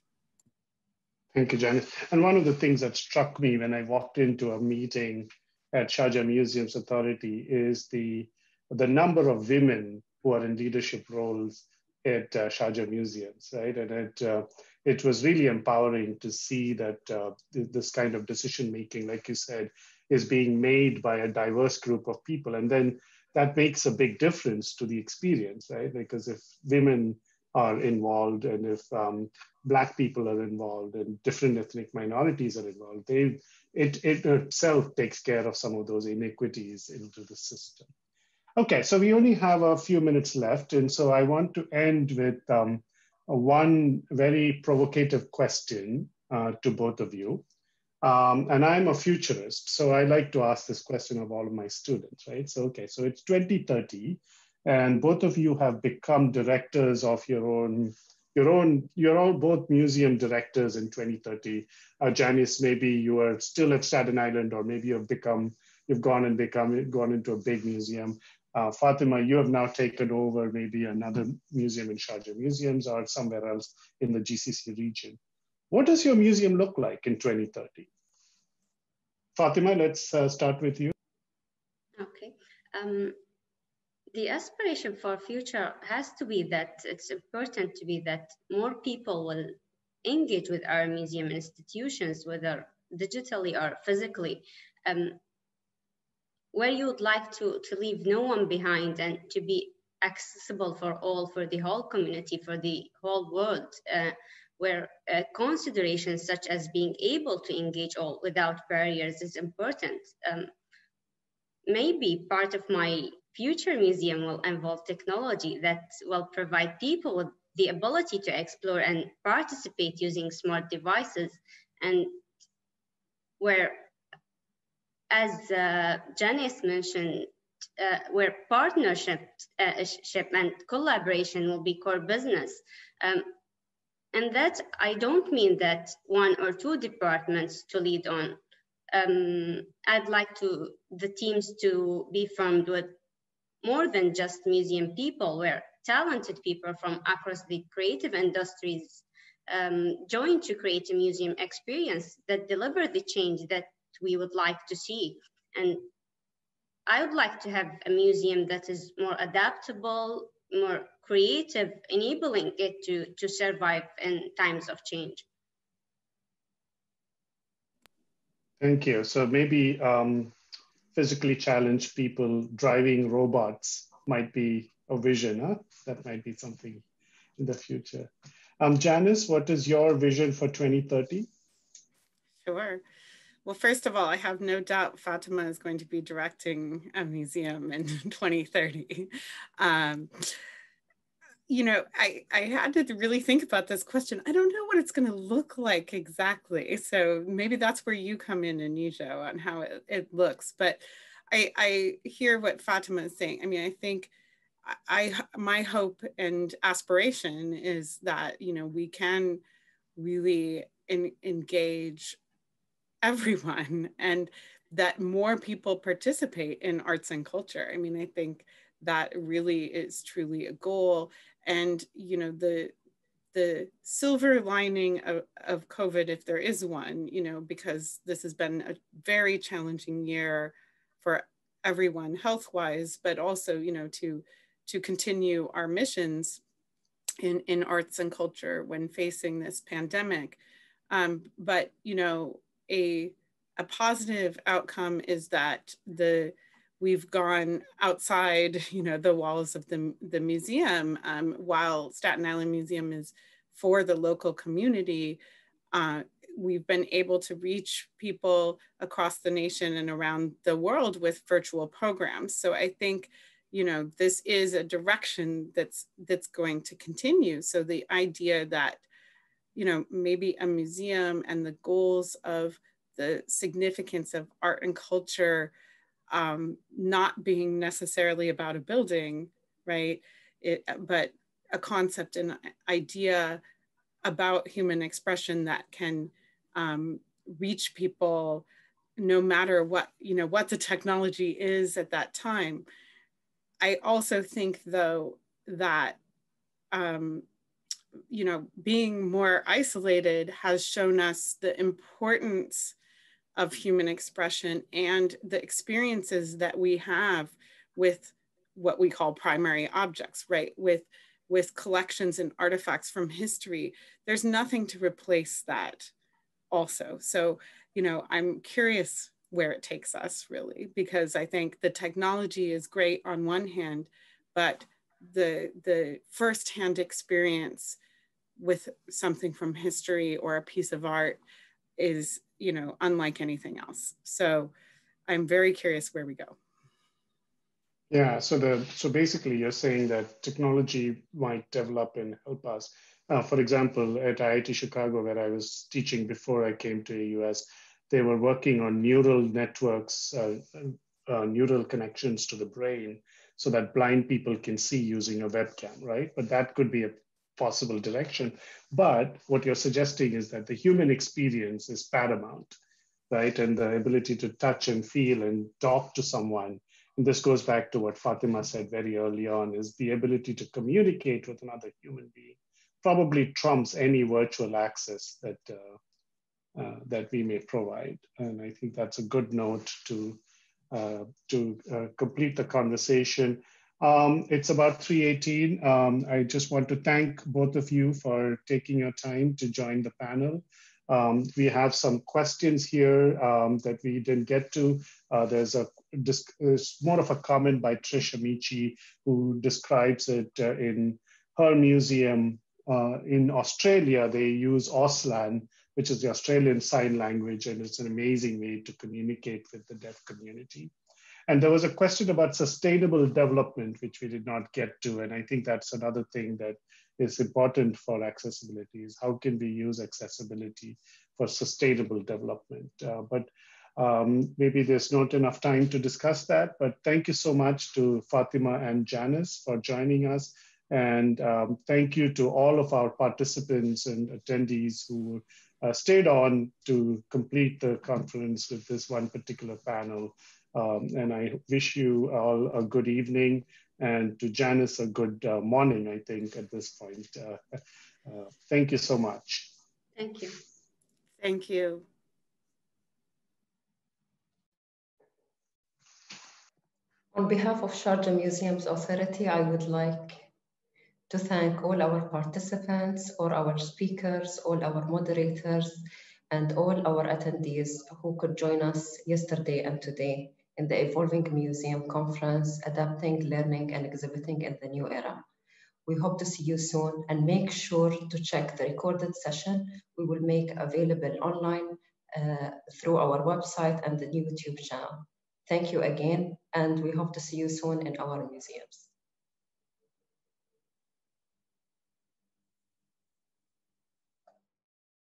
Thank you, Janice. And one of the things that struck me when I walked into a meeting at Sharjah Museums Authority is the number of women who are in leadership roles at Sharjah Museums, right? And it was really empowering to see that this kind of decision-making, like you said, is being made by a diverse group of people. And then that makes a big difference to the experience, right? Because if women are involved and if Black people are involved and different ethnic minorities are involved, it itself takes care of some of those inequities into the system. Okay, so we only have a few minutes left. And so I want to end with one very provocative question to both of you. And I'm a futurist, so I like to ask this question of all of my students, right? So, okay, so it's 2030, and both of you have become directors of you're all both museum directors in 2030. Janice, maybe you are still at Staten Island, or maybe you've gone into a big museum. Fatima, you have now taken over maybe another museum in Sharjah Museums or somewhere else in the GCC region. What does your museum look like in 2030? Fatima, let's start with you. Okay. The aspiration for future has to be that it's important to be that more people will engage with our museum institutions, whether digitally or physically, where you would like to leave no one behind and to be accessible for all, for the whole community, for the whole world, where considerations such as being able to engage all without barriers is important. Maybe part of my future museum will involve technology that will provide people with the ability to explore and participate using smart devices, and where, as Janice mentioned, where partnership and collaboration will be core business. And that, I don't mean that one or two departments to lead on. I'd like the teams to be formed with more than just museum people, where talented people from across the creative industries join to create a museum experience that deliver the change that we would like to see. And I would like to have a museum that is more adaptable, more creative, enabling it to survive in times of change. Thank you. So maybe physically challenged people driving robots might be a vision, huh? That might be something in the future. Janice, what is your vision for 2030? Sure. Well, first of all, I have no doubt Fatima is going to be directing a museum in 2030. You know, I had to really think about this question. I don't know what it's going to look like exactly. So maybe that's where you come in, Anisha, on how it looks. But I hear what Fatima is saying. I mean, I think my hope and aspiration is that, you know, we can really engage everyone and that more people participate in arts and culture. I mean, I think that really is truly a goal. And, you know, the silver lining of COVID, if there is one, you know, because this has been a very challenging year for everyone health-wise, but also, you know, to continue our missions in arts and culture when facing this pandemic. But, you know, a positive outcome is that we've gone outside, you know, the walls of the museum. While Staten Island Museum is for the local community, we've been able to reach people across the nation and around the world with virtual programs. So I think, you know, this is a direction that's going to continue. So the idea that, you know, maybe a museum and the goals of the significance of art and culture not being necessarily about a building, right? But a concept and idea about human expression that can reach people no matter what, you know, what the technology is at that time. I also think, though, that you know, being more isolated has shown us the importance of human expression and the experiences that we have with what we call primary objects, right? With collections and artifacts from history. There's nothing to replace that also. So, you know, I'm curious where it takes us really, because I think the technology is great on one hand, but the firsthand experience with something from history or a piece of art is, you know, unlike anything else. So I'm very curious where we go. Yeah, so basically you're saying that technology might develop and help us. For example, at IIT Chicago, where I was teaching before I came to the US, they were working on neural networks, neural connections to the brain so that blind people can see using a webcam, right? But that could be a possible direction. But what you're suggesting is that the human experience is paramount, right? And the ability to touch and feel and talk to someone. And this goes back to what Fatima said very early on, is the ability to communicate with another human being probably trumps any virtual access that, that we may provide. And I think that's a good note to complete the conversation. It's about 3:18. I just want to thank both of you for taking your time to join the panel. We have some questions here that we didn't get to. There's more of a comment by Trish Amici, who describes it in her museum in Australia. They use Auslan, which is the Australian Sign Language, and it's an amazing way to communicate with the deaf community. And there was a question about sustainable development, which we did not get to. And I think that's another thing that is important for accessibility, is how can we use accessibility for sustainable development? But maybe there's not enough time to discuss that, but thank you so much to Fatima and Janice for joining us. And thank you to all of our participants and attendees who stayed on to complete the conference with this one particular panel. And I wish you all a good evening, and to Janice a good morning, I think, at this point. Thank you so much. Thank you. Thank you. On behalf of Sharjah Museums Authority, I would like to thank all our participants, all our speakers, all our moderators, and all our attendees who could join us yesterday and today in the Evolving Museum Conference, Adapting, Learning, and Exhibiting in the New Era. We hope to see you soon, and make sure to check the recorded session we will make available online through our website and the YouTube channel. Thank you again, and we hope to see you soon in our museums.